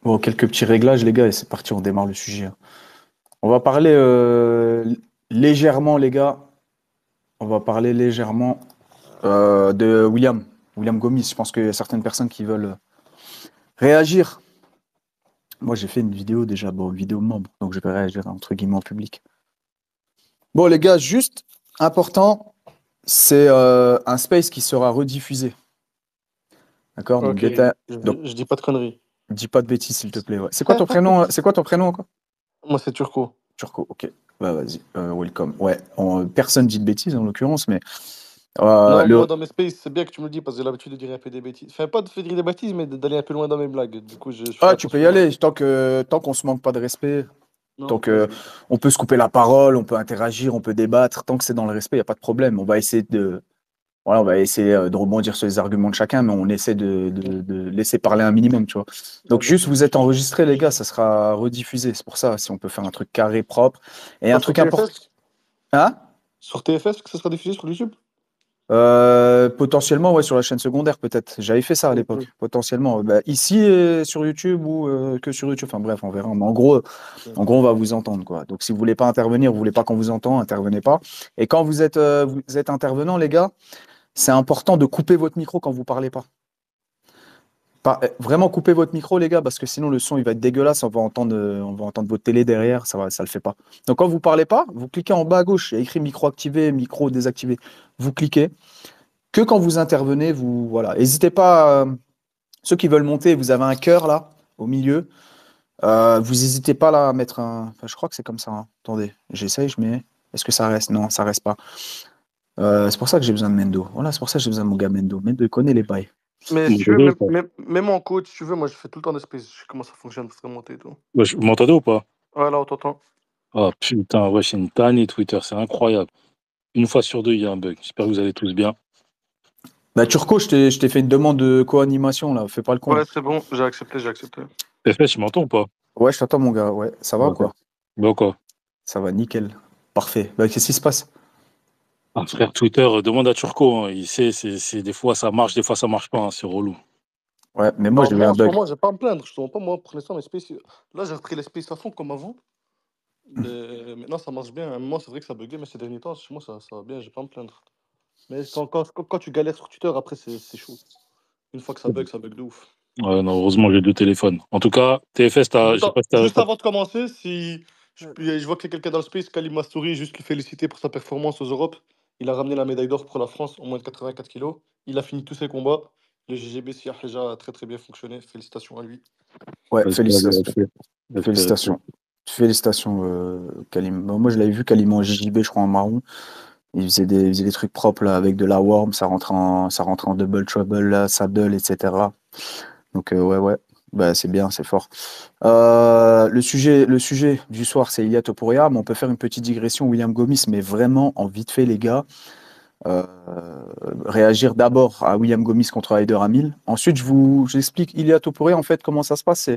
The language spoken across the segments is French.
Bon, quelques petits réglages, les gars, et c'est parti, on démarre le sujet, hein. On va parler légèrement, les gars. On va parler légèrement de William Gomis. Je pense qu'il y a certaines personnes qui veulent réagir. Moi, j'ai fait une vidéo déjà, bon, vidéo membre, donc je vais réagir entre guillemets en public. Bon, les gars, juste important, c'est un space qui sera rediffusé. D'accord? Donc, Ok, donc, je dis pas de conneries. dis pas de bêtises, s'il te plaît. Ouais. C'est quoi ton prénom? C'est quoi ton prénom encore? Moi, c'est Turco. Turco, ok. Bah, vas-y, welcome. Ouais, personne dit de bêtises en l'occurrence, mais Non, moi, le... dans mes spaces, c'est bien que tu me le dis parce que j'ai l'habitude de dire un peu des bêtises. Enfin, pas de faire des bêtises, mais d'aller un peu loin dans mes blagues. Du coup, je fais Ah, tu peux y attention. aller, tant qu'on se manque pas de respect, tant Non, que vas-y. on peut se couper la parole, on peut interagir, on peut débattre, tant que c'est dans le respect, il n'y a pas de problème. On va essayer voilà, on va essayer de rebondir sur les arguments de chacun, mais on essaie de laisser parler un minimum, tu vois. Donc Vas-y. juste, vous êtes enregistrés, les gars, ça sera rediffusé. C'est pour ça, si on peut faire un truc carré, propre. Et un Pas sur truc important. TFS? Hein? Sur TFS, que ça sera diffusé sur YouTube? Potentiellement, ouais, sur la chaîne secondaire, peut-être. J'avais fait ça à l'époque, Ok. potentiellement. Bah, ici, sur YouTube ou que sur YouTube. Enfin bref, on verra. Mais en gros, on va vous entendre, quoi. Donc, si vous voulez pas intervenir, vous voulez pas qu'on vous entende, intervenez pas. Et quand vous êtes intervenant, les gars, c'est important de couper votre micro quand vous parlez pas. Vraiment couper votre micro, les gars, parce que sinon le son il va être dégueulasse. On va entendre votre télé derrière. Ça le fait pas. Donc, quand vous parlez pas, vous cliquez en bas à gauche. Il y a écrit micro activé, micro désactivé. Vous cliquez. Que quand vous intervenez, vous voilà. N'hésitez pas. Ceux qui veulent monter, vous avez un cœur là au milieu. Vous n'hésitez pas là à mettre un. Enfin, je crois que c'est comme ça, hein. Attendez, j'essaye, je mets. Est-ce que ça reste? Non, ça reste pas. C'est pour ça que j'ai besoin de Mendo. Voilà, c'est pour ça que j'ai besoin de mon gars Mendo. Mendo il connaît les bails. Mais Vous si tu veux, m'entendez ou pas? même en coach, si tu veux, moi, je fais tout le temps des spaces. Je sais comment ça fonctionne, faut monter et tout. Vous m'entendez ou pas? Ouais, là, on t'entend. Ah putain, ouais, c'est une tannée Twitter, c'est incroyable. Une fois sur deux, il y a un bug. J'espère que vous allez tous bien. Bah Turco, je t'ai fait une demande de co-animation là. Fais pas le con. Ouais, c'est bon, j'ai accepté, j'ai accepté. FS, tu m'entends ou pas? Ouais, je t'attends mon gars. Ouais, ça va ou Ok. quoi? Bah quoi? Ça va, nickel. Parfait. Bah, qu'est-ce qui se passe? Ah, frère, Twitter, demande à Turco, hein. Il sait, des fois ça marche, des fois ça marche pas, hein. C'est relou. Ouais, mais moi Non, j'ai eu moi, un en ce bug. moment, je vais pas me plaindre. Je te mens pas, moi, pour l'instant, mes spaces. Là, j'ai repris les spaces à fond comme avant. Maintenant, ça marche bien. À un moment, c'est vrai que ça buguait, mais ces derniers temps, chez moi, ça va bien, je vais pas me plaindre. Mais quand tu galères sur Twitter, après, c'est chaud. Une fois que ça bug de ouf. Ouais, non, heureusement, j'ai deux téléphones. En tout cas, TFS, je sais pas si Juste avant de commencer, si je vois qu'il y a quelqu'un dans le space, Kalim Mastouri, juste le féliciter pour sa performance aux Europes. Il a ramené la médaille d'or pour la France en moins de 84 kilos. Il a fini tous ses combats. Le GGB Siah déjà a très très bien fonctionné. Félicitations à lui. Ouais, respect, félicitations. respect, respect, respect. Félicitations. Félicitations, Kalim. Bon, moi, je l'avais vu, Kalim en JJB, je crois, en marron. Il faisait des trucs propres là, avec de la worm, ça rentre en double trouble, là, saddle, etc. Donc, ouais, ouais. Bah, c'est bien, c'est fort. Le sujet du soir, c'est Ilia Topuria, mais on peut faire une petite digression, William Gomis, mais vraiment en vite fait, les gars. Euh, réagir d'abord à William Gomis contre Haider Hamil. Ensuite, j'explique Ilia Topuria, en fait, comment ça se passe.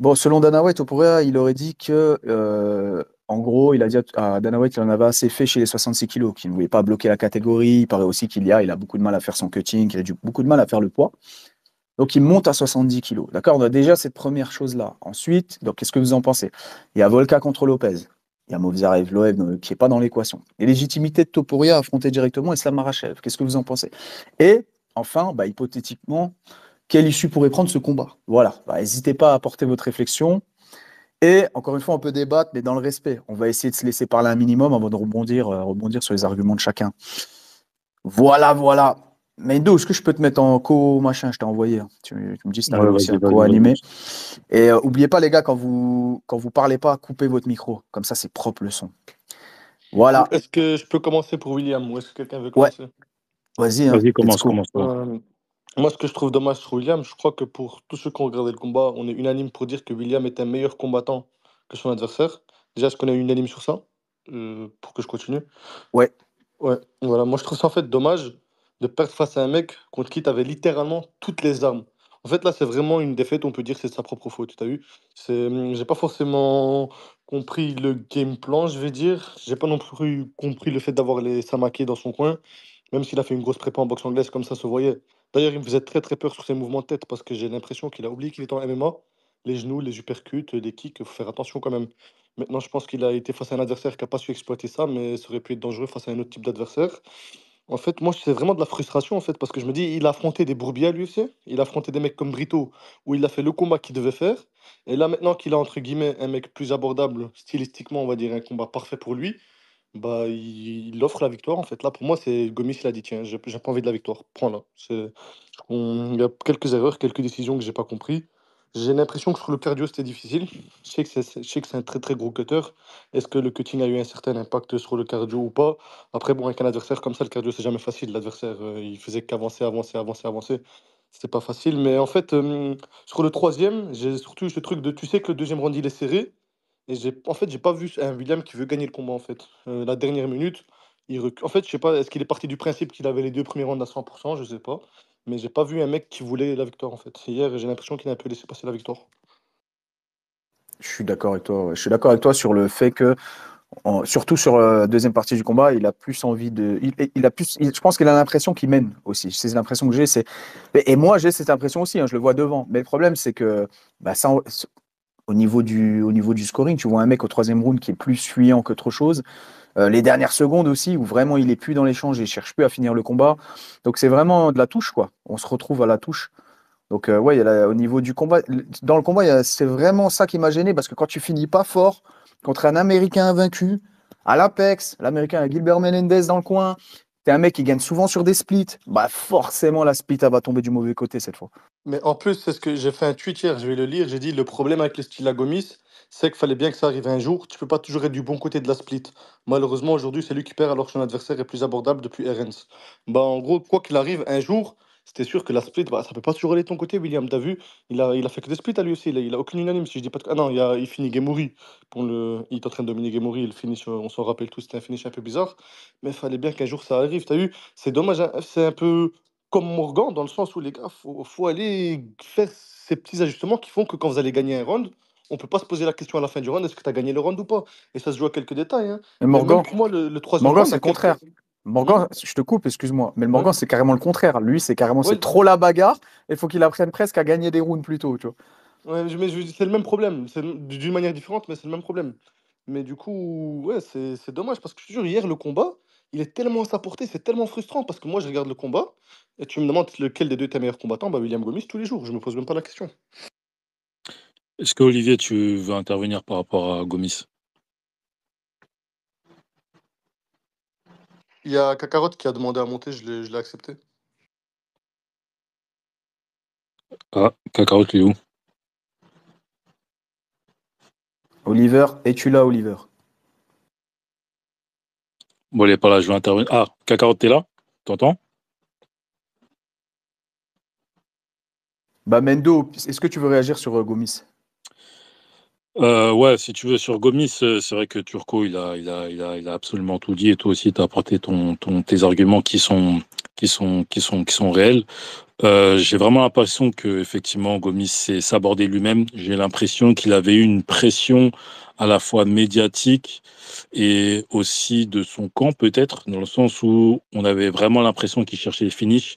Bon, selon Dana White, Topuria, il aurait dit que, en gros, il a dit à Dana White qu'il en avait assez fait chez les 66 kilos, qu'il ne voulait pas bloquer la catégorie. Il paraît aussi il a beaucoup de mal à faire son cutting, qu'il a beaucoup de mal à faire le poids. Donc, il monte à 70 kilos. D'accord? On a déjà cette première chose-là. Ensuite, donc, qu'est-ce que vous en pensez? Il y a Volka contre Lopez. Il y a Movsar Evloev qui n'est pas dans l'équation. Les légitimités de Topuria à affronter directement Islam Makhachev. Qu'est-ce que vous en pensez? Et enfin, bah, hypothétiquement, quelle issue pourrait prendre ce combat? Voilà. Bah, n'hésitez pas à apporter votre réflexion. Et encore une fois, on peut débattre, mais dans le respect. On va essayer de se laisser parler un minimum avant de rebondir sur les arguments de chacun. Voilà, voilà. Mendo, est-ce que je peux te mettre en co-machin? Je t'ai envoyé, hein. Tu me dis si tu Ouais, arrives aussi vas-y, à vas-y, vas-y. co-animer. Et oubliez pas, les gars, quand vous parlez pas, coupez votre micro. Comme ça, c'est propre le son. Voilà. Est-ce que je peux commencer pour William ou est-ce que quelqu'un veut Ouais, commencer? vas-y, hein. Vas-y, Let's commence, go. commence, toi. Moi, ce que je trouve dommage sur William, je crois que pour tous ceux qui ont regardé le combat, on est unanime pour dire que William est un meilleur combattant que son adversaire. Déjà, est-ce qu'on est unanime sur ça? Pour que je continue. Ouais, Ouais, voilà. Moi, je trouve ça en fait dommage de perdre face à un mec contre qui tu avais littéralement toutes les armes. En fait, là, c'est vraiment une défaite, on peut dire que c'est de sa propre faute, tu as vu? J'ai pas forcément compris le game plan, je vais dire. J'ai pas non plus compris le fait d'avoir les Samake dans son coin, même s'il a fait une grosse prépa en boxe anglaise, comme ça se voyait. D'ailleurs, il me faisait très très peur sur ses mouvements de tête parce que j'ai l'impression qu'il a oublié qu'il était en MMA. les genoux, les uppercuts, les kicks, il faut faire attention quand même. Maintenant, je pense qu'il a été face à un adversaire qui n'a pas su exploiter ça, mais ça aurait pu être dangereux face à un autre type d'adversaire. En fait, moi, c'est vraiment de la frustration, en fait, parce que je me dis, il a affronté des bourbiers à l'UFC, il a affronté des mecs comme Brito, où il a fait le combat qu'il devait faire. Et là, maintenant qu'il a, entre guillemets, un mec plus abordable, stylistiquement, on va dire, un combat parfait pour lui, bah, il offre la victoire, en fait. Là, pour moi, c'est Gomis, il a dit, tiens, j'ai pas envie de la victoire, prends-la. Il y a quelques erreurs, quelques décisions que j'ai pas compris. J'ai l'impression que sur le cardio, c'était difficile. Je sais que c'est un très très gros cutter. Est-ce que le cutting a eu un certain impact sur le cardio ou pas? Après, bon, avec un adversaire comme ça, le cardio, c'est jamais facile. L'adversaire, il faisait qu'avancer, avancer, avancer, avancer. C'était pas facile. Mais en fait, sur le troisième, j'ai surtout eu ce truc de, tu sais que le deuxième round, il est serré. Et en fait, j'ai pas vu un William qui veut gagner le combat, en fait. La dernière minute, en fait, je sais pas, est-ce qu'il est parti du principe qu'il avait les deux premiers rounds à 100%? Je sais pas. Mais j'ai pas vu un mec qui voulait la victoire, en fait. Hier, j'ai l'impression qu'il a un peu laissé passer la victoire. Je suis d'accord avec toi. Ouais. Je suis d'accord avec toi sur le fait que, surtout sur la deuxième partie du combat, il a plus envie de. Il a plus. Je pense qu'il a l'impression qu'il mène aussi. C'est l'impression que j'ai. Et moi, j'ai cette impression aussi. Hein, je le vois devant. Mais le problème, c'est que bah, ça, au niveau du scoring, tu vois un mec au troisième round qui est plus fuyant qu'autre chose. Les dernières secondes aussi, où vraiment il est plus dans l'échange et il cherche plus à finir le combat. Donc c'est vraiment de la touche, quoi. On se retrouve à la touche. Donc ouais, au niveau du combat, dans le combat, c'est vraiment ça qui m'a gêné parce que quand tu finis pas fort contre un Américain invaincu à l'Apex, l'Américain a Gilbert Melendez dans le coin, t'es un mec qui gagne souvent sur des splits, bah forcément la split elle va tomber du mauvais côté cette fois. Mais en plus, c'est ce que j'ai fait un tweet hier, je vais le lire. J'ai dit le problème avec le style à Gomis, c'est qu'il fallait bien que ça arrive un jour. Tu peux pas toujours être du bon côté de la split. Malheureusement, aujourd'hui, c'est lui qui perd alors que son adversaire est plus abordable depuis Erens. Bah, en gros, quoi qu'il arrive, un jour, c'était sûr que la split, bah, ça peut pas toujours aller de ton côté, William. T'as vu, il a fait que des splits à lui aussi. Il a aucune unanime, si je dis pas de... Ah non, il finit Gemuri. Il est en train de dominer Gemuri. Il finish, on s'en rappelle tous, c'était un finish un peu bizarre. Mais il fallait bien qu'un jour ça arrive. T'as vu, c'est dommage, hein, c'est un peu comme Morgan, dans le sens où les gars, faut aller faire ces petits ajustements qui font que quand vous allez gagner un round, on peut pas se poser la question à la fin du round, est-ce que tu as gagné le round ou pas? Et ça se joue à quelques détails, hein. Mais Mais même Morgan, pour moi, le troisième Morgan round, il c'est y le a quelques... contraire. Hmm. Morgan, je te coupe, excuse-moi, mais le Ouais, Morgan c'est carrément le contraire. Lui c'est carrément c'est ouais, trop la bagarre. Il faut qu'il apprenne presque à gagner des rounds plus tôt, tu vois. ouais, c'est le même problème. C'est d'une manière différente, mais c'est le même problème. Mais du coup, ouais, c'est dommage parce que je te jure, hier, le combat, il est tellement à sa portée, c'est tellement frustrant parce que moi, je regarde le combat et tu me demandes lequel des deux est ta meilleur combattant, bah William Gomis tous les jours, je me pose même pas la question. Est-ce que Olivier, tu veux intervenir par rapport à Gomis? Il y a Kakarot qui a demandé à monter, je l'ai accepté. Ah, Kakarot, il est où? Oliver, es-tu là, Oliver? Bon, il est pas là, je vais intervenir. Ah, Kakarot, t'es là? T'entends? Bah Mendo, est-ce que tu veux réagir sur Gomis? Ouais, si tu veux, sur Gomis, c'est vrai que Turco, il a absolument tout dit et toi aussi, tu as apporté tes arguments qui sont réels. J'ai vraiment l'impression que effectivement Gomis s'est sabordé lui-même. J'ai l'impression qu'il avait eu une pression à la fois médiatique et aussi de son camp peut-être, dans le sens où on avait vraiment l'impression qu'il cherchait les finishes.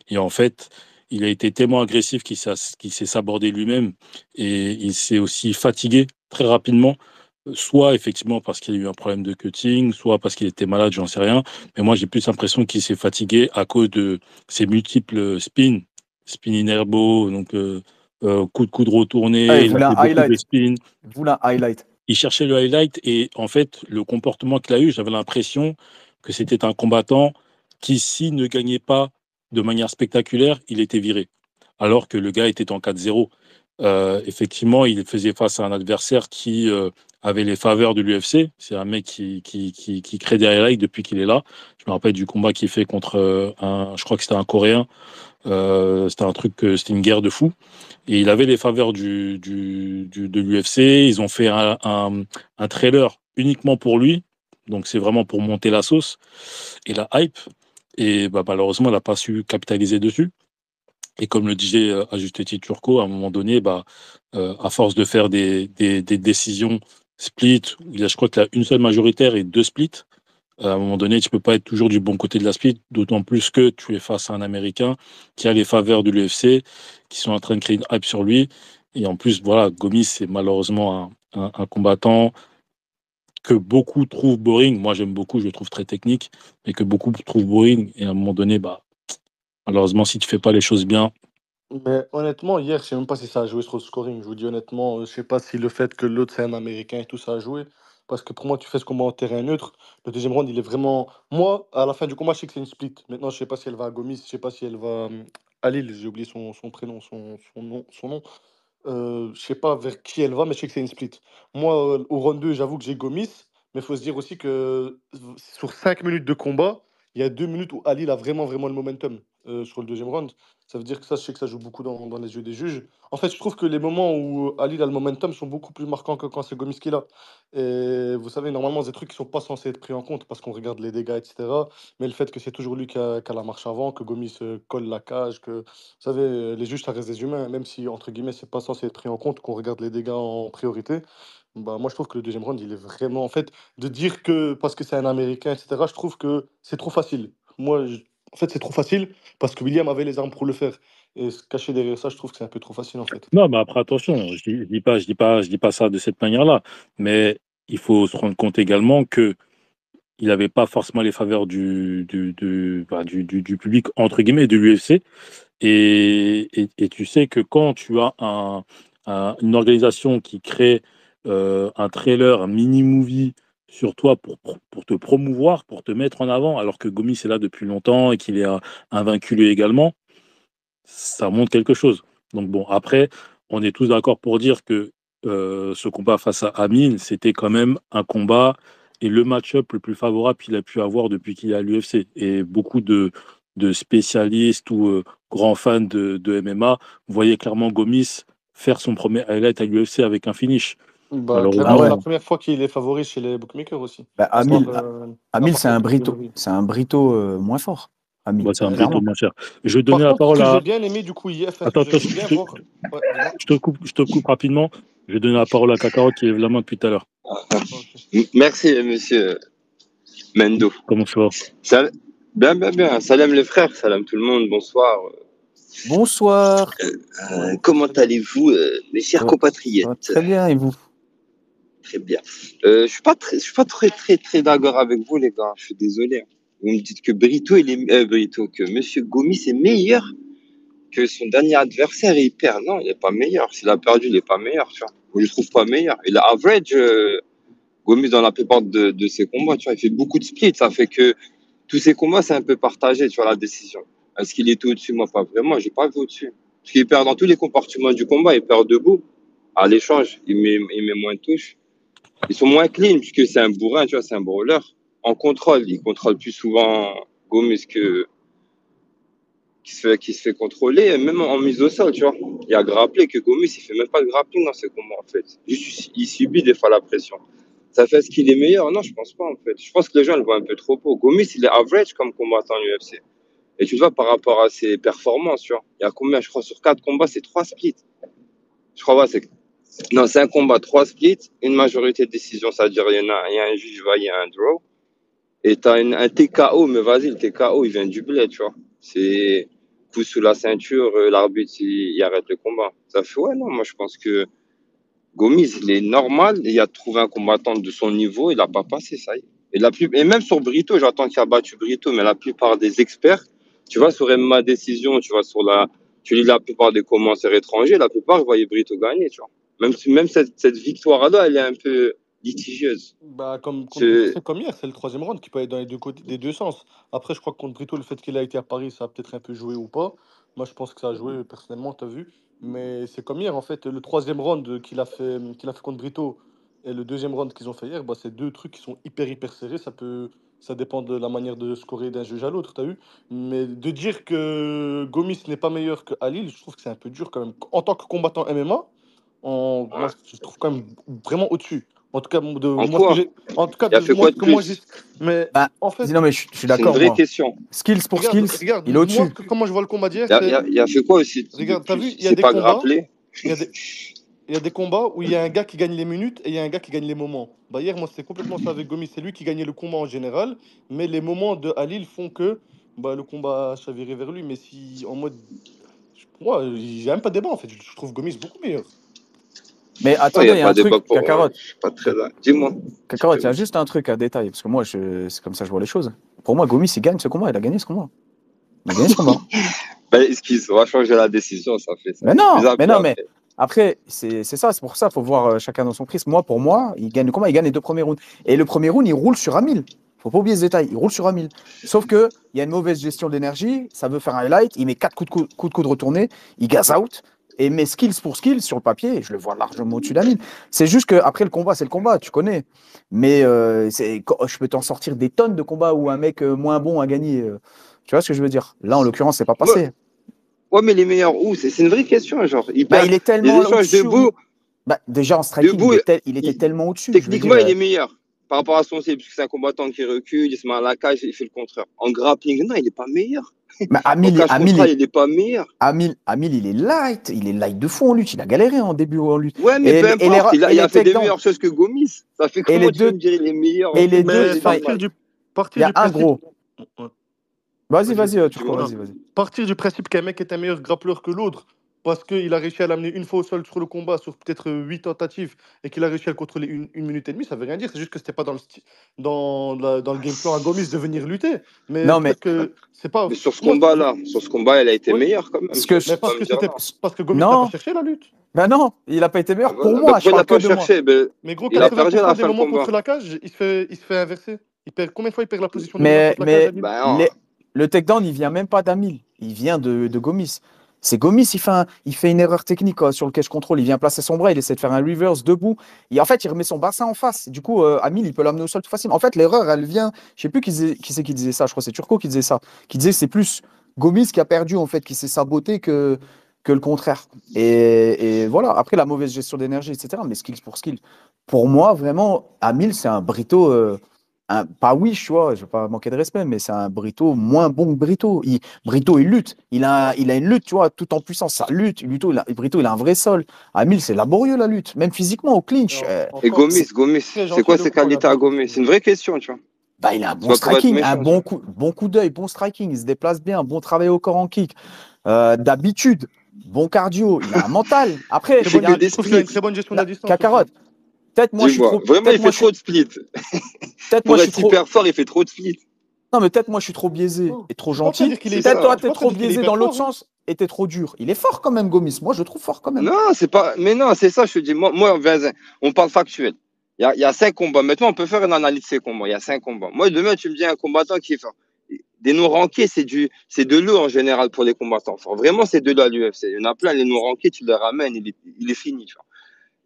Et en fait, il a été tellement agressif qu'il s'est sabordé lui-même et il s'est aussi fatigué très rapidement. Soit effectivement parce qu'il y a eu un problème de cutting, soit parce qu'il était malade, j'en sais rien. Mais moi, j'ai plus l'impression qu'il s'est fatigué à cause de ses multiples spins, spin in elbow, donc coup de Ah, il retourné, il a voulait un fait beaucoup de highlight. spins. Il voulait un highlight. Il cherchait le highlight et en fait, le comportement qu'il a eu, j'avais l'impression que c'était un combattant qui, s'il ne gagnait pas de manière spectaculaire, il était viré. Alors que le gars était en 4-0. Effectivement, il faisait face à un adversaire qui avait les faveurs de l'UFC. C'est un mec qui crée des highlights depuis qu'il est là. Je me rappelle du combat qu'il fait contre je crois que c'était un Coréen. C'était un truc, c'était une guerre de fou. Et il avait les faveurs de l'UFC. Ils ont fait un trailer uniquement pour lui. Donc c'est vraiment pour monter la sauce et la hype. Et bah, malheureusement, il n'a pas su capitaliser dessus. Et comme le disait à juste titre Turco, à un moment donné, bah, à force de faire des décisions split, je crois qu'il a une seule majoritaire et deux splits. À un moment donné, tu peux pas être toujours du bon côté de la split, d'autant plus que tu es face à un Américain qui a les faveurs de l'UFC, qui sont en train de créer une hype sur lui. Et en plus, voilà, Gomis, c'est malheureusement un combattant que beaucoup trouvent boring. Moi, j'aime beaucoup, je le trouve très technique, mais que beaucoup trouvent boring. Et à un moment donné, bah, malheureusement, si tu fais pas les choses bien, Mais honnêtement, hier, je sais même pas si ça a joué sur le scoring. Je vous dis honnêtement, je sais pas si le fait que l'autre c'est un Américain et tout ça a joué. Parce que pour moi, tu fais ce combat en terrain neutre. Le deuxième round, il est vraiment. Moi, à la fin du combat, je sais que c'est une split. Maintenant, je sais pas si elle va à Gomis, je sais pas si elle va à Lille. J'ai oublié son prénom, son nom. Je sais pas vers qui elle va, mais je sais que c'est une split. Moi, au round 2, j'avoue que j'ai Gomis, mais il faut se dire aussi que sur 5 minutes de combat, il y a 2 minutes où Ali il a vraiment, vraiment le momentum sur le deuxième round. Ça veut dire que ça, je sais que ça joue beaucoup dans les yeux des juges. En fait, je trouve que les moments où Ali il a le momentum sont beaucoup plus marquants que quand c'est Gomis qui l'a. Et vous savez, normalement, c'est des trucs qui sont pas censés être pris en compte parce qu'on regarde les dégâts, etc. Mais le fait que c'est toujours lui qui a la marche avant, que Gomis colle la cage, que vous savez, les juges, ça reste des humains, même si, entre guillemets, c'est pas censé être pris en compte, qu'on regarde les dégâts en priorité. Bah, moi, je trouve que le deuxième round, il est vraiment. En fait, de dire que parce que c'est un Américain, etc., je trouve que c'est trop facile. En fait, c'est trop facile parce que William avait les armes pour le faire. Et se cacher derrière ça, je trouve que c'est un peu trop facile, en fait. non, mais après, attention, je dis pas ça de cette manière-là, mais il faut se rendre compte également que il n'avait pas forcément les faveurs du public, entre guillemets, de l'UFC. Et tu sais que quand tu as une organisation qui crée un trailer, un mini-movie sur toi pour te promouvoir, pour te mettre en avant, alors que Gomis est là depuis longtemps et qu'il est invaincu lui également, ça montre quelque chose. Donc bon, après, on est tous d'accord pour dire que ce combat face à Amine, c'était quand même un combat et le match-up le plus favorable qu'il a pu avoir depuis qu'il est à l'UFC. Et beaucoup de spécialistes ou grands fans de MMA voyaient clairement Gomis faire son premier highlight à l'UFC avec un finish. Bah, Bah clairement, c'est ouais, la Malheureusement, première fois qu'il est favori chez les bookmakers aussi. bah, À Amil, part contre Fury. C'est un Brito moins fort. bah, Amil, c'est un brito clairement. moins cher. Je vais donner Par la contre, ce parole que j'ai à... bien aimé, du coup, hier, enfin, ce que Attends, j'aurais aimé bien voir. Ouais, dis-moi. je te coupe rapidement. Je vais donner la parole à Kakarot qui lève la main depuis tout à l'heure. Ok. Merci, monsieur Mendo. Comment ça va? Sal- Bien, bien, bien. Salam les frères, salam tout le monde, bonsoir. Bonsoir. Comment allez-vous, mes chers Ça va compatriotes? très bien, et vous? Très bien. Je suis pas très d'accord avec vous, les gars. Je suis désolé. Vous me dites que que monsieur Gomis est meilleur que son dernier adversaire et il perd. Non, il est pas meilleur. S'il a perdu, il est pas meilleur, tu vois. Moi, je le trouve pas meilleur. Il a average, Gomis dans la plupart de ses combats, tu vois. Il fait beaucoup de splits. Ça fait que tous ces combats, c'est un peu partagé, tu vois, la décision. Est-ce qu'il était au-dessus? Moi, pas vraiment. J'ai pas vu au-dessus. Parce qu'il perd dans tous les compartiments du combat. Il perd debout. À l'échange, il met moins de touches. Ils sont moins clean, puisque c'est un bourrin, tu vois, c'est un brawler. En contrôle, il contrôle plus souvent Gomis qui se fait contrôler, et même en mise au sol, tu vois. Il y a grappler que Gomis, il fait même pas de grappling dans ces combats, en fait. Juste, il subit des fois la pression. Ça fait ce qu'il est meilleur? Non, je pense pas, en fait. Je pense que les gens le voient un peu trop beau. Gomis, il est average comme combattant en UFC. Et tu vois, par rapport à ses performances, tu vois, il y a combien, je crois, sur 4 combats, c'est 3 splits. Je crois, ouais, non, c'est un combat, 3 splits, une majorité de décision, c'est-à-dire, il y a un juge, il y a un draw. Et t'as un TKO, mais vas-y, le TKO, il vient du bled, tu vois. C'est coup sous la ceinture, l'arbitre, il arrête le combat. Ça fait, ouais, non, moi, je pense que Gomis, il est normal, il a trouvé un combattant de son niveau, il n'a pas passé, ça y est. Et même sur Brito, j'attends qu'il a battu Brito, mais la plupart des experts, tu vois, sur MMA Décision, tu vois, tu lis la plupart des commentaires étrangers, la plupart, ils voyaient Brito gagner, tu vois. Même cette victoire-là, elle est un peu litigieuse. Bah, comme contre Brito, C'est c'est comme hier, c'est le troisième round qui peut aller dans les deux côtés, des deux sens. Après, je crois que contre Brito, le fait qu'il a été à Paris, ça a peut-être un peu joué ou pas. Moi, je pense que ça a joué, personnellement, t'as vu. Mais c'est comme hier, en fait, le troisième round qu'il a fait contre Brito et le deuxième round qu'ils ont fait hier, bah, c'est deux trucs qui sont hyper, hyper serrés. Ça dépend de la manière de scorer d'un juge à l'autre, t'as vu. Mais de dire que Gomis n'est pas meilleur que Halil, je trouve que c'est un peu dur quand même. En tant que combattant MMA, moi, ouais. je trouve quand même vraiment au-dessus. En tout cas, de En moi, ce que quoi? j'ai. En tout cas, Il a de fait moi, quoi ce de que moi j'ai. plus? Mais Bah, en fait, non, mais je suis C'est une d'accord, vraie moi. question. Skills pour regarde, skills, regarde, il est moi, au-dessus. comment je vois le combat d'hier, Il c'est. a, il a fait quoi aussi de Regarde, t'as vu, plus? Il s'est pas grappelé? il y a des, il y a des combats où il y a un gars qui gagne les minutes et il y a un gars qui gagne les moments. Bah, hier, moi, c'était complètement ça avec Gomis. C'est lui qui gagnait le combat en général, mais les moments de Halil font que bah, le combat a chaviré vers lui. Mais si, en mode. Pour moi, j'ai même pas de débat, en fait. Je trouve Gomis beaucoup meilleur. Mais Il n'y attendez, a il y a pas un de débat truc, pour. Kakarot. Je suis pas très là. Dis-moi. Kakarot, il y a juste un truc à détailler, parce que moi, c'est comme ça que je vois les choses. Pour moi, Gomis, il gagne ce combat, il a gagné ce combat. Il a gagné ce combat. Ben, excuse, on va changer la décision, ça fait ça. Mais C'est plus non, mais appelé non, mais après. après, c'est ça, c'est pour ça, il faut voir chacun dans son prisme. Moi, pour moi, il gagne le combat, il gagne les 2 premiers rounds. Et le premier round, il roule sur Amil. Faut pas oublier ce détail, il roule sur Amil. Sauf que il y a une mauvaise gestion d'énergie, ça veut faire un highlight, il met 4 coups de coude retournés, il gaze out. Et mes skills pour skills sur le papier, je le vois largement au-dessus d'Amil. C'est juste que après le combat, c'est le combat, tu connais. Mais je peux t'en sortir des tonnes de combats où un mec moins bon a gagné. Tu vois ce que je veux dire? Là, en l'occurrence, c'est pas Ouais, passé. ouais, mais les meilleurs où? C'est une vraie question, genre. Il Bah, perd il est les tellement là échanges au-dessus. debout. Bah, déjà en striking, Debout, il était il- tellement au-dessus. Je veux techniquement, dire, il est meilleur par rapport à son cible, puisque c'est un combattant qui recule, il se met à la cage, il fait le contraire. En grappling, non, il n'est pas meilleur. bah, En cage contraire, il n'est pas meilleur. Amil, il est light de fou en lutte. Il a galéré en début en lutte. Ouais, mais peu Et importe, il les a fait des takedowns, meilleures choses que Gomis. Ça fait et comment les tu peux deux, me dire il est meilleur en et les fait? deux, Mais C'est enfin, normal. il partir y a du un principe. gros. Ouais. Vas-y, Vas-y. tu crois, Dis-moi. vas-y. Partir du principe qu'un mec est un meilleur grappleur que l'autre parce qu'il a réussi à l'amener une fois au sol sur le combat sur peut-être 8 tentatives et qu'il a réussi à le contrôler une minute et demie, ça veut rien dire. C'est juste que c'était pas dans le game plan à Gomis de venir lutter. Mais Non, mais peut-être que c'est pas. Mais sur ce Moi, combat-là, sur ce combat, elle a été ouais. meilleure quand même. ce Tu que peux Mais pas me dire non. parce que Gomis n'a pas non, cherché la lutte. bah non, il n'a pas été Ah, meilleur pour voilà. Ben, moi. Je pourquoi il parle n'a que pas de moi. Mais, cherché? Ben, mais gros, il a perdu à 80% la des fin le moments combat. contre la cage, il se fait inverser. Combien de fois il perd la position de Mais, contre la cage, mais Amil? Ben non. le takedown, il vient même pas d'Amil. Il vient de Gomis. C'est Gomis, il fait une erreur technique sur le catch control. Il vient placer son bras, il essaie de faire un reverse debout. Et en fait, il remet son bassin en face. Du coup, Amil, il peut l'amener au sol tout facilement. En fait, l'erreur, elle vient. Je sais plus qui c'est qui disait ça. Je crois que c'est Turco qui disait ça. Qui disait que c'est plus Gomis qui a perdu, en fait, qui s'est saboté que le contraire. Et voilà. Après, la mauvaise gestion d'énergie, etc. Mais skills pour skills. Pour moi, vraiment, Amil, c'est un Brito. Pas Wish, tu vois, je vais pas manquer de respect, mais c'est un Brito moins bon que Brito. Brito, il lutte. Il a une lutte, tu vois, tout en puissance. Ça lutte. Brito, il a un vrai sol. Amil, c'est laborieux la lutte, même physiquement, au clinch. Et Encore, Gomis, très c'est quoi gentil de ses prendre la qualités à tête Gomis? aussi. C'est une vraie question, tu vois. Bah, il a un C'est bon pas pour être striking, méchant, tu vois. bon coup d'œil, bon striking. Il se déplace bien, bon travail au corps en kick. D'habitude, bon cardio. Il a un mental. Après, Très Il fait bonne, il y a que un, des je trouve qu'il a une splits. très bonne gestion de la distance aussi. Kakarot. Dis-moi. Vraiment, il fait trop de splits. Peut-être moi Pour je suis être trop. hyper fort, il fait trop de splits. Non, mais peut-être moi je suis trop biaisé Oh. et trop Je suis pas en train de gentil. dire qu'il est C'est hyper, Peut-être toi ça. je suis t'es pas en train trop de dire qu'il est biaisé hyper dans l'autre fort, hein. sens et t'es trop dur. Il est fort quand même, Gomis. Moi je le trouve fort quand même. Non, c'est pas. Mais non, c'est ça, je te dis. Moi, on parle factuel. Il y a 5 combats. Maintenant, on peut faire une analyse de ces combats. Il y a 5 combats. Moi, demain, tu me dis un combattant qui est fort. Des non-rankés, c'est de l'eau en général pour les combattants forts. Vraiment, c'est de l'eau à l'UFC. Il y en a plein, les non-rankés, tu les ramènes, il est fini. Tu vois.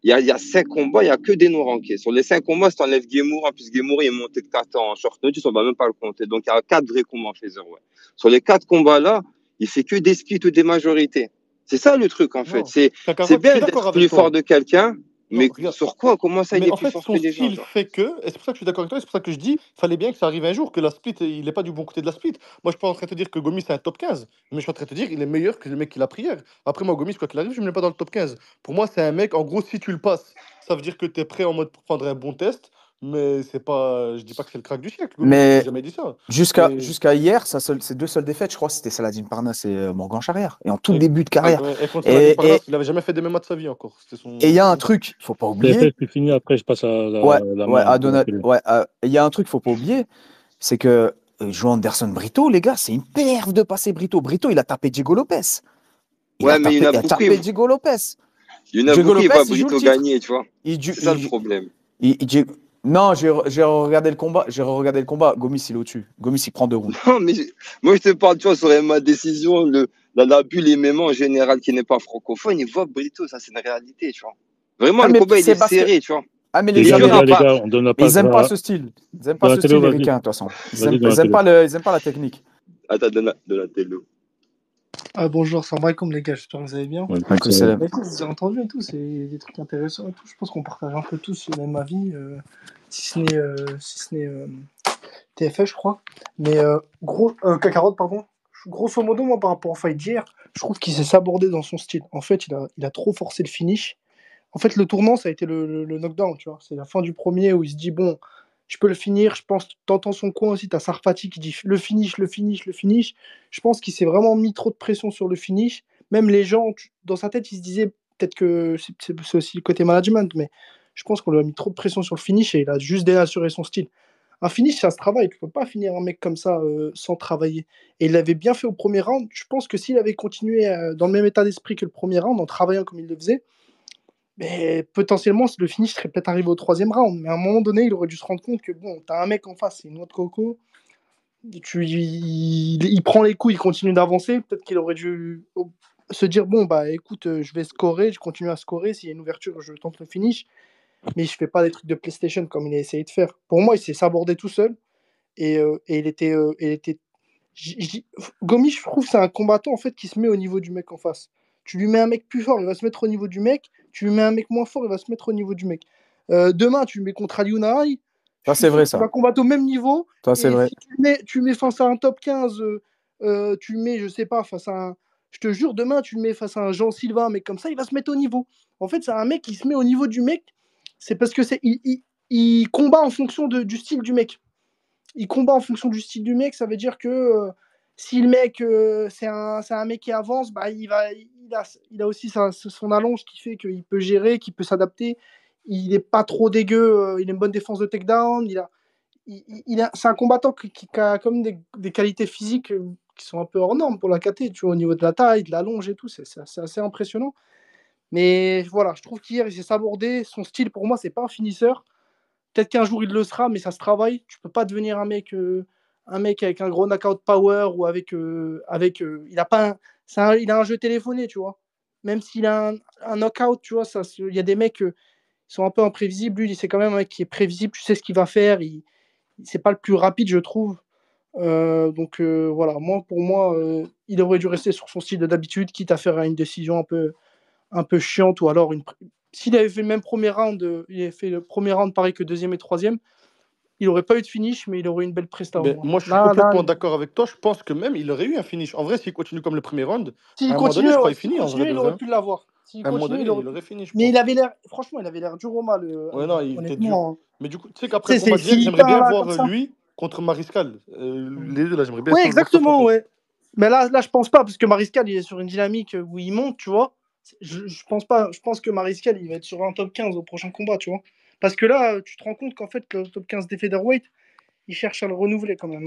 Il y a 5 combats, il n'y a que des non-rankés. Sur les 5 combats, si tu enlèves Guémour, en plus Guémour est monté de 4 ans en short notice, on ne va même pas le compter. Donc, il y a 4 vrais combats en featherweight. Sur les 4 combats-là, il fait que des splits ou des majorités. C'est ça le truc, en fait. Non, C'est Kakarot, je bien suis d'accord d'être avec plus toi. fort de quelqu'un, Non, mais regarde. sur quoi? Comment ça, il Mais est en plus fait, fort son que les gens, style genre? fait que, et c'est pour ça que je suis d'accord avec toi, et c'est pour ça que je dis, fallait bien que ça arrive un jour, que la split, il n'est pas du bon côté de la split. Moi, je suis pas en train de te dire que Gomis c'est un top 15, mais je suis en train de te dire, il est meilleur que le mec qui l'a pris hier. Après, moi, Gomis, quoi qu'il arrive, je ne me mets pas dans le top 15. Pour moi, c'est un mec, en gros, si tu le passes, ça veut dire que tu es prêt en mode pour prendre un bon test, mais c'est pas, je dis pas que c'est le crack du siècle, Gomis, j'ai Mais jamais dit ça. Mais jusqu'à hier, ses 2 seules défaites, je crois, c'était Saladin Parnasse et Morgan Charrière. Et en tout et, début de carrière. et contre Saladin Et Parnasse, il avait jamais fait des MMA de sa vie encore. C'était il y a un son... truc, il faut pas TFS, oublier. c'est fini. Après, je passe à Ouais, la ouais, main à à Donald. Donatello. Ouais, il y a un truc, faut pas oublier, c'est que Joe Anderson Brito, les gars, c'est une perf de passer Brito. Brito, il a tapé Diego Lopez. Ouais, mais il y en a Il a beaucoup, tapé Diego Lopez. il y en a Diego beaucoup, il Lopez, voit il joue le Brito titre. gagner, tu vois. C'est ça le problème. Non, j'ai regardé le combat. J'ai regardé le combat. Gomis, il est au-dessus. Gomis, il prend 2 rounds. Non, mais moi, je te parle, tu vois, sur ma décision, la bulle MMA en général qui n'est pas francophone, il voit Brito, ça, c'est une réalité, tu vois. Vraiment, Ah, le mais combat, il c'est est parce que. serré, tu vois. Ah, mais Les les Et il gars, y en les Américains, a gars, les pas. gars, on donne la ils passe aiment pas à ce style. Ils aiment pas ce Donatello, style, les vas-y. Ricains, de toute façon. Vas-y, Ils Donatello. aiment pas la technique. Attends, de la télé. Ah bonjour, salam alaikum les gars, j'espère que vous allez bien. Ouais, Écoute, c'est- Bah, écoute, vous avez entendu et tout, c'est des trucs intéressants et tout. Je pense qu'on partage un peu tous le même avis, si ce n'est TFS, je crois. Mais Kakarot, pardon. Grosso modo, moi, par rapport au fight d'hier, je trouve qu'il s'est sabordé dans son style. En fait, il a trop forcé le finish. En fait, le tournant, ça a été le knockdown, tu vois. C'est la fin du premier où il se dit, bon, je peux le finir. Je pense, t'entends son coin aussi, t'as Sarfati qui dit le finish, le finish, le finish. Je pense qu'il s'est vraiment mis trop de pression sur le finish. Même les gens, dans sa tête, il se disait, peut-être que c'est aussi le côté management, mais je pense qu'on lui a mis trop de pression sur le finish et il a juste dénaturé son style. Un finish, ça se travaille. Tu peux pas finir un mec comme ça sans travailler. Et il l'avait bien fait au premier round. Je pense que s'il avait continué dans le même état d'esprit que le premier round, en travaillant comme il le faisait, mais potentiellement, le finish serait peut-être arrivé au troisième round. Mais à un moment donné, il aurait dû se rendre compte que bon, t'as un mec en face, c'est une noix de coco. Il prend les coups, il continue d'avancer. Peut-être qu'il aurait dû se dire bon, bah écoute, je vais scorer, je continue à scorer. S'il y a une ouverture, je tente le finish. Mais je fais pas des trucs de PlayStation comme il a essayé de faire. Pour moi, il s'est sabordé tout seul. Et il était. Gomis, je trouve, c'est un combattant en fait qui se met au niveau du mec en face. Tu lui mets un mec plus fort, il va se mettre au niveau du mec. Tu lui mets un mec moins fort, il va se mettre au niveau du mec. Demain, tu le mets contre Aliounaï, je Ça, suis c'est sûr vrai, qu'il ça. va combattre au même niveau. Ça, c'est Et vrai. si tu le mets face à un top 15, tu le mets, je sais pas, face à un. Je te jure, demain, tu le mets face à un Jean Silva, un mec comme ça, il va se mettre au niveau. En fait, c'est un mec qui se met au niveau du mec. C'est parce que il combat en fonction du style du mec. Il combat en fonction du style du mec. Ça veut dire que si le mec, c'est un mec qui avance, bah, il a aussi son allonge qui fait qu'il peut gérer, qu'il peut s'adapter. Il n'est pas trop dégueu. Il a une bonne défense de takedown. C'est un combattant qui a comme des qualités physiques qui sont un peu hors normes pour la KT, tu vois, au niveau de la taille, de la longe et tout. C'est assez impressionnant. Mais voilà, je trouve qu'hier, il s'est sabordé. Son style, pour moi, c'est pas un finisseur. Peut-être qu'un jour il le sera, mais ça se travaille. Tu peux pas devenir un mec avec un gros knockout power ou il a pas il a un jeu téléphoné, tu vois. Même s'il a un knockout, tu vois, il y a des mecs qui sont un peu imprévisibles. Lui, c'est quand même un mec qui est prévisible. Tu sais ce qu'il va faire. C'est pas le plus rapide, je trouve. Donc voilà, pour moi, il aurait dû rester sur son style d'habitude, quitte à faire une décision un peu chiante ou alors s'il avait fait le même premier round, il avait fait le premier round pareil que deuxième et troisième, il n'aurait pas eu de finish, mais il aurait eu une belle presta au Ben, moins. moi, je suis Là, complètement d'accord avec toi. Je pense que même il aurait eu un finish. En vrai, s'il continue comme le premier round, à s'il un moment donné, je continuait, crois ouais, qu'il s'il finit en vrai continuait, de il vrai, aurait hein. pu l'avoir. S'il À un moment continuait, il donné, aurait il pu. aurait fini, je Mais pense. franchement, il avait l'air dur au mal, Ouais, non, il était dur. honnêtement. Hein. Mais du coup, tu sais qu'après Tu le sais, combat d'hier, s'il j'aimerais bien part là voir comme ça. lui contre Mariscal. Les deux, là, j'aimerais bien Ouais, essayer de voir ça, exactement, franchement. ouais. Mais là, je pense pas, parce que Mariscal, il est sur une dynamique où il monte, tu vois. Je pense pas. Je pense que Mariscal, il va être sur un top 15 au prochain combat, tu vois. Parce que là, tu te rends compte qu'en fait, le top 15 des featherweight, il cherche à le renouveler quand même.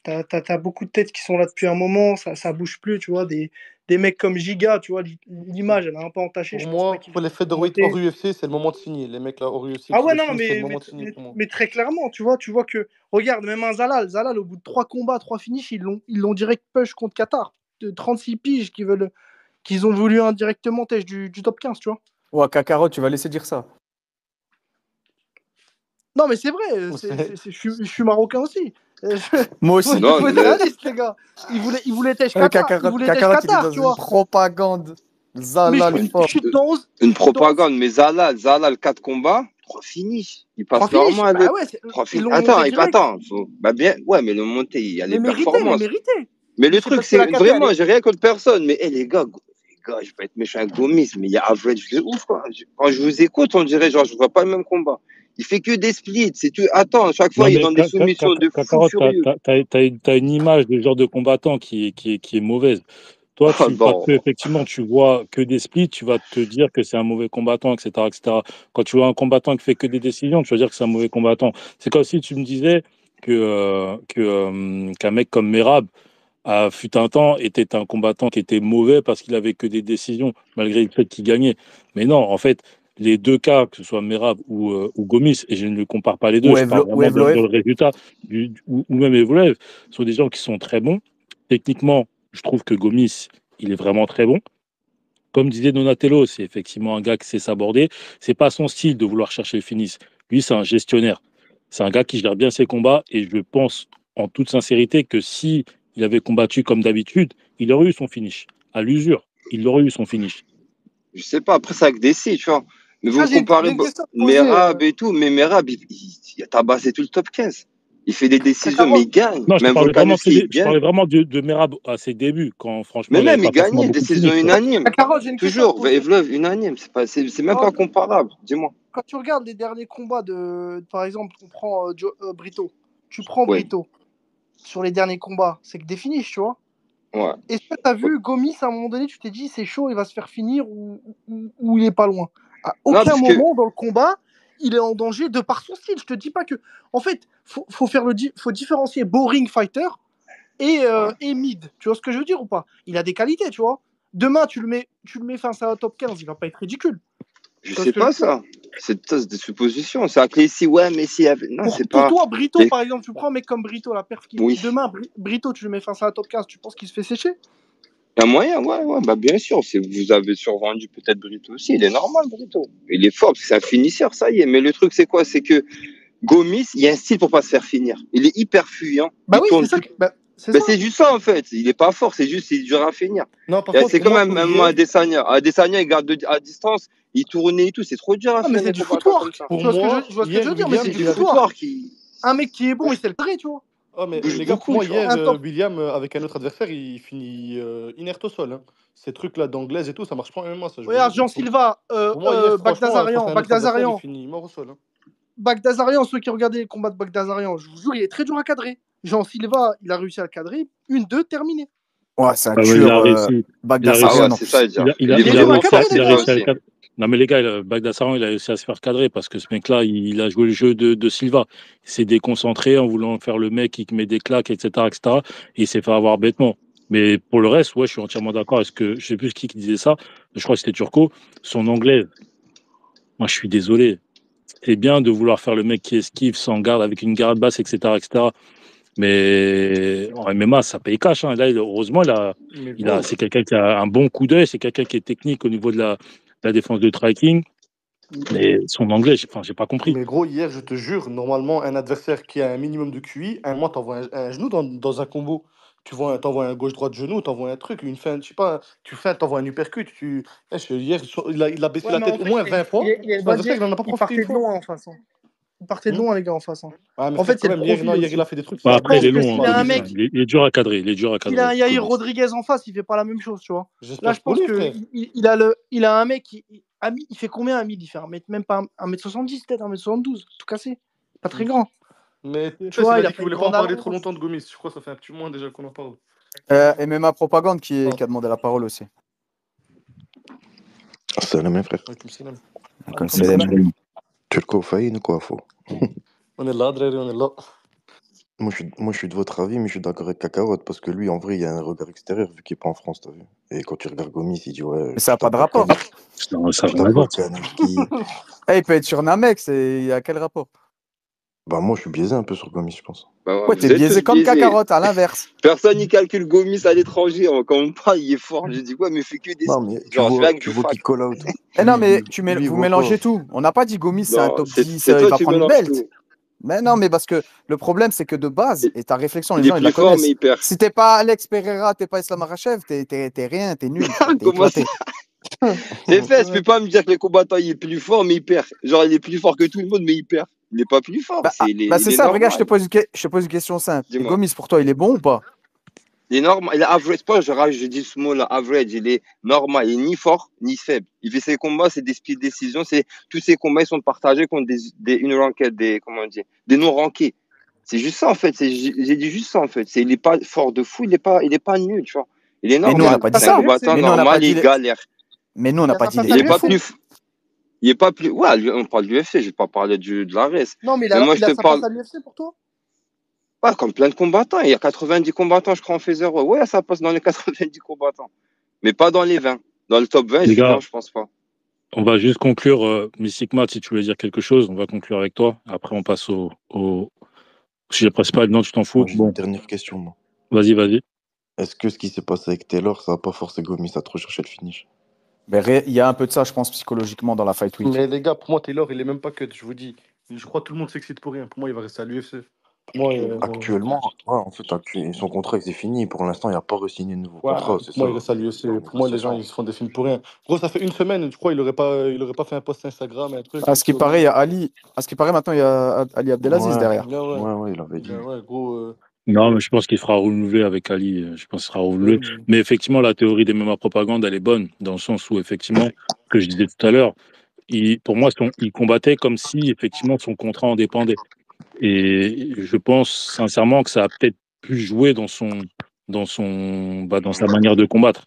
T'as beaucoup de têtes qui sont là depuis un moment, ça bouge plus, tu vois. Des mecs comme Giga, tu vois, l'image, elle est un peu entachée, Pour je pense pas moi, qu'il pour les va featherweight hors monter. UFC, c'est le moment de signer. Les mecs là hors UFC Ah qui ouais, veulent non, signer, c'est le moment de signer pour moi. mais très clairement, tu vois que, regarde, même un Zalal, au bout de 3 combats, 3 finishes, ils l'ont direct push contre Qatar. De 36 piges qu'ils ont voulu indirectement têche du top 15, tu vois. Ouais, Kakarot, tu vas laisser dire ça. Non, mais c'est vrai, je suis marocain aussi. Moi Faut, aussi. Non, faut être mais réaliste, les gars. Ils voulaient têche Qatar, Kakarot, Kakarot, il est dans tu une vois. propagande. Mais Zalal je fort. suis dans une propagande, mais Zalal 4 combats, 3 finis. Il 3 passe finishes. normal. Bah ouais, 3 ils finis. l'ont Attends, monté direct. bah bien, ouais, mais le monté, il y a les Mais performances. mérité. Mais Mais le c'est truc, parce que la c'est KT, elle vraiment, est. j'ai rien contre personne, mais les gars, je vais pas être méchant avec Gomis, mais il y a average de ouf, quoi. Quand je vous écoute, on dirait, genre, je vois pas le même combat. Il fait que des splits, c'est tout. Attends, chaque fois, Non, il est mais dans des soumissions de fou Kakarot, furieux. t'as une image de genre de combattant qui est mauvaise. Toi, Oh parce non. que effectivement, tu vois que des splits, tu vas te dire que c'est un mauvais combattant, etc., etc. Quand tu vois un combattant qui fait que des décisions, tu vas dire que c'est un mauvais combattant. C'est comme si tu me disais qu'un mec comme Merab, fut un temps, était un combattant qui était mauvais parce qu'il avait que des décisions, malgré le fait qu'il gagnait. Mais non, en fait, les deux cas, que ce soit Merab ou Gomis, et je ne compare pas les deux, je parle Ou vraiment dans Evloev. le résultat, ou même Evloev, sont des gens qui sont très bons. Techniquement, je trouve que Gomis, il est vraiment très bon. Comme disait Donatello, c'est effectivement un gars qui sait s'aborder. C'est pas son style de vouloir chercher le finish. Lui, c'est un gestionnaire. C'est un gars qui gère bien ses combats et je pense en toute sincérité que si il avait combattu comme d'habitude, il aurait eu son finish. À l'usure, il aurait eu son finish. Je sais pas, après, c'est avec des si, tu vois. Mais vous Ah, me comparez j'ai une question à te poser. Merab et tout, mais Merab, il a tabassé tout le top 15. Il fait des décisions, mais Kakarot. il gagne. Non, Même Volkanovski, il je gagne. parlais vraiment de Merab à ses débuts, quand franchement, Mais il n'avait même, pas il forcément gagnait, beaucoup de décision finish. unanime. Kakarot, j'ai une question à te Toujours, poser. Evlov, unanime. C'est même pas comparable, dis-moi. Quand tu regardes les derniers combats par exemple, on prend Brito. Tu prends Oui. Brito sur les derniers combats, c'est que des finishes, tu vois. Ouais. Est-ce que tu as vu Gomis à un moment donné, tu t'es dit c'est chaud, il va se faire finir ou il est pas loin? À Non, aucun parce que moment dans le combat, il est en danger de par son style. Je te dis pas que. En fait, faut différencier boring fighter et mid. Tu vois ce que je veux dire ou pas? Il a des qualités, tu vois. Demain, tu le mets face à un top 15, il va pas être ridicule. je Tu vois sais ce que je pas veux dire? ça. C'est des suppositions. C'est appelé ici, ouais, mais si. Non, c'est Pour pas. toi, Brito, Les- par exemple, tu prends un mec comme Brito, la perf qu'il. Oui. Demain, Brito, tu le mets face à un top 15, tu penses qu'il se fait sécher? Il y a moyen, ouais, bah bien sûr. Vous avez survendu peut-être Brito aussi. Il est normal, Brito. Il est fort, parce que c'est un finisseur, ça y est. Mais le truc, c'est quoi? C'est que Gomis, il y a un style pour pas se faire finir. Il est hyper fuyant. Bah Il oui, tourne tout. c'est Ben, ça. c'est juste ça, en fait. Il est pas fort, c'est juste, c'est dur à finir. Non, par contre, C'est pour comme moi, un pour moment hier, Adesanya. Adesanya, il garde à distance, il tournait et tout. C'est trop dur à Ah, mais finir c'est des du combattants comme footwork. ça. pour Tu vois ce que moi, je veux hier, dire, mais William, c'est C'est du du il a. footwork. footwork qui Un mec qui est bon, il bouge, sait le carré, tu vois. Oh, mais bouge les gars, pour beaucoup, moi, tu vois. hier, Un top. William, avec un autre adversaire, il finit inerte au sol, hein. Ces trucs-là d'anglaise et tout, ça marche pas en MMA, ça, je vous le Regarde, dis. Jean Silva, Pour moi, hier, franchement, face Bagdasarian, à un autre adversaire, il Bagdasarian, finit mort au sol, hein. Bagdasarian, ceux qui regardaient les combats de Bagdasarian, je vous jure, il est très dur à cadrer. Jean Silva, il a réussi à le cadrer. 1-2, terminé. Ouais, c'est un Ah ouais, il tueur, a réussi. Il a Ah réussi. ouais, Bagdasarian en c'est ça, plus. à dire. Il a, Il est Il est il a dur à vraiment réussi à, fort, cadrer, il c'est a les ça gars. réussi à le aussi. cadrer. Non, mais les gars, Bagdasarian, il a réussi à se faire cadrer parce que ce mec-là, il a joué le jeu de Silva. Il s'est déconcentré en voulant faire le mec qui met des claques, etc., etc. Et il s'est fait avoir bêtement. Mais pour le reste, ouais, je suis entièrement d'accord. Est-ce que je sais plus qui disait ça? Je crois que c'était Turco. Son anglais, moi, je suis désolé. C'est bien de vouloir faire le mec qui esquive sans garde, avec une garde basse, etc., etc. Mais en MMA, ça paye cash, hein. Là, heureusement, Mais gros, c'est quelqu'un qui a un bon coup d'œil, c'est quelqu'un qui est technique au niveau de la défense de striking. Mais son anglais, j'ai pas compris. mais gros, hier, je te jure, normalement, un adversaire qui a un minimum de QI, un moment, t'envoies un genou dans un combo. T'envoies un gauche-droite genou, t'envoies un truc, une feinte, je sais pas, t'envoies un uppercut. Hier, il a baissé Ouais, la mais tête en au fait, moins 20 fois. Son adversaire, il en a pas il profité une partait de fois. loin en face. Il partait de Hmm. loin, les gars, en face. Ouais, mais En frère, fait, quand c'est le même, hier, non, profil hier, il aussi. a fait des trucs, Bah, ça a Je après, il pense est que abusé. long, s'il hein, a un Gomis, hein. mec, Il est dur à cadrer, s'il a un Yair Gomis. Rodriguez en face, il fait pas la même chose, tu vois. Là, J'espère je pour pense lui, que frère. il a un mec il fait combien Amid? Il fait même pas 1m70, peut-être 1m72, tout cassé. Pas très grand. Mais Tu TFS, il vois, a il a dit qu'il pas une voulait pas en grande parler trop allonge. longtemps de Gomis. Je crois que ça fait un petit moment déjà qu'on en parle. MMA Propagande qui Pardon. a demandé la parole aussi. Salam mes frères. Alaikum salam. Comme Comme c'est ça. Turco Faïn ou quoi faux? On est là, Dreri, on est là. Moi, je suis de votre avis, mais je suis d'accord avec Kakaote parce que lui, en vrai, il y a un regard extérieur vu qu'il n'est pas en France, t'as vu. Et quand tu regardes Gomis, il dit ouais, Mais ça n'a je pas tape de rapport. Volkanovski. Non, ça Je n'a rien tape à voir. Volkanovski. Il peut être sur Namek, il y a quel rapport? Bah, moi, je suis biaisé un peu sur Gomis, je pense. Bah ouais, Ouais, vous t'es êtes biaisé tous comme biaisés. Kakarot, à l'inverse. Personne n'y calcule Gomis à l'étranger. Quand on parle, il est fort. Je dis quoi, mais il fait que des Non, skis. mais Genre, je vais avec tu du vois qu'il fac. call out. Eh non, mais Lui, il vous voit quoi? mélangez tout. On n'a pas dit Gomis, c'est un Non, top 10, c'est il toi, va tu prendre une mélanges belt. tout. Mais non, mais parce que le problème, c'est que de base, Il, et ta réflexion, les il est gens, ils la plus fort, mais connaissent. il perd. Si t'es pas Alex Pereira, t'es pas Islam Makhachev, t'es rien, t'es nul, frère, t'es Comment ça? éclaté. TFS, tu peux pas me dire que le combattant il est plus fort, mais il perd. Genre, il est plus fort que tout le monde, mais il perd. Il n'est pas plus fort. Il C'est est ça, regarde, je te normal. pose une question simple. Et Dis-moi. Gomis, pour toi, il est bon ou pas? Il est normal. Il est average. Pas, je dis ce mot-là, average. Il est normal. Il est ni fort, ni faible. Il fait ses combats, c'est des split décisions. Tous ses combats, ils sont partagés contre une ranked, comment on dit, des non-rankés. C'est juste ça, en fait. J'ai dit juste ça, en fait. Il est pas fort de fou, il est pas nul, tu vois. Il est Mais nous, on n'a normal. pas dit C'est un ça. combattant Mais nous, on n'a pas normal, dit il galère. Mais nous, on Il n'a a pas sa dit place les. à Il est pas l'UFC. plus. Il est pas plus. Ouais, on parle du UFC, je vais pas parler de la res. Non, mais Mais moi, je il a te sa parle. place à l'UFC pour toi? Ouais, comme plein de combattants. Il y a 90 combattants, je crois, en featherweight. Ouais, ça passe dans les 90 combattants. Mais pas dans les 20. Dans le top 20, Les gars, non, je pense pas. on va juste conclure. Mystic Matt, si tu voulais dire quelque chose, on va conclure avec toi. Après, on passe au sujet principal. Non, tu t'en fous? Moi, j'ai une Bon, dernière question, moi. vas-y. Est-ce que ce qui s'est passé avec Taylor, ça n'a pas forcé Gomis à trop chercher le finish? Il y a un peu de ça, je pense, psychologiquement dans la Fight Week. Mais les gars, pour moi, Taylor, il est même pas cut, je vous dis. Je crois que tout le monde s'excite pour rien. Pour moi, il va rester à l'UFC. Pour moi, Actuellement, ouais, en fait, son contrat, c'est fini. Pour l'instant, il n'a pas re-signé de nouveau ouais, contrat, c'est pour moi, ça. il reste à l'UFC. La Pour moi, les gens, négociation. ils se font des films pour rien. Gros, ça fait une semaine, je crois, il aurait pas fait un post Instagram, un truc. À ce qui paraît, il y a Ali. À ce qui paraît, maintenant, il y a Ali Abdelaziz Ouais, derrière. Ouais, il avait dit. ouais, gros. Non, mais je pense qu'il sera renouvelé avec Ali. Je pense qu'il sera renouvelé. Mais effectivement, la théorie des MMA propagande, elle est bonne, dans le sens où, effectivement, que je disais tout à l'heure, pour moi, il combattait comme si, effectivement, son contrat en dépendait. Et je pense sincèrement que ça a peut-être pu jouer dans son dans dans sa manière de combattre.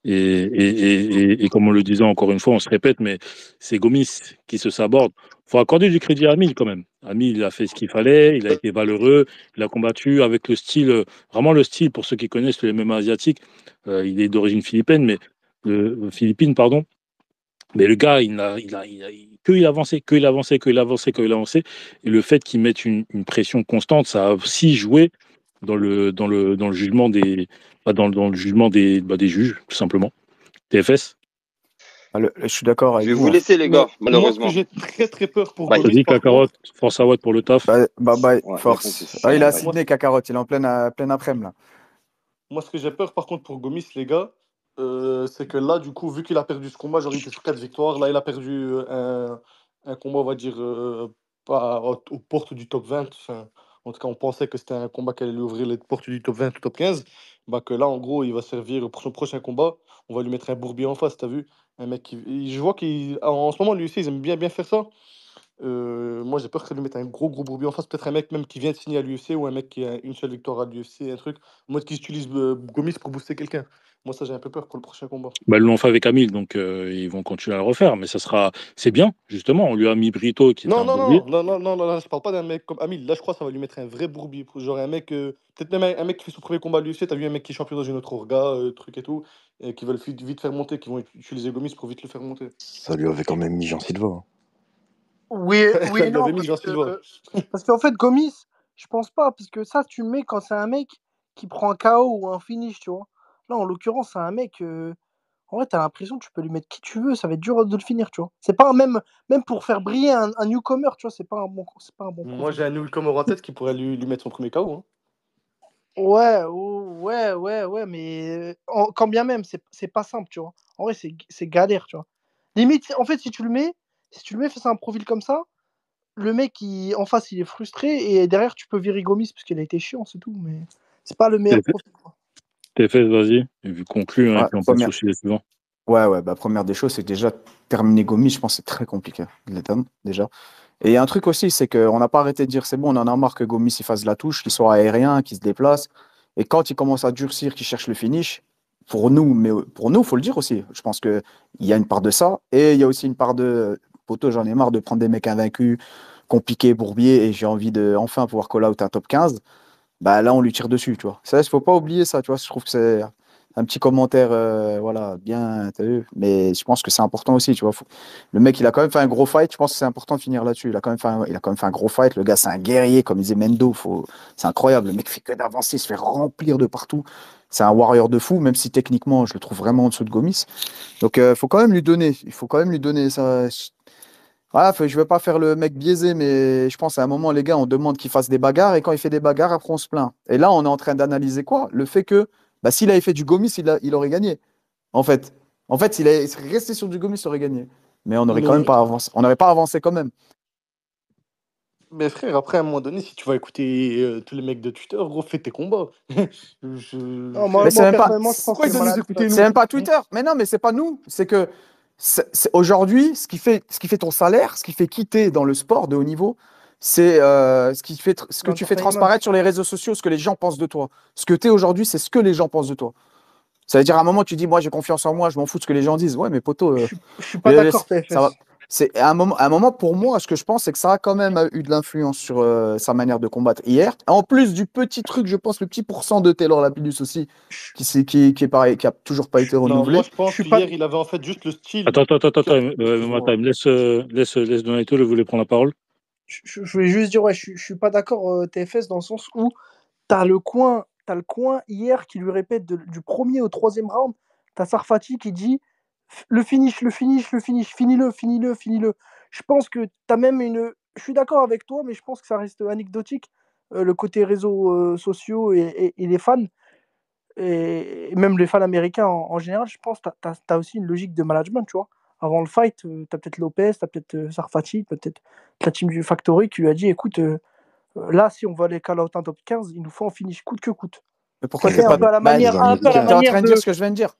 Et comme on le disait encore une fois, on se répète, mais c'est Gomis qui se saborde. Faut accorder du crédit à Amil quand même. Amil, il a fait ce qu'il fallait, il a été valeureux, il a combattu avec le style, vraiment le style, pour ceux qui connaissent le MMA asiatique, il est d'origine philippine, Philippine, pardon. Mais le gars, il avançait, que il avançait, que il avançait, que il avançait. Et le fait qu'il mette une pression constante, ça a aussi joué dans le jugement dans le jugement des juges, tout simplement. TFS. Je suis d'accord Je avec vais vous, vous hein. laisser, les Mais gars, moi, ce que malheureusement. j'ai très très peur pour Bye. Gomis, Vas-y, par Kakarot, contre, force à Watt pour le taf. Bye, bye, Ouais, y a pas de force. souci. Ah, il est à moi, Sydney, Kakarot. Il est en pleine après-midi, là. moi, ce que j'ai peur, par contre, pour Gomis, les gars, c'est que là, du coup, vu qu'il a perdu ce combat, genre, il était sur 4 victoires. Là, il a perdu un combat, on va dire, pas aux portes du top 20. Enfin, en tout cas, on pensait que c'était un combat qui allait lui ouvrir les portes du top 20 ou top 15. Bah, que là, en gros, il va servir pour son prochain combat. On va lui mettre un bourbier en face, t'as vu? Un mec je vois qu'en ce moment, lui aussi, ils aiment bien faire ça. Moi, j'ai peur que ça lui mette un gros bourbier en face. Peut-être un mec même qui vient de signer à l'UFC ou un mec qui a une seule victoire à l'UFC, un truc. En mode qui utilise Gomis pour booster quelqu'un. Moi, ça, j'ai un peu peur pour le prochain combat. Bah, ils l'ont fait avec Amil, donc ils vont continuer à le refaire. Mais c'est bien, justement. On lui a mis Brito, qui était Non, un non, bourbier. non, non, non, non, non, non, je parle pas d'un mec comme Amil. Là, je crois que ça va lui mettre un vrai bourbier. Genre un mec, peut-être même un mec qui fait son premier combat à l'UFC. T'as vu un mec qui est champion dans une autre orga, truc et tout, et qui veulent vite faire monter, qui vont utiliser Gomis pour vite le faire monter. Ça lui avait quand même mis Jean Silva, hein. Oui, oui Ça et lui non, avait mis Jean Silva. parce qu'en fait, Gomis, je pense pas, parce que ça, tu le mets quand c'est un mec qui prend un KO ou un finish, tu vois. Là, en l'occurrence, c'est un mec. En vrai, t'as l'impression que tu peux lui mettre qui tu veux, ça va être dur de le finir, tu vois. C'est pas même pour faire briller un newcomer, tu vois, c'est pas un bon Moi, profil. j'ai un newcomer en tête qui pourrait lui mettre son premier KO. Hein. Ouais, ouais, mais quand bien même, c'est pas simple, tu vois. En vrai, c'est galère, tu vois. Limite, en fait, si tu le mets face à un profil comme ça, le mec en face, il est frustré et derrière, tu peux virer Gomis parce qu'il a été chiant, c'est tout, mais c'est pas le meilleur profil, quoi. TFS, vas-y. Et vu conclu, hein, et Ouais, puis on passe au sujet suivant. ouais, bah, première des choses, c'est que déjà, terminer Gomis, je pense que c'est très compliqué, Letton, déjà. Et il y a un truc aussi, c'est qu'on n'a pas arrêté de dire c'est bon, on en a marre que Gomis il fasse de la touche, qu'il soit aérien, qu'il se déplace. Et quand il commence à durcir, qu'il cherche le finish, pour nous, mais pour nous, il faut le dire aussi. Je pense qu'il y a une part de ça. Et il y a aussi une part de poteau, j'en ai marre de prendre des mecs invaincus, compliqués, bourbiers, et j'ai envie de enfin pouvoir call out un top 15. Bah là, on lui tire dessus, tu vois. Ça, il faut pas oublier ça, tu vois. Je trouve que c'est un petit commentaire, voilà, bien, t'as vu. Mais je pense que c'est important aussi, tu vois. Le mec, il a quand même fait un gros fight. Je pense que c'est important de finir là-dessus. Il a quand même fait un gros fight. Le gars, c'est un guerrier, comme disait Mendo. C'est incroyable. Le mec fait que d'avancer, il se fait remplir de partout. C'est un warrior de fou, même si techniquement, je le trouve vraiment en dessous de Gomis. Donc, faut quand même lui donner. Il faut quand même lui donner ça. Voilà, je veux pas faire le mec biaisé, mais je pense à un moment, les gars, on demande qu'il fasse des bagarres et quand il fait des bagarres, après on se plaint. Et là, on est en train d'analyser quoi? Le fait que bah, s'il avait fait du Gomis, il aurait gagné. En fait, s'il serait resté sur du Gomis, il aurait gagné. Mais on n'aurait quand même Mais, pas avancé. On n'aurait pas avancé quand même. mais frère, après, à un moment donné, si tu vas écouter tous les mecs de Twitter, gros, fais tes combats. Non, Mais c'est moi même pas, personnellement, je pense Pourquoi que ils le doivent nous management. écouter, c'est nous? même pas Twitter. Mais non, mais c'est pas nous. C'est que aujourd'hui, ce qui fait ton salaire, ce qui fait quitter dans le sport de haut niveau, c'est ce que tu fais L'entertainment. transparaître sur les réseaux sociaux, ce que les gens pensent de toi. Ce que tu es aujourd'hui, c'est ce que les gens pensent de toi. Ça veut dire à un moment, tu dis, moi, j'ai confiance en moi, je m'en fous de ce que les gens disent. Ouais, mais poto, Je suis pas d'accord, ça va. TFS. C'est à un moment, pour moi, ce que je pense, c'est que ça a quand même eu de l'influence sur sa manière de combattre hier. En plus du petit truc, je pense, le petit pourcent de Taylor Lapidus aussi, qui est pareil, qui a toujours pas été Non, moi, renouvelé. je Je pense suis pas. qu'hier, il avait en fait juste le style. Attends, Excuse-moi. Matam, laisse Donato, le voulait prendre la parole. Je voulais juste dire, ouais, je suis pas d'accord, TFS, dans le sens où t'as le coin hier qui lui répète du premier au troisième round. T'as Sarfati qui dit le finish, le finish, le finish, finis-le, finis-le, finis-le. Je pense que t'as même une. Je suis d'accord avec toi, mais je pense que ça reste anecdotique, le côté réseaux sociaux et les fans, et même les fans américains en général. Je pense que t'as aussi une logique de management, tu vois. Avant le fight, t'as peut-être Lopez, t'as peut-être Sarfati, peut-être la team du Factory qui lui a dit écoute, là, si on veut aller call out un top 15, il nous faut en finish coûte que coûte. Mais pourquoi Tu t'es sais, un pas. peu à la Bah, Les manière, un peu à la t'es en Américains, manière train de dire de. ce que je viens de dire.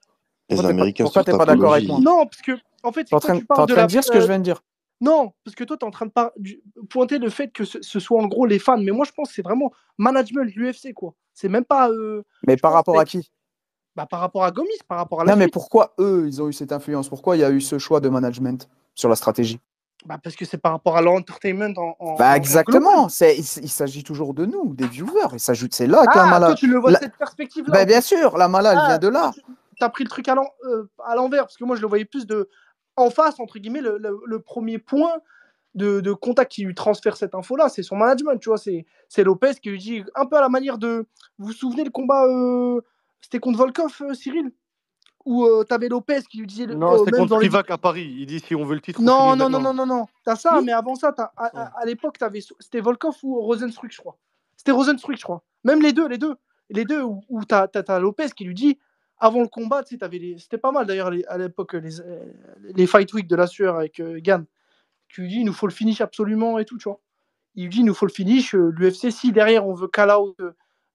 les Américains Pourquoi sur t'es ta pas d'accord avec moi? Non, parce que, en fait, T'es c'est en que toi, train, tu t'es en parles de train de la. dire ce que je viens de dire. Non, parce que toi, tu es en train de pointer le fait que ce soit en gros les fans. Mais moi, je pense que c'est vraiment management, l'UFC, quoi. C'est même pas. Mais Je par pense, rapport à qui? par rapport à Gomis, par rapport à la Non, mais suite. pourquoi eux, ils ont eu cette influence? Pourquoi il y a eu ce choix de management sur la stratégie? Parce que c'est par rapport à l'entertainment en global. Exactement. Il s'agit toujours de nous, des viewers. C'est là que la Ah, mala. toi, tu le vois de cette perspective-là. Bien sûr, la mala, elle vient de là. Tu as pris le truc à l'envers, parce que moi, je le voyais plus en face, entre guillemets, le premier point de contact qui lui transfère cette info-là, c'est son management, tu vois. C'est Lopez qui lui dit, un peu à la manière de... Vous vous souvenez le combat, c'était contre Volkov, Cyril? Où t'avais Lopez qui lui disait... Non, c'était même contre dans les... Privac à Paris. Il dit si on veut le titre, on Non, finit non, non, maintenant. non, non, non. T'as ça, Si. mais avant ça, à l'époque, c'était Volkov ou Rosenstruck, je crois. C'était Rosenstruck, je crois. Même les deux où t'as Lopez qui lui dit, avant le combat, tu sais, c'était pas mal d'ailleurs à l'époque, les Fight Week de la sueur avec Gann. Tu lui dis, il nous faut le finish absolument et tout, tu vois. Il lui dit, il nous faut le finish. L'UFC, si derrière on veut call out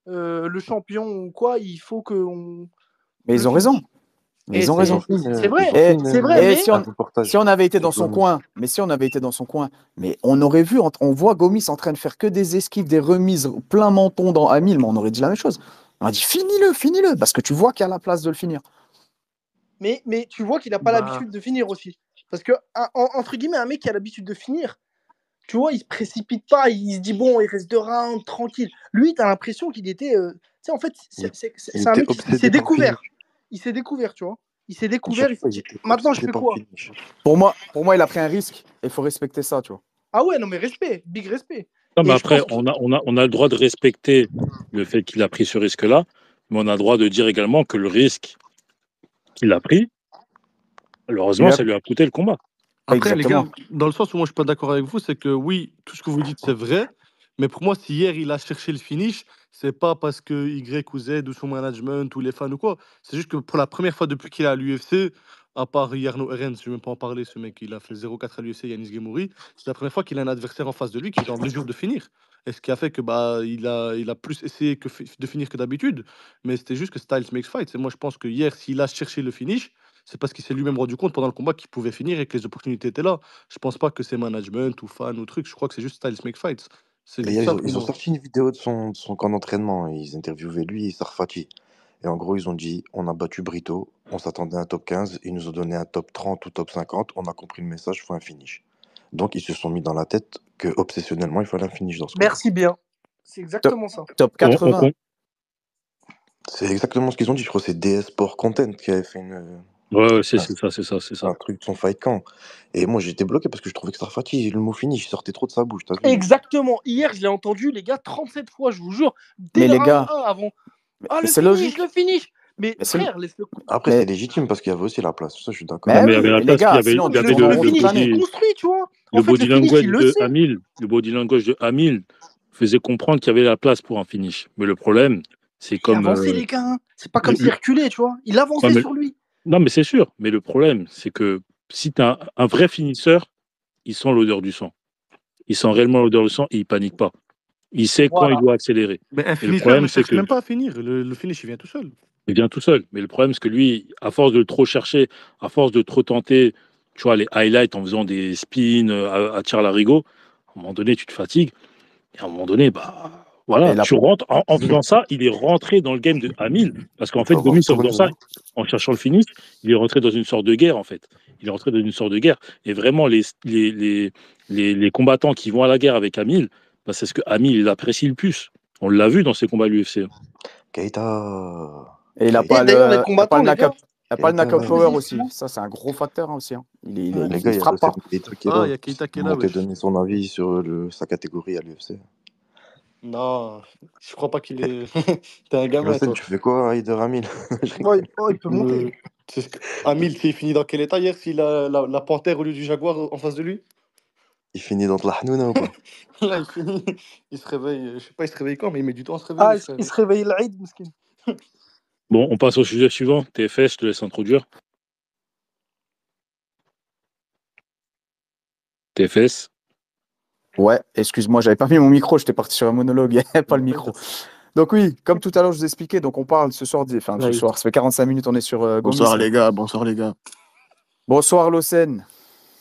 le champion ou quoi, il faut qu'on. Mais ils ont raison. C'est vrai, c'est vrai. Et mais si on avait été dans son coin, mais on aurait vu, on voit Gomis en train de faire que des esquives, des remises plein menton dans Amil, mais on aurait dit la même chose. On a dit finis-le, parce que tu vois qu'il y a la place de le finir. Mais tu vois qu'il n'a pas l'habitude de finir aussi. Parce que, entre guillemets, un mec qui a l'habitude de finir, tu vois, il se précipite pas, il se dit, bon, il reste 2 rounds, tranquille. Lui, tu as l'impression qu'il était. Tu sais, en fait, c'est un mec qui s'est découvert. Il s'est découvert, tu vois. Il s'est découvert. Maintenant, je fais quoi? Pour moi, il a pris un risque et il faut respecter ça, tu vois. Ah ouais, non, mais respect, big respect. Non, mais après, on a le droit de respecter le fait qu'il a pris ce risque-là, mais on a le droit de dire également que le risque qu'il a pris, malheureusement, ça lui a coûté le combat. Après, les gars, dans le sens où moi je suis pas d'accord avec vous, c'est que oui, tout ce que vous dites c'est vrai, mais pour moi, si hier il a cherché le finish, c'est pas parce que Y ou Z ou son management ou les fans ou quoi. C'est juste que pour la première fois depuis qu'il est à l'UFC, à part Yarno Herens, je vais même pas en parler, ce mec, il a fait 0-4 à l'UFC, Yanis Gemouri, c'est la première fois qu'il a un adversaire en face de lui qui est en mesure de finir. Et ce qui a fait que il a plus essayé de finir que d'habitude, mais c'était juste que Styles makes fight. Et moi je pense que hier, s'il a cherché le finish, c'est parce qu'il s'est lui-même rendu compte pendant le combat qu'il pouvait finir et que les opportunités étaient là. Je pense pas que c'est management ou fan ou truc. Je crois que c'est juste Styles make fights. Ils ont sorti une vidéo de son camp d'entraînement. Ils interviewaient lui et Sarfati. Et en gros, ils ont dit on a battu Brito, on s'attendait à un top 15, ils nous ont donné un top 30 ou top 50, on a compris le message, il faut un finish. Donc, ils se sont mis dans la tête que obsessionnellement, il fallait un finish dans ce combat. Merci bien. C'est exactement ça. Top 80. C'est exactement ce qu'ils ont dit. Je crois que c'est DS Sport Content qui avait fait une. Ouais, c'est ça. Un truc de son fight camp. Et moi, j'étais bloqué parce que je trouvais que Sarfati, le mot finish, il sortait trop de sa bouche. Exactement. Hier, je l'ai entendu, les gars, 37 fois, je vous jure. Dès mais les gars, avant. Ah, c'est logique. Le finish. Mais frère, laisse-le. Après, c'est légitime parce qu'il y avait aussi la place. Ça, je suis d'accord. Mais il y avait la place, il y avait le construit, tu vois. Le body language de Amil, le body language de Amil faisait comprendre qu'il y avait la place pour un finish. Mais le problème, c'est comme. Il avançait, les gars. C'est pas comme s'il reculait, tu vois. Il avançait sur lui. Non, mais c'est sûr. Mais le problème, c'est que si tu as un vrai finisseur, il sent l'odeur du sang. Il sent réellement l'odeur du sang et il panique pas. Il sait quand il doit accélérer. Mais un finisseur ne cherche même pas à finir. Le finish, il vient tout seul. Il vient tout seul. Mais le problème, c'est que lui, à force de trop chercher, à force de trop tenter, tu vois, les highlights en faisant des spins à tir larigot, à un moment donné, tu te fatigues. Et à un moment donné, voilà, tu rentres, en faisant ça, il est rentré dans le game de Amil. Parce qu'en fait, Gomis, en faisant ça, en cherchant le finish, il est rentré dans une sorte de guerre, en fait. Il est rentré dans une sorte de guerre. Et vraiment, les combattants qui vont à la guerre avec Amil, c'est ce que Amil, il apprécie le plus. On l'a vu dans ses combats à l'UFC. Keita. Et il n'a pas le knockout power aussi. Ça, c'est un gros facteur aussi. Les gars, il frappe pas. Il y a Keita qui est là. Il a donné son avis sur sa catégorie à l'UFC. Non, je crois pas qu'il est. T'es un gamin. Tu fais quoi, Aider Amil? Il peut monter. Amil, il finit dans quel état hier s'il a la panthère au lieu du jaguar en face de lui? Il finit dans la hanouna ou quoi? Là, il finit. Il se réveille. Je sais pas, il se réveille quand, mais il met du temps à se réveiller. Il se réveille l'Aïd, miskin. Bon, on passe au sujet suivant. TFS, je te laisse introduire. TFS. Ouais, excuse-moi, j'avais pas mis mon micro, j'étais parti sur un monologue, il n'y avait pas le micro. Donc oui, comme tout à l'heure je vous expliquais, donc on parle ce soir, ça fait 45 minutes, on est sur Gomis. Bonsoir les gars. Bonsoir Locène.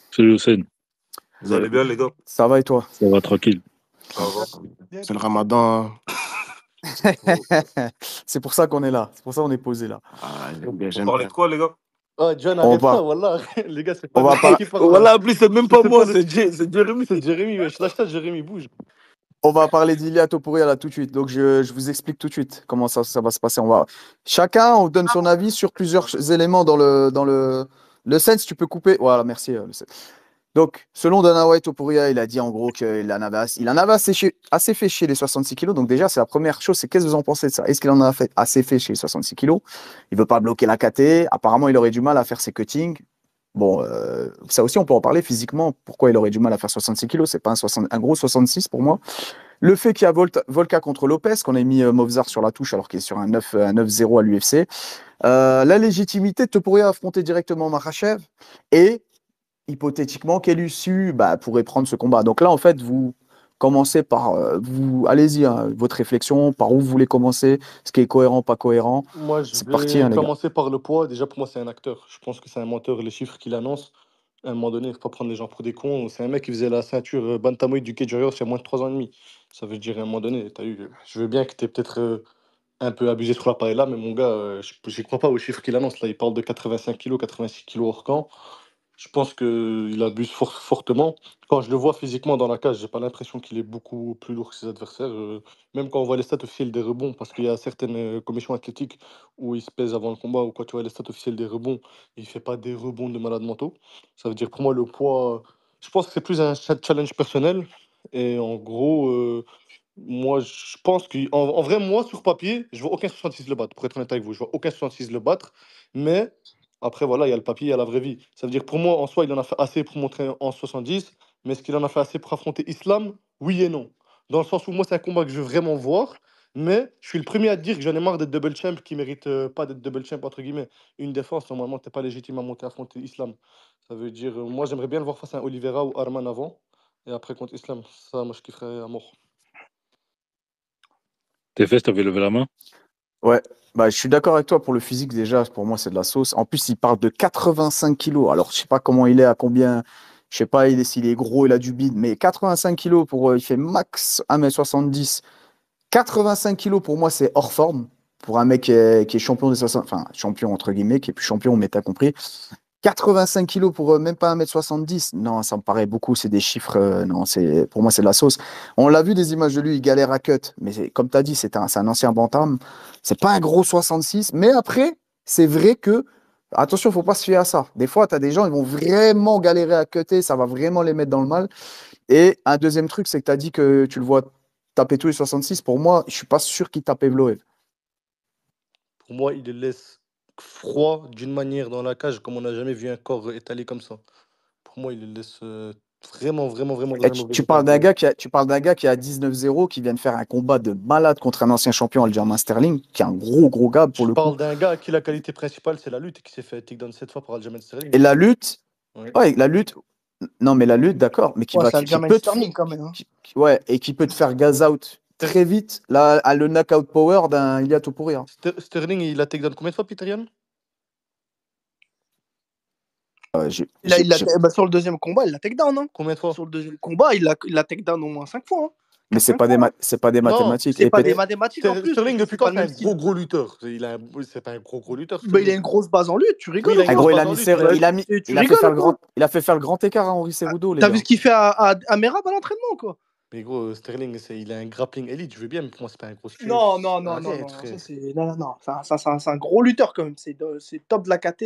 Salut Locène. Vous allez bien les gars? Ça va et toi? Ça va tranquille. C'est le ramadan. Faut- C'est pour ça qu'on est là. C'est pour ça qu'on est posé là. Ah, On J'aime parlait bien. de quoi, les gars? Ah, John, On arrête ça, va, voilà. Les gars, c'est on pas va, n'importe par- qui parle là. Voilà, en plus, c'est même pas C'est moi, pas le... c'est Jérémy. C'est Jérémy, wesh. Lâche ça, Jérémy, bouge. on va parler d'Ilia Topuria là tout de suite. Donc je vous explique tout de suite comment ça va se passer. Chacun, on donne son avis sur plusieurs éléments le Sens. Tu peux couper. Voilà, merci. Le Sens. Donc, selon Dana White, Topuria, il a dit en gros il en avait assez fait chez les 66 kilos. Donc déjà, c'est la première chose, c'est qu'est-ce que vous en pensez de ça? Est-ce qu'il en a fait assez fait chez les 66 kilos? Il veut pas bloquer la KT. Apparemment, il aurait du mal à faire ses cuttings. Bon, ça aussi, on peut en parler physiquement. Pourquoi il aurait du mal à faire 66 kilos? C'est pas un gros 66 pour moi. Le fait qu'il y a Volka contre Lopez, qu'on ait mis Movzar sur la touche alors qu'il est sur un 9-0 à l'UFC. La légitimité de Topuria affronter directement Makhachev et hypothétiquement, quelle issue pourrait prendre ce combat. Donc là, en fait, vous commencez par... allez-y, hein, votre réflexion, par où vous voulez commencer, ce qui est cohérent, pas cohérent. Moi, je C'est parti, vais hein, les gars. commencer par le poids. Déjà, pour moi, c'est un acteur. Je pense que c'est un menteur. Les chiffres qu'il annonce, à un moment donné, il ne faut pas prendre les gens pour des cons. C'est un mec qui faisait la ceinture bantamweight du Cage Warriors il y a moins de 3 ans et demi. Ça veut dire, à un moment donné, je veux bien que tu aies peut-être un peu abusé sur l'appareil là, mais mon gars, je n'y crois pas aux chiffres qu'il annonce. Là, il parle de 85 kilos, 86 kilos hors camp. Je pense qu'il abuse fortement. Quand je le vois physiquement dans la cage, j'ai pas l'impression qu'il est beaucoup plus lourd que ses adversaires. Même quand on voit les stats officielles des rebonds, parce qu'il y a certaines commissions athlétiques où il se pèse avant le combat, ou quand tu vois les stats officielles des rebonds, il fait pas des rebonds de malade mentaux. Ça veut dire pour moi le poids, je pense que c'est plus un challenge personnel. Et en gros, moi je pense en vrai, moi sur papier, je vois aucun 66 le battre. Pour être honnête avec vous, je vois aucun 66 le battre. Mais après, voilà, il y a le papier, il y a la vraie vie. Ça veut dire, pour moi, en soi, il en a fait assez pour montrer en 70, mais est-ce qu'il en a fait assez pour affronter Islam? Oui et non. Dans le sens où moi, c'est un combat que je veux vraiment voir, mais je suis le premier à te dire que j'en ai marre d'être double champ qui mérite pas d'être double champ, entre guillemets. Une défense, normalement, t'es pas légitime à monter affronter Islam. Ça veut dire, moi, j'aimerais bien le voir face à un Oliveira ou Arman avant, et après contre Islam. Ça, moi, je kifferais à mort. TFS, t'avais levé la main? Ouais, je suis d'accord avec toi pour le physique déjà. Pour moi, c'est de la sauce. En plus, il parle de 85 kilos. Alors, je sais pas comment il est, à combien. Je sais pas s'il est gros, il a du bide, mais 85 kilos il fait max 1m70. 85 kilos pour moi, c'est hors forme. Pour un mec qui est champion des 60, enfin, champion entre guillemets, qui est plus champion, mais t'as compris. 85 kilos pour même pas 1m70. Non, ça me paraît beaucoup. C'est des chiffres. Non, pour moi, c'est de la sauce. On l'a vu des images de lui, il galère à cut. Mais comme tu as dit, c'est un ancien bantam. C'est pas un gros 66. Mais après, c'est vrai que, attention, il faut pas se fier à ça. Des fois, tu as des gens, ils vont vraiment galérer à cutter. Ça va vraiment les mettre dans le mal. Et un deuxième truc, c'est que tu as dit que tu le vois taper tous les 66. Pour moi, je suis pas sûr qu'il tape Evloev. Pour moi, il le laisse froid d'une manière dans la cage comme on n'a jamais vu un corps étalé comme ça. Pour moi, il le laisse vraiment, vraiment, vraiment dans Et un mauvais tu état. parles d'un gars qui a 19-0, qui vient de faire un combat de malade contre un ancien champion, Aljamain Sterling, qui est un gros gars pour Je le coup. parle d'un gars à qui la qualité principale, c'est la lutte, et qui s'est fait takedown 7 fois par Aljamain Sterling. Et la lutte, Ouais. ouais, non mais la lutte, d'accord, mais Ouais, c'est Aljamain Sterling quand même. Hein. Ouais, et qui peut te faire gaz out très vite, là, à le knockout power d'un Ilia Topuria. Sterling, il a takedown combien de fois, Peter Yan? Sur le deuxième combat, il l'a takedown. Hein. Combien de fois? Sur le deuxième combat, il l'a takedown au moins 5 fois. Hein. Mais c'est pas des mathématiques. C'est pas des mathématiques en plus. Sterling, depuis quand c'est un gros lutteur? C'est pas un gros lutteur. Il a une grosse base en lutte, tu rigoles. Oui, gros, il a fait faire le grand écart à Henri Cerudo. T'as vu ce qu'il fait à Merab à l'entraînement, quoi? Mais gros, Sterling, il a un grappling elite, je veux bien, mais pour moi, c'est pas un gros tueur. Non. Ça, c'est un gros lutteur quand même. C'est top de la KT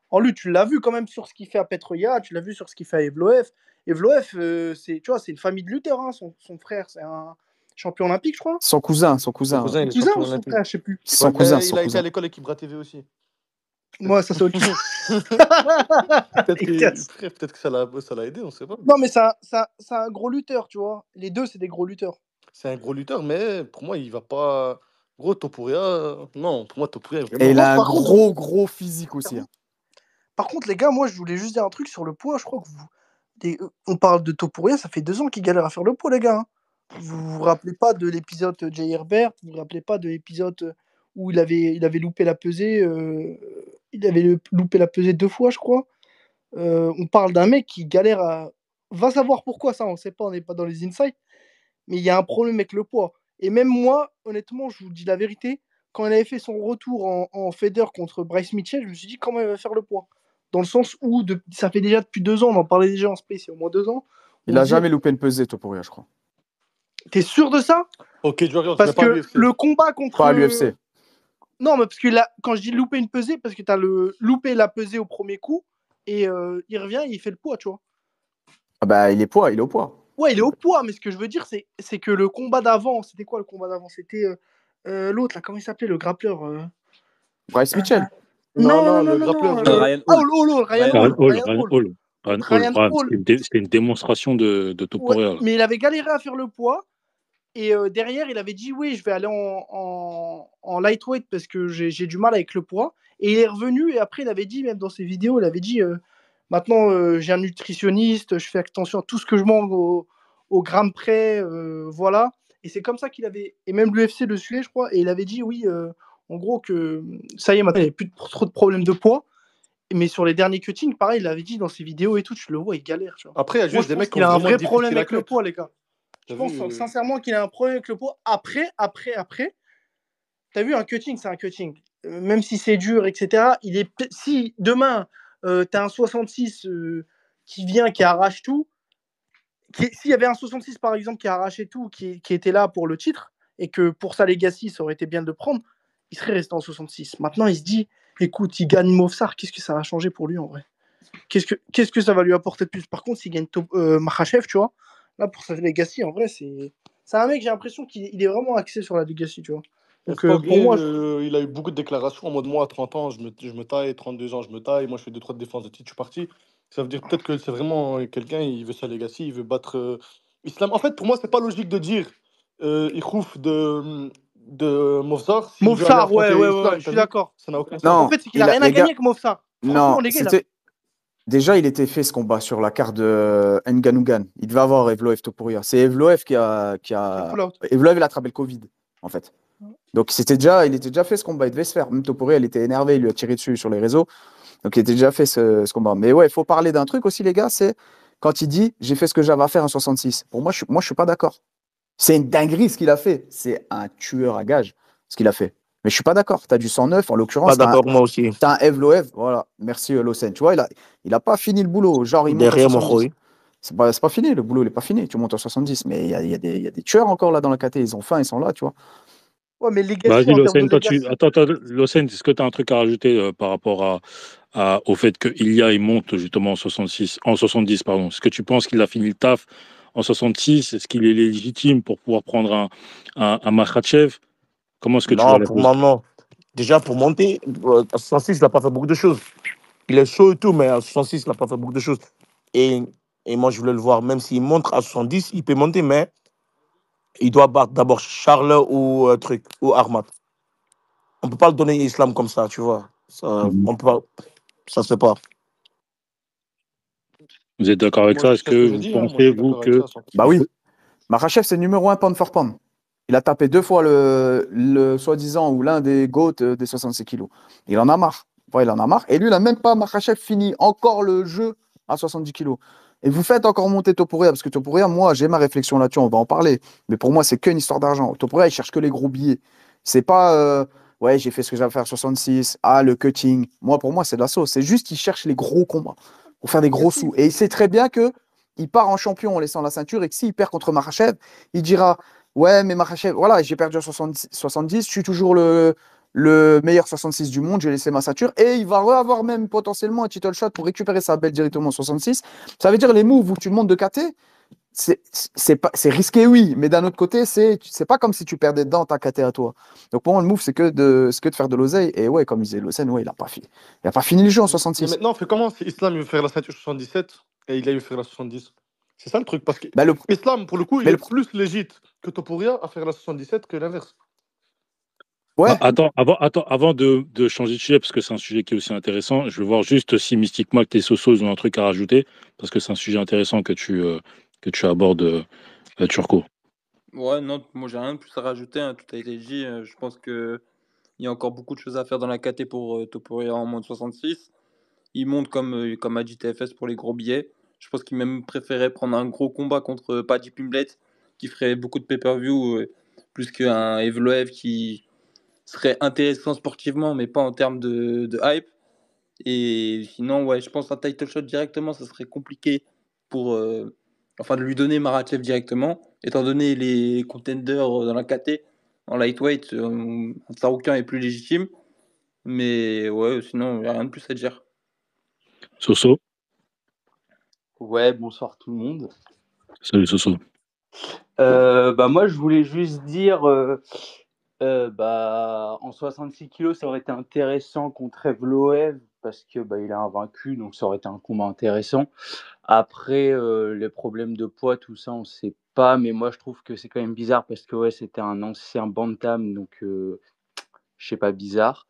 en lutte. Tu l'as vu quand même sur ce qu'il fait à Petroya, tu l'as vu sur ce qu'il fait à Evloev. Evloev, c'est une famille de lutteurs. Hein. Son frère, c'est un champion olympique, je crois. Son cousin. Son cousin, il est Cousin champion ou son olympique. frère, je sais plus. Son cousin. Il a été à l'école avec Ibra TV aussi. Moi, ça c'est autre chose. Peut-être que ça l'a aidé, on sait pas. Non, mais c'est un gros lutteur, tu vois. Les deux, c'est des gros lutteurs. C'est un gros lutteur, mais pour moi, il va pas. Gros, Topuria, non, pour moi, Topuria, vraiment. Et il a un gros physique aussi. Hein. Par contre, les gars, moi, je voulais juste dire un truc sur le poids. Je crois que on parle de Topuria, ça fait 2 ans qu'il galère à faire le poids, les gars. Hein. Vous vous rappelez pas de l'épisode Jay Herbert, vous vous rappelez pas de l'épisode où il avait loupé la pesée, il avait loupé la pesée 2 fois, je crois. On parle d'un mec qui galère à. Va savoir pourquoi ça, on sait pas, on n'est pas dans les insights. Mais il y a un problème avec le poids. Et même moi, honnêtement, je vous dis la vérité, quand il avait fait son retour en Feather contre Bryce Mitchell, je me suis dit comment il va faire le poids. Dans le sens où ça fait déjà depuis 2 ans, on en parlait déjà en Space il y a au moins 2 ans. Il On a se dit, jamais loupé une pesée, Topuria, je crois. t'es sûr de ça? Ok, Dorian, Parce mais pas à que l'UFC. le combat contre. Pas à l'UFC. Non, mais parce que là, quand je dis louper une pesée, parce que t'as loupé la pesée au premier coup, et il revient et il fait le poids, tu vois. Ah bah, il est au poids. Ouais, il est au poids, mais ce que je veux dire, c'est que le combat d'avant, c'était quoi le combat d'avant? C'était l'autre, là, comment il s'appelait, le grappleur Bryce Mitchell. Non, le grappleur. Ryan Hall. Ryan Ryan Hall. Hall. Ryan Hall. Contre Ryan Hall. C'était une démonstration de Ouais, Topuria, là. mais il avait galéré à faire le poids. Et derrière, il avait dit oui, je vais aller en lightweight parce que j'ai du mal avec le poids. Et il est revenu et après, il avait dit, même dans ses vidéos, il avait dit maintenant, j'ai un nutritionniste, je fais attention à tout ce que je mange au gramme près, voilà. Et c'est comme ça qu'il avait. Et même l'UFC le suivait, je crois. Et il avait dit oui, en gros, que ça y est, maintenant, il n'y avait plus trop de problèmes de poids. Mais sur les derniers cuttings, pareil, il avait dit dans ses vidéos et tout, tu le vois, il galère. Tu vois. Après, il y a Moi, juste je des pense mecs qui qu'il ont a un vraiment vrai diffusé problème la avec le cut. poids, les gars. Je T'as pense vu sincèrement qu'il a un problème avec le poids. Après, t'as vu, un cutting, c'est un cutting. Même si c'est dur, etc. Si demain, t'as un 66 qui vient, qui arrache tout, s'il y avait un 66 par exemple qui a arraché tout, qui était là pour le titre, et que pour sa legacy, ça aurait été bien de le prendre, il serait resté en 66. Maintenant, il se dit, écoute, il gagne Movsar, qu'est-ce que ça va changer pour lui en vrai? Qu'est-ce que ça va lui apporter de plus? Par contre, s'il gagne Makhachev, tu vois, là, pour sa legacy, en vrai, c'est un mec, j'ai l'impression qu'il est vraiment axé sur la legacy, tu vois. Donc, faut pas pour moi, oublier, il a eu beaucoup de déclarations en mode moi à 30 ans, je me taille, 32 ans, je me taille, moi je fais 2-3 défenses de titre, je suis parti. Ça veut dire peut-être que c'est vraiment quelqu'un, il veut sa legacy, il veut battre Islam. En fait, pour moi, c'est pas logique de dire Ikhouf de Movsar s'il veut aller Movsar, ouais, affronter je Islam, suis t'as vu? d'accord. Ça n'a aucun sens. En Non, fait, c'est qu'il a rien à les gagner gars, avec Movsar. non, Franchement, les gars, c'était. Déjà, il était fait ce combat sur la carte de Ngannou. Il devait avoir Evloev Topuria. C'est Evloev qui a. pull out. Evloev, il a attrapé le Covid, en fait. Donc, il était déjà fait ce combat. Il devait se faire. Même Topuria, il était énervé. Il lui a tiré dessus sur les réseaux. Donc, il était déjà fait ce combat. Mais ouais, il faut parler d'un truc aussi, les gars. C'est quand il dit j'ai fait ce que j'avais à faire en 66. Pour moi, je suis pas d'accord. C'est une dinguerie ce qu'il a fait. C'est un tueur à gage ce qu'il a fait. Mais je suis pas d'accord. Tu as du 109, en Pas l'occurrence. d'accord, moi aussi. T'as un Evloev, voilà. Merci Losen. Tu vois, il a pas fini le boulot. Genre, il monte à Derrière mon 70. Khoy. C'est pas fini, le boulot, il est pas fini. Tu montes à 70. Mais il y a des tueurs encore là dans la KT. Ils ont faim, ils sont là, tu vois. Ouais, mais legacy, Vas-y, en termes de Locène, legacy. Attends, Locène, est-ce que tu as un truc à rajouter par rapport au fait que Ilia il monte justement en 70, pardon. Est-ce que tu penses qu'il a fini le taf en 66? Est-ce qu'il est légitime pour pouvoir prendre un Makhachev? Comment est-ce que tu vois Non, la pour chose? moi, non. Déjà, pour monter, à 66, il n'a pas fait beaucoup de choses. Il est chaud et tout, mais à 66, il n'a pas fait beaucoup de choses. Et, et moi, je voulais le voir, même s'il monte à 70, il peut monter, mais il doit battre d'abord Charles ou ou Armat. On ne peut pas le donner Islam comme ça, tu vois. Ça, on peut pas, ça se fait pas. Vous êtes d'accord avec Moi, ça? Est-ce c'est ce que que j'ai vous dit, hein. Moi, je pensez, suis vous, d'accord avec que... ça. 100%. Bah oui. Makhachev, c'est numéro 1 pound for pound. Il a tapé 2 fois le soi-disant ou l'un des GOAT des 66 kilos. Il en a marre. Ouais, il en a marre. Et lui, il n'a même pas, Makhachev, fini encore le jeu à 70 kilos. Et vous faites encore monter Topuria, parce que Topuria, moi, j'ai ma réflexion là-dessus, on va en parler. Mais pour moi, c'est qu'une histoire d'argent. Topuria, il cherche que les gros billets. C'est pas, ouais, j'ai fait ce que j'avais à faire à 66, le cutting. Moi, pour moi, c'est de la sauce. C'est juste qu'il cherche les gros combats pour faire des gros sous. Et il sait très bien que il part en champion en laissant la ceinture et que s'il perd contre Makhachev, il dira ouais, mais Makhachev, voilà, j'ai perdu à 70, je suis toujours le meilleur 66 du monde, j'ai laissé ma ceinture et il va avoir même potentiellement un title shot pour récupérer sa belle directement en 66. Ça veut dire les moves où tu le montes de KT, c'est risqué, oui, mais d'un autre côté, c'est pas comme si tu perdais dedans ta KT à toi. Donc pour moi, le move, c'est que de faire de l'oseille. Et ouais, comme disait Losen, ouais, il a pas fini le jeu en Mais 66. maintenant, on fait comment si Islam il veut faire la ceinture 77 et il a eu faire la 70? C'est ça le truc, parce que Bah, Islam, pour le coup, il mais est plus légit que Topuria à faire la 77 que l'inverse. ouais, Avant de changer de sujet, parce que c'est un sujet qui est aussi intéressant, je veux voir juste si Mystic Mac et Soso ont un truc à rajouter, parce que c'est un sujet intéressant que tu abordes, Turco. Ouais, non, moi j'ai rien de plus à rajouter, hein, tout a été dit. Je pense que il y a encore beaucoup de choses à faire dans la KT pour Topuria en moins de 66. Il monte comme a dit TFS pour les gros billets. Je pense qu'il même préférait prendre un gros combat contre Paddy Pimblett, qui ferait beaucoup de pay-per-view plus qu'un Evloev qui serait intéressant sportivement, mais pas en termes de hype. Et sinon, ouais, je pense un title shot directement, ça serait compliqué pour, de lui donner Makhachev directement, étant donné les contenders dans la KT. En lightweight, un Tsarukyan est plus légitime. Mais ouais, sinon, il n'y a rien de plus à dire. Soso. Ouais, bonsoir tout le monde. Salut Soso. Moi, je voulais juste dire, en 66 kilos, ça aurait été intéressant contre Evloev parce que il est invaincu, donc ça aurait été un combat intéressant. Après, les problèmes de poids, tout ça, on ne sait pas, mais moi, je trouve que c'est quand même bizarre parce que ouais, c'était un ancien bantam, donc je sais pas, bizarre.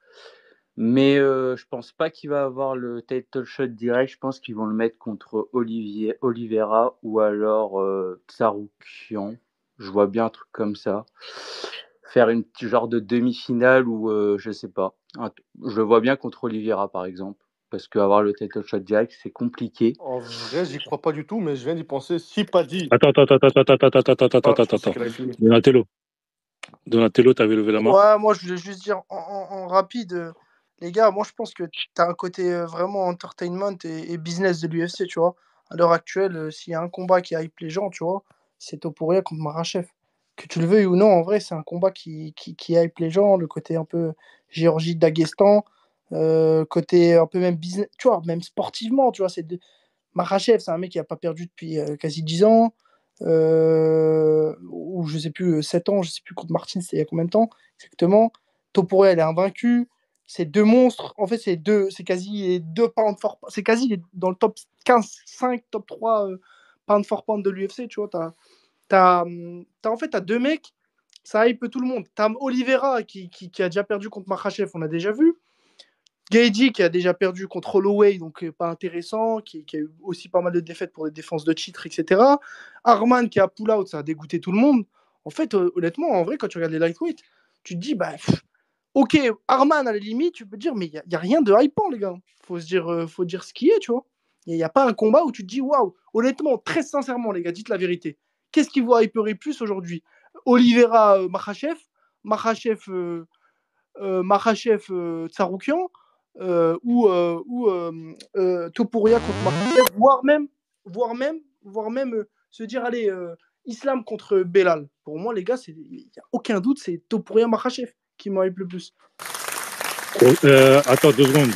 Mais je pense pas qu'il va avoir le title shot direct. Je pense qu'ils vont le mettre contre Oliveira ou alors Tsarukyan. Je vois bien un truc comme ça. Faire une genre de demi-finale ou je sais pas. Je le vois bien contre Oliveira par exemple. Parce qu'avoir le title shot direct, c'est compliqué. En vrai, j'y crois pas du tout, mais je viens d'y penser. Si pas dit. Attends. Donatello, t'avais levé la main. Ouais, moi, je voulais juste dire en rapide, les gars, moi, je pense que tu as un côté vraiment entertainment et business de l'UFC, tu vois. À l'heure actuelle, s'il y a un combat qui hype les gens, tu vois, c'est Topuria contre Makhachev. Que tu le veuilles ou non, en vrai, c'est un combat qui hype les gens, le côté un peu Géorgie Daghestan, côté un peu même business, tu vois, même sportivement, tu vois. Makhachev, c'est un mec qui n'a pas perdu depuis quasi 10 ans. Ou je sais plus, 7 ans, je sais plus contre Martin, c'était il y a combien de temps exactement. Topuria, elle est invaincue. C'est deux monstres. En fait, c'est quasi les deux pound for pound. C'est quasi dans le top 15, 5, top 3 pound for pound de l'UFC, tu vois. En fait, t'as deux mecs, ça hype tout le monde. T'as Oliveira qui a déjà perdu contre Makhachev, on a déjà vu. Gaethje qui a déjà perdu contre Holloway, donc pas intéressant, qui a eu aussi pas mal de défaites pour des défenses de titres, etc. Arman qui a pull-out, ça a dégoûté tout le monde. En fait, honnêtement, en vrai, quand tu regardes les lightweight, tu te dis, ok, Arman, à la limite, tu peux te dire, mais il n'y a rien de hypant, les gars. Faut dire ce qui est, tu vois. Il n'y a pas un combat où tu te dis, waouh, honnêtement, très sincèrement, les gars, dites la vérité. Qu'est-ce qui vous hyperait plus aujourd'hui? Oliveira, Makhachev, Makhachev, Tsarukyan, ou Topuria contre Makhachev, voire même se dire, allez, Islam contre Belal. Pour moi, les gars, il n'y a aucun doute, c'est Topuria Makhachev qui m'hype le plus. Attends 2 secondes.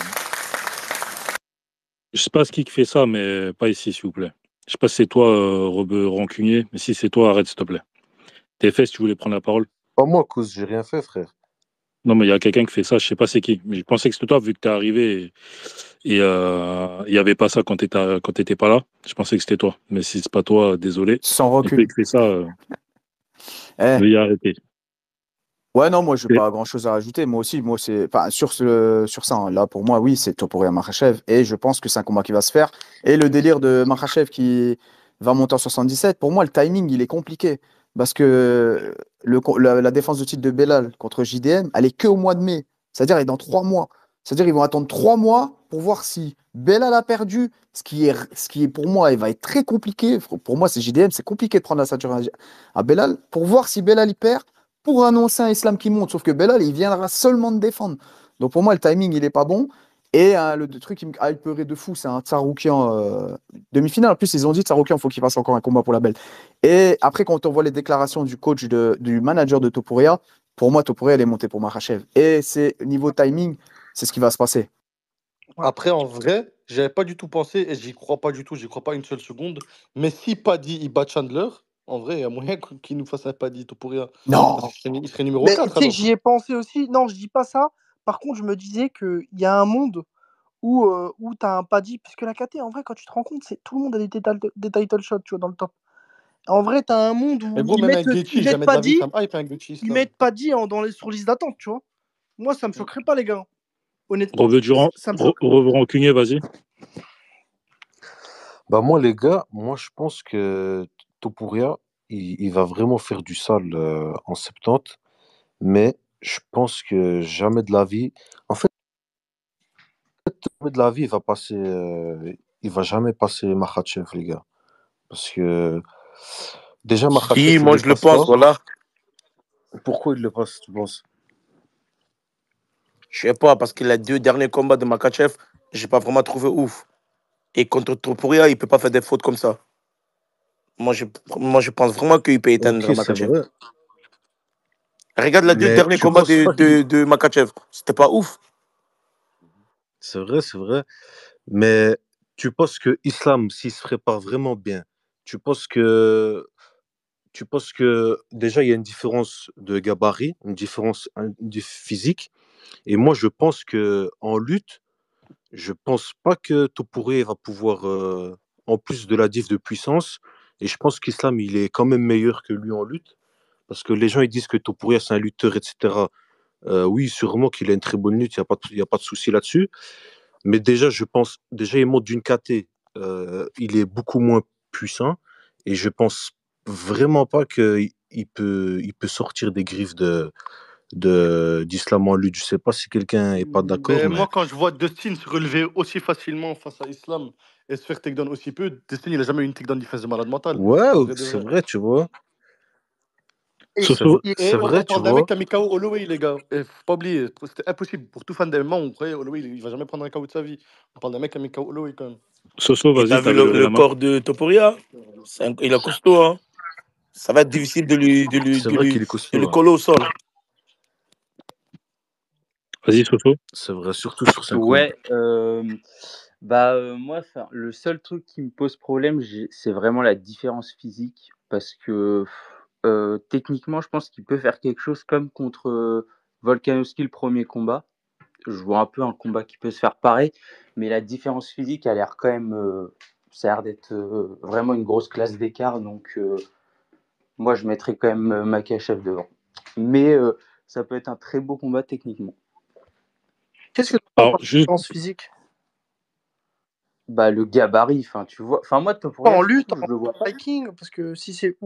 Je sais pas ce qui fait ça, mais pas ici, s'il vous plaît. Je sais pas si c'est toi, Robe Rancunier, mais si c'est toi, arrête, s'il te plaît. TFS, tu voulais prendre la parole? Pas moi, cause j'ai rien fait, frère. Non, mais il y a quelqu'un qui fait ça, je sais pas c'est qui. Mais je pensais que c'était toi, vu que t'es arrivé et il y avait pas ça quand t'étais pas là. Je pensais que c'était toi. Mais si c'est pas toi, désolé. Sans Et recul. qui fait ça, Eh. veuillez arrêter. Ouais, non, moi, je n'ai pas grand-chose à rajouter. Moi aussi, c'est, enfin, sur ça, hein, là, pour moi, oui, c'est Topuria Makhachev. Et je pense que c'est un combat qui va se faire. Et le délire de Makhachev qui va monter en 77, pour moi, le timing, il est compliqué. Parce que la défense de titre de Belal contre JDM, elle est que au mois de mai. C'est-à-dire, elle est dans 3 mois. C'est-à-dire, ils vont attendre 3 mois pour voir si Belal a perdu. Ce qui est pour moi, il va être très compliqué. Pour moi, c'est JDM, c'est compliqué de prendre la ceinture à Belal. Pour voir si Belal, il perd, pour annoncer un Islam qui monte. Sauf que Belal, il viendra seulement de défendre. Donc pour moi, le timing, il n'est pas bon. Et le truc qui me hyperait de fou, c'est un Tsarukyan demi-finale. En plus, ils ont dit Tsarukyan, il faut qu'il fasse encore un combat pour la belle. Et après, quand on voit les déclarations du coach, du manager de Topuria, pour moi, Topuria, elle est montée pour Makhachev. Et c'est niveau timing, c'est ce qui va se passer. Après, en vrai, j'avais pas du tout pensé et j'y crois pas du tout, j'y crois pas une seule seconde. Mais si Paddy il bat Chandler, en vrai, il y a moyen qu'il nous fasse un Paddy Topuria. Non. Parce qu'il serait numéro Mais 4 tu sais alors. que j'y ai pensé aussi. Non, je dis pas ça. Par contre, je me disais qu'il y a un monde où tu as un Paddy, parce que la KT, en vrai, quand tu te rends compte, tout le monde a des title shots, tu vois, dans le top. En vrai, tu as un monde où Mais gros, ils même un mettent, Gaethje, ils mettent jamais de la vie, Paddy, ça me hype un Gaethje ils Islam. mettent Paddy sur liste d'attente, tu vois. Moi, ça me choquerait pas, les gars. Honnêtement, ça me choque. Robe Rancunier, vas-y. Bah moi, les gars, je pense que Topuria, il va vraiment faire du sale en 70, mais je pense que jamais de la vie. En fait, jamais de la vie, il va jamais passer Makhachev, les gars. Parce que déjà, Makhachev, Si, il moi le je le passe pas. pense, voilà. Pourquoi il le passe, tu penses? Je sais pas, parce que les 2 derniers combats de Makhachev, j'ai pas vraiment trouvé ouf. Et contre Topuria, il peut pas faire des fautes comme ça. Moi, je pense vraiment qu'il peut Ok, éteindre c'est Makhachev. vrai. Regarde les 2 Mais derniers tu combats penses pas qu'il... de Makhachev. C'était pas ouf. C'est vrai, c'est vrai. Mais tu penses que Islam, s'il se prépare vraiment bien, tu penses que déjà il y a une différence de gabarit, une différence physique. Et moi, je pense que en lutte, je pense pas que Topuria va pouvoir, en plus de la diff de puissance. Et je pense qu'Islam, il est quand même meilleur que lui en lutte. Parce que les gens, ils disent que Topuria, c'est un lutteur, etc. Oui, sûrement qu'il a une très bonne lutte, il y a pas de souci là-dessus. Mais déjà, je pense, déjà, il monte d'une KT, il est beaucoup moins puissant. Et je pense vraiment pas il peut sortir des griffes d'Islam en lutte. Je sais pas si quelqu'un est pas d'accord, Ben, mais moi, quand je vois Dustin se relever aussi facilement face à Islam et se faire takedown aussi peu, Dustin, il a jamais eu une takedown défense de malade mental. ouais, En vrai de c'est vrai. vrai, tu vois. Et, C'est Soso, v- et- Et c'est vrai, on tu parle d'un mec vois. qui a mis KO Holloway, les gars. Et faut pas oublier, c'était impossible. Pour tout fan d'MMA, on croyait Holloway, il va jamais prendre un KO de sa vie. On parle d'un mec qui a mis KO Holloway quand même. Soso, Et t'as vas-y, vu t'avais levé le la main. corps de Topuria? Il est costaud, hein. Ça va être difficile C'est vrai qu'il est de le costaud, hein. coller au sol. Vas-y, Soso. C'est vrai, surtout sur 5 rounds. Ouais, moi, enfin, le seul truc qui me pose problème, c'est vraiment la différence physique. Parce que techniquement, je pense qu'il peut faire quelque chose comme contre Volkanovski le premier combat. Je vois un peu un combat qui peut se faire pareil, mais la différence physique a l'air quand même. Ça a l'air d'être vraiment une grosse classe d'écart. Donc, moi, je mettrais quand même Makhachev devant. Mais ça peut être un très beau combat techniquement. Qu'est-ce que tu Alors, par juste, différence physique? Bah, le gabarit, enfin, tu vois. Enfin, moi, Pas Topuria, en je lutte, trouve, je le vois en pas. striking, parce que si c'est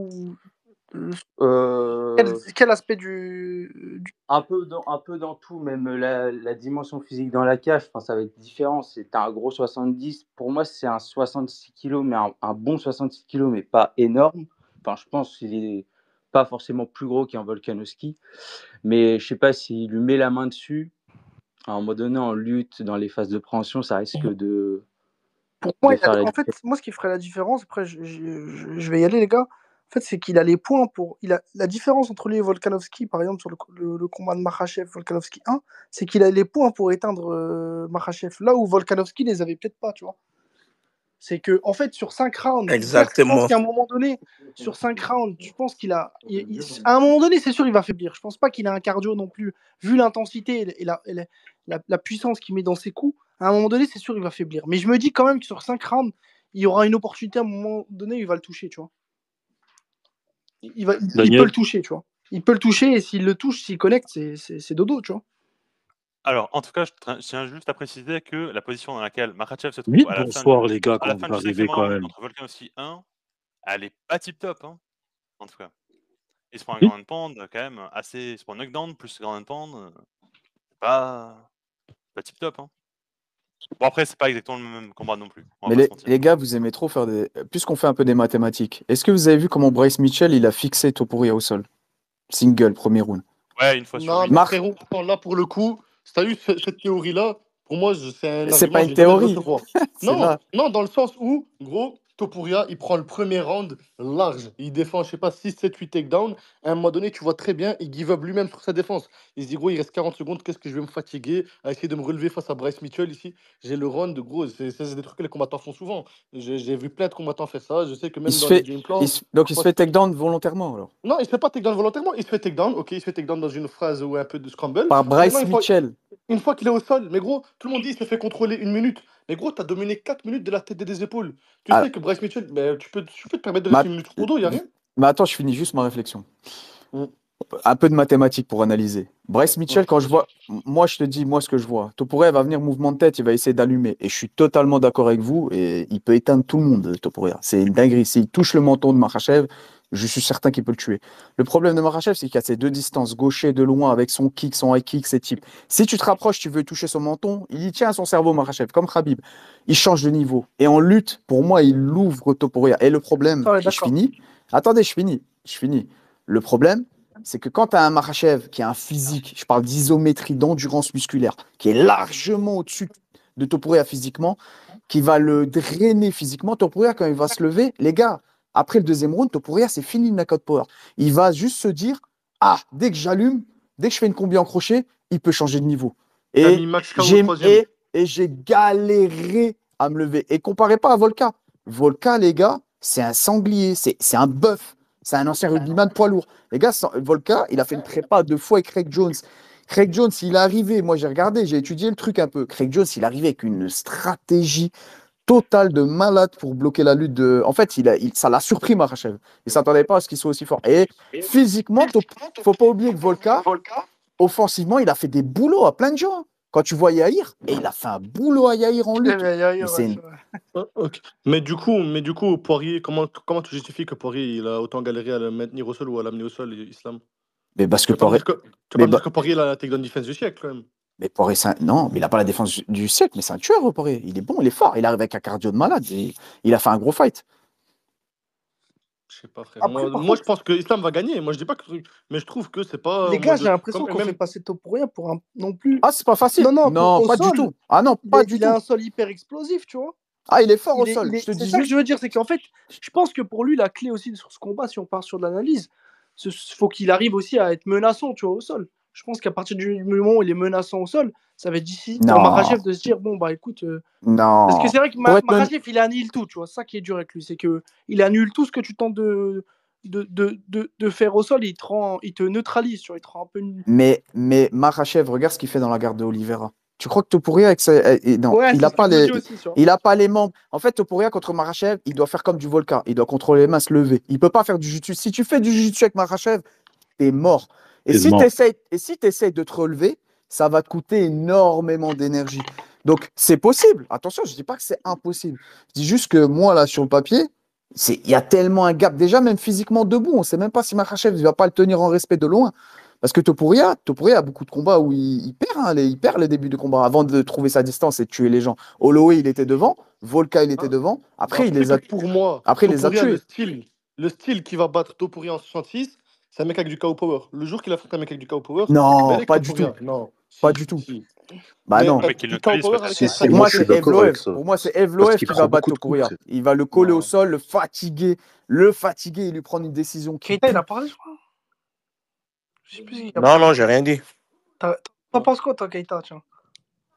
quel, Euh, quel aspect du... un peu dans tout, même la dimension physique dans la cage, enfin, ça va être différent. C'est un gros 70. Pour moi, c'est un 66 kilos, mais un bon 66 kilos, mais pas énorme. Enfin, je pense qu'il est pas forcément plus gros qu'un Volkanovski. Mais je sais pas s'il lui met la main dessus. À un moment donné, en lutte, dans les phases de préhension, ça risque Pour moi, de faire la en fait, différence. moi, ce qui ferait la différence, après, je vais y aller, les gars. En fait, c'est qu'il a les points pour. La différence entre lui et Volkanovski, par exemple, sur le combat de Makhachev, Volkanovski 1, c'est qu'il a les points pour éteindre Makhachev. Là où Volkanovski les avait peut-être pas, tu vois. C'est que, en fait, sur 5 rounds, certes, je pense Exactement. qu'à un moment donné, sur 5 rounds, je pense qu'il a. À un moment donné, c'est sûr, il va faiblir. Je pense pas qu'il a un cardio non plus. Vu l'intensité et la puissance qu'il met dans ses coups, à un moment donné, c'est sûr, il va faiblir. Mais je me dis quand même que sur 5 rounds, il y aura une opportunité à un moment donné, il va le toucher, tu vois. Il peut Daniel, le toucher, tu vois. Il peut le toucher et s'il le touche, s'il connecte, c'est dodo, tu vois. Alors, en tout cas, je tiens juste à préciser que la position dans laquelle Makhachev se trouve vite à la fin bonsoir, les gars, à la quand fin vous du 5e arrivez quand round même. contre Volkanovski 1, elle est pas tip top, hein, en tout cas. Il se prend un Oui. ground and pound quand même assez. Il se prend un knockdown plus ground and pound. C'est pas tip top, hein. Bon, après, c'est pas exactement le même combat non plus. On va Mais pas se mentir. les gars, vous aimez trop faire des. Puisqu'on fait un peu des mathématiques, est-ce que vous avez vu comment Bryce Mitchell il a fixé Topuria au sol? Single, premier round. Ouais, une fois sur Non, 8. mais Marc, frérot, attends, là, pour le coup, si t'as eu cette théorie-là, pour moi, c'est un c'est pas argument, je une vais jamais le théorie, recevoir. c'est Non, là. non, dans le sens où, gros, Topuria, il prend le premier round large. Il défend, je sais pas, 6, 7, 8 takedowns. À un moment donné, tu vois très bien, il give up lui-même sur sa défense. Il se dit, gros, il reste 40 secondes, qu'est-ce que je vais me fatiguer à essayer de me relever face à Bryce Mitchell ici? J'ai le round, gros, c'est des trucs que les combattants font souvent. J'ai vu plein de combattants faire ça. Je sais que Il même se dans les fait, game plans, donc il se parfois, fait takedown volontairement alors. non, il se fait pas takedown volontairement, il se fait takedown, ok, il se fait takedown dans une phrase ou un peu de scramble. Par Mais maintenant, Bryce Mitchell. une fois qu'il est au sol, mais gros, tout le monde dit il se fait contrôler 1 minute. Mais gros, t'as dominé 4 minutes de la tête et des épaules. Tu Ah, sais que Bryce Mitchell, ben, tu peux te permettre de ma- rester 1 minute au dos, y a rien. mais attends, je finis juste ma réflexion. Mm. Un peu de mathématiques pour analyser. Bryce Mitchell, Ouais, quand je vas-y. vois, moi je te dis, moi ce que je vois, Topuria va venir mouvement de tête, il va essayer d'allumer. Et je suis totalement d'accord avec vous, et il peut éteindre tout le monde, Topuria. C'est une dinguerie. S'il touche le menton de Makhachev, je suis certain qu'il peut le tuer. Le problème de Makhachev, c'est qu'il a ces deux distances, gaucher de loin, avec son kick, son high kick, ses types. Si tu te rapproches, tu veux toucher son menton, il y tient à son cerveau, Makhachev, comme Khabib. Il change de niveau. Et en lutte, pour moi, il ouvre Topuria. Et le problème, Ça, on est et je d'accord. finis, attendez, je finis. Le problème, c'est que quand tu as un Makhachev qui a un physique, je parle d'isométrie, d'endurance musculaire, qui est largement au-dessus de Topuria physiquement, qui va le drainer physiquement, Topuria, quand il va se lever, les gars, après le deuxième round, Topuria, c'est fini le knockout power. Il va juste se dire, ah, dès que j'allume, dès que je fais une combi en crochet, il peut changer de niveau. Il a Et mis max KO au j'ai troisième. et j'ai galéré à me lever. Et comparez pas à Volka. Volka, les gars, c'est un sanglier, c'est un bœuf. C'est un ancien rugbyman poids lourd. Les gars, Volka, il a fait une prépa 2 fois avec Craig Jones. Craig Jones, il est arrivé, moi j'ai regardé, j'ai étudié le truc un peu. Craig Jones, il est arrivé avec une stratégie totale de malade pour bloquer la lutte de. En fait, ça l'a surpris, Makhachev. Il ne s'attendait pas à ce qu'il soit aussi fort. Et physiquement, il ne faut pas oublier que Volka, offensivement, il a fait des boulots à plein de gens. Quand tu vois Yair, et il a fait un boulot à Yair en lutte. Mais c'est une- Ok. Mais du coup, Poirier, comment tu justifies que Poirier il a autant galéré à le maintenir au sol ou à l'amener au sol, Islam? Mais parce Tu que vas pas me Poirier. dire que, tu vas Mais, pas me dire bah- que Poirier il a la takedown defense du siècle, quand même. mais Poirier, non, mais il n'a pas la défense du siècle, mais c'est un tueur, Poirier. Il est bon, il est fort. Il arrive avec un cardio de malade. Il a fait un gros fight. Je sais pas, frère. Après, Moi, par moi, je contre, pense que Islam va gagner. Moi, je dis pas que. Mais je trouve que c'est pas. les Moi, gars, j'ai l'impression qu'on fait même. passer Topuria pour un non plus. Ah, c'est pas facile. Non, Non, au pas du sol, tout. Ah non, pas du il a tout. un sol hyper explosif, tu vois. Ah, il est fort au sol. Je te C'est dis ça que juste. je veux dire, c'est qu'en fait, je pense que pour lui, la clé aussi sur ce combat, si on part sur l'analyse, il faut qu'il arrive aussi à être menaçant, tu vois, au sol. Je pense qu'à partir du moment où il est menaçant au sol, ça va être difficile pour Non, Makhachev de se dire, bon, bah écoute. Parce que non. c'est vrai que Pour être Makhachev, il annule tout, tu vois. C'est ça qui est dur avec lui, c'est qu'il annule tout ce que tu tentes de faire au sol, il te neutralise, tu vois, il te rend un peu. Mais Makhachev, regarde ce qu'il fait dans la garde de Oliveira. Tu crois que Topuria, non, Ouais, il c'est n'a ce que pas je me les, dis aussi, tu vois. il a pas les membres. En fait, Topuria contre Makhachev, il doit faire comme du Volka. Il doit contrôler les mains, se lever. Il peut pas faire du jiu-jitsu. Si tu fais du jiu-jitsu avec Makhachev, t'es mort. Et C'est si mort. tu essayes de te relever, ça va te coûter énormément d'énergie. Donc, c'est possible. Attention, je dis pas que c'est impossible. Je dis juste que moi, là, sur le papier, il y a tellement un gap. Déjà, même physiquement debout, on ne sait même pas si Makhachev ne va pas le tenir en respect de loin. Parce que Topuria a beaucoup de combats où il perd, hein, il perd les débuts de combat avant de trouver sa distance et de tuer les gens. Holloway, il était devant. Volka, il était devant. Après, il les a, Pour moi, après, il les a Topuria, tués. le style qui va battre Topuria en 66, c'est un mec avec du KO power. Le jour qu'il affronte un mec avec du KO power, Non, Belek pas du Topuria. tout. Non, Pas si, du tout. si. Bah Mais non. Le mec, il du KO neutralise power peut-être. avec Si, un si, Pour striking moi moi, je de suis c'est qualité. d'accord avec Evloev. ça. Pour moi, c'est Parce Evloev qu'il qui prend va battre beaucoup de coups. Topuria. Il va le coller au sol, le fatiguer et lui prendre une décision qui Keita, il pue. a parlé, je crois. Je sais plus s'il a Non, parlé. non, j'ai rien dit. T'en penses quoi, toi, Keita, tiens?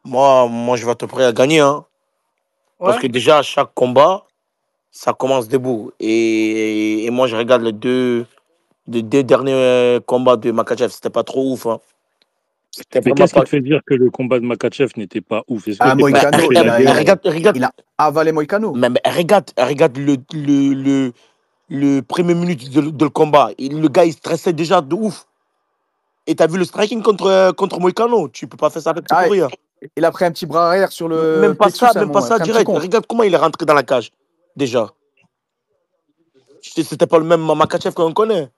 Moi, je vais te prêt à gagner. Hein. Parce Ouais? que déjà, à chaque combat, ça commence debout. Et moi, je regarde les deux derniers combats de Makhachev. C'était pas trop ouf. Hein. C'était Mais vraiment qu'est-ce qui pas. te fait dire que le combat de Makachev n'était pas ouf? Est-ce que Ah, c'est parce qu'il Moïcano, fait la guerre? regarde, il a avalé Moïcano. mais regarde le premier minute de le combat. Le gars, il stressait déjà de ouf. Et t'as vu le striking contre Moïcano. Tu peux pas faire ça avec Ah, Topuria. il a pris un petit bras arrière sur le Même pas plexus ça, à un même pas moment. Il a ça pris un petit direct. contre. Regarde comment il est rentré dans la cage. Déjà. C'était pas le même Makhachev qu'on connaît.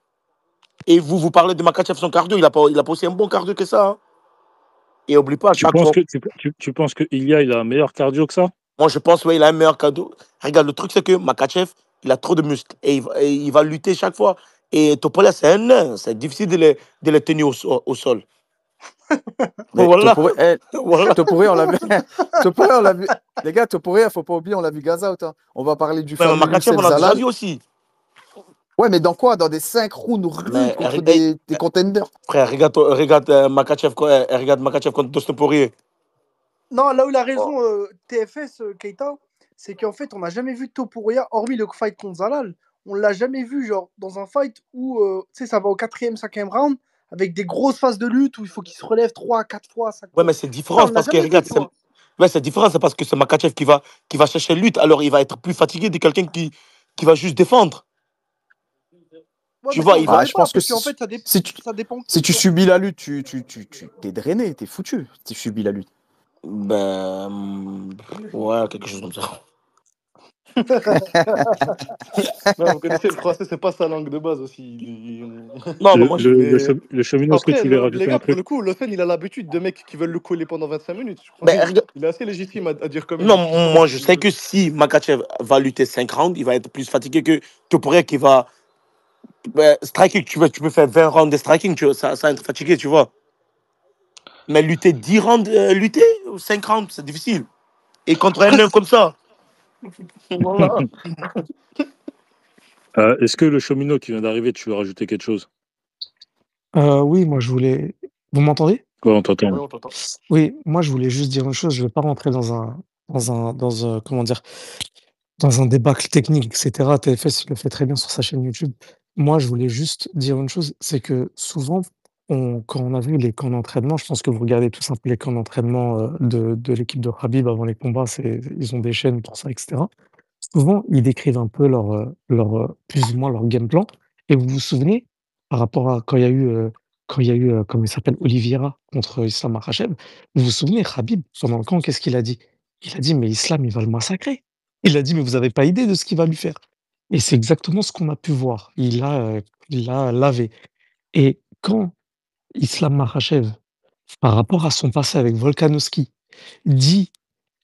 Et vous parlez de Makhachev, son cardio. Il a pas aussi un bon cardio que ça. Hein. Et oublie pas, à Tu chaque penses fois. que tu penses que Ilya il a un meilleur cardio que ça? Moi, je pense, ouais, il a un meilleur cardio. Regarde, le truc, c'est que Makhachev, il a trop de muscles. Et il va lutter chaque fois. Et Topuria, c'est un nain. C'est difficile de les tenir au sol. Mais Voilà. Voilà. Topuria, on l'a vu. Topuria, on l'a vu. Les gars, Topuria, faut pas oublier, on l'a vu Gaza out. Hein. On va parler du Mais fameux Makhachev, Youssef on l'a déjà Zalal. vu aussi. Ouais, mais dans quoi? Dans des 5 rounds rudes contre des contenders. Frère, regarde Makhachev contre Dustin Poirier. Non, là où il a raison, TFS, Keita, c'est qu'en fait, on n'a jamais vu Topuria, hormis le fight contre Zalal, on l'a jamais vu genre dans un fight où tu sais, ça va au 4e, 5e round, avec des grosses phases de lutte où il faut qu'il se relève 3, 4 fois, 5 Ouais, fois. mais c'est Ça, différent. on l'a Parce que jamais vu, regarde, tu vois. ouais, c'est différent. C'est parce que c'est Makhachev qui va chercher lutte. Alors, il va être plus fatigué de quelqu'un qui va juste défendre. Ouais, Tu mais vois, ça, on il va. savait Je pas, pense que parce qu'en fait, si tu, ça dépend. si tu subis la lutte, t'es drainé, t'es foutu. Si tu subis la lutte. Ben. Ouais, quelque chose comme ça. Non, vous connaissez le français, c'est pas sa langue de base aussi. Non, mais moi, je. Le cheminot, est-ce que Après, tu voulais les rajouter un gars, pour truc? le coup, Lofen, il a l'habitude de mecs qui veulent le coller pendant 25 minutes. Je crois Ben, qu'il regarde. il est assez légitime à dire comme il Non, est. moi, je sais que si Makhachev va lutter 5 rounds, il va être plus fatigué que Topuria qui va striking, tu peux faire 20 rounds de striking, ça va être fatigué, tu vois. Mais lutter 10 rounds, lutter 5 rounds, c'est difficile. Et contre un Après, nain comme ça. Voilà. Est-ce que le cheminot qui vient d'arriver, tu veux rajouter quelque chose? Oui, moi je voulais. Vous m'entendez? Ouais, on t'entend. Oui, on t'entend. Oui, moi je voulais juste dire une chose. Je ne vais pas rentrer comment dire, dans un débâcle technique, etc. TFS il le fait très bien sur sa chaîne YouTube. Moi, je voulais juste dire une chose, c'est que souvent, quand on a vu les camps d'entraînement, je pense que vous regardez tous un peu les camps d'entraînement de l'équipe de Khabib avant les combats, ils ont des chaînes pour ça, etc. Souvent, ils décrivent un peu plus ou moins leur game plan. Et vous vous souvenez, par rapport à comment il s'appelle, Oliveira contre Islam Makhachev, vous vous souvenez, Khabib, pendant le camp, qu'est-ce qu'il a dit? Il a dit: «Mais Islam, il va le massacrer». Il a dit: «Mais vous avez pas idée de ce qu'il va lui faire». Et c'est exactement ce qu'on a pu voir. Il a lavé. Et quand Islam Makhachev, par rapport à son passé avec Volkanovski, dit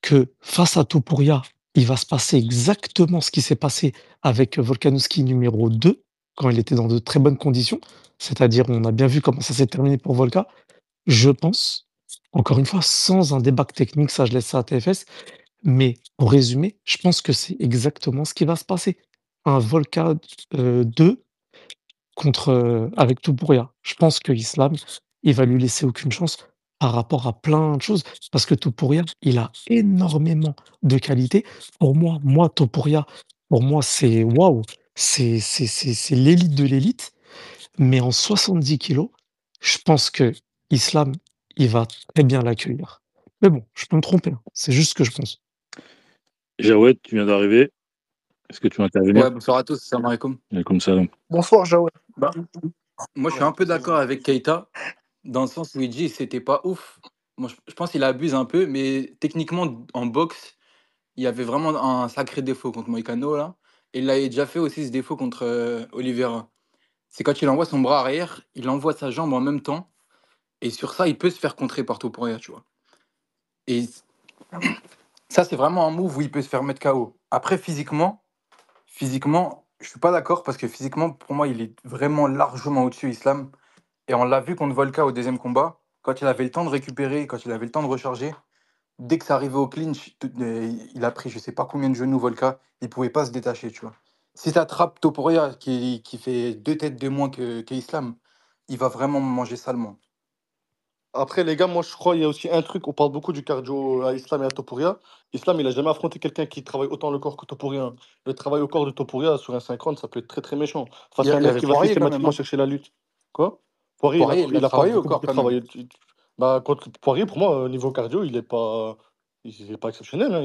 que face à Topuria, il va se passer exactement ce qui s'est passé avec Volkanovski numéro 2 quand il était dans de très bonnes conditions, c'est-à-dire on a bien vu comment ça s'est terminé pour Volka. Je pense, encore une fois, sans un débat technique, ça je laisse ça à TFS, mais pour résumer, je pense que c'est exactement ce qui va se passer. Un Volka 2 avec Topuria. Je pense que Islam, il va lui laisser aucune chance par rapport à plein de choses, parce que Topuria, il a énormément de qualités. Topuria, pour moi, c'est waouh, c'est l'élite de l'élite, mais en 70 kilos, je pense que Islam, il va très bien l'accueillir. Mais bon, je peux me tromper, hein, c'est juste ce que je pense. Jawed, tu viens d'arriver. Est-ce que tu veux intervenir? Ouais, bonsoir à tous, salam alaikum. Comme ça. bonsoir, Jawed. Bah, moi, je suis un peu d'accord avec Keita, dans le sens où il dit que c'était pas ouf. Moi, je pense qu'il abuse un peu, mais techniquement, en boxe, il y avait vraiment un sacré défaut contre Moïcano, là. Et il avait déjà fait aussi ce défaut contre Oliveira. C'est quand il envoie son bras arrière, il envoie sa jambe en même temps, et sur ça, il peut se faire contrer par Topuria, tu vois. Et ça, c'est vraiment un move où il peut se faire mettre KO. Après, physiquement, je suis pas d'accord parce que physiquement, pour moi, il est vraiment largement au-dessus Islam. Et on l'a vu contre Volka au deuxième combat, quand il avait le temps de récupérer, quand il avait le temps de recharger, dès que ça arrivait au clinch, il a pris je sais pas combien de genoux Volka, il pouvait pas se détacher, tu vois. Si ça attrape Topuria qui fait 2 têtes de moins que Islam, il va vraiment manger salement. Après, les gars, moi, je crois qu'il y a aussi un truc. On parle beaucoup du cardio à Islam et à Topuria. Islam, il a jamais affronté quelqu'un qui travaille autant le corps que Topuria, hein. Le travail au corps de Topuria sur un 50, ça peut être très très méchant. Face à un Il y mec avait qui va Poirier quand même, systématiquement hein. chercher la lutte. Quoi? Poirier, Poirier, il a il a pas travaillé au beaucoup, corps beaucoup quand même. travaillé. Bah, contre Poirier, pour moi, au niveau cardio, il est pas exceptionnel, hein.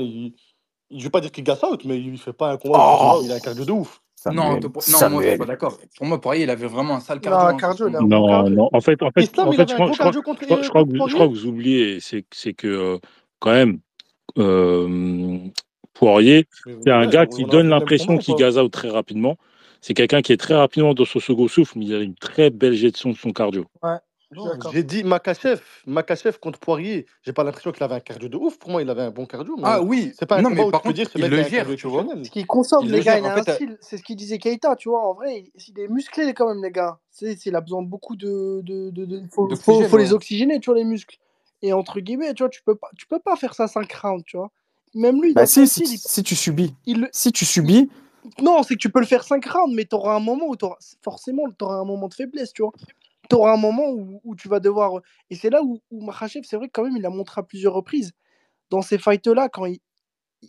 Je vais pas dire qu'il gasse out, mais il fait pas un combat où tu dis, Oh, waouh, il a un cardio de ouf. Non, Samuel, non, moi je suis pas Samuel. d'accord. Pour moi, Poirier, il avait vraiment un sale Non, cardio sur ce cardio, il a un combat. bon Non, cardio. non. Islam, il avait Je un crois, gros je crois, cardio contre, je crois contre je crois Poirier. que vous oubliez, c'est que quand même, Poirier, Mais c'est un ouais, gars qui on a donne vu le même combat l'impression ou qu'il pas? gaze out très rapidement. C'est quelqu'un qui est très rapidement dans son second souffle, mais il a une très belle gestion de son cardio. Ouais, je suis Non, d'accord. j'ai dit Makachev contre Poirier. J'ai pas l'impression qu'il avait un cardio de ouf. Pour moi, il avait un bon cardio, Ah mais oui, c'est pas un non, combat mais où tu par peux contre, dire ce il mec a le un cardio gère, tu vois. exceptionnel. Ce qu'il consomme, Il les le gars, gère. il En a un fait, style. C'est ce qu'il disait Keita, tu vois. En vrai, il est musclé quand même, les gars. Il a besoin de beaucoup d'oxygène, faut les ouais. oxygéner, tu vois, les muscles. Et entre guillemets, tu vois, tu peux pas faire ça 5 rounds, tu vois. Même lui, Bah dans son si style, si tu subis. il, le- Si tu il- subis, non, c'est que tu peux le faire 5 rounds, mais t'auras un moment où forcément, t'auras un moment de faiblesse, tu vois. T'auras un moment où tu vas devoir. Et c'est là où Makhachev, c'est vrai que quand même, il a montré à plusieurs reprises dans ces fights-là, quand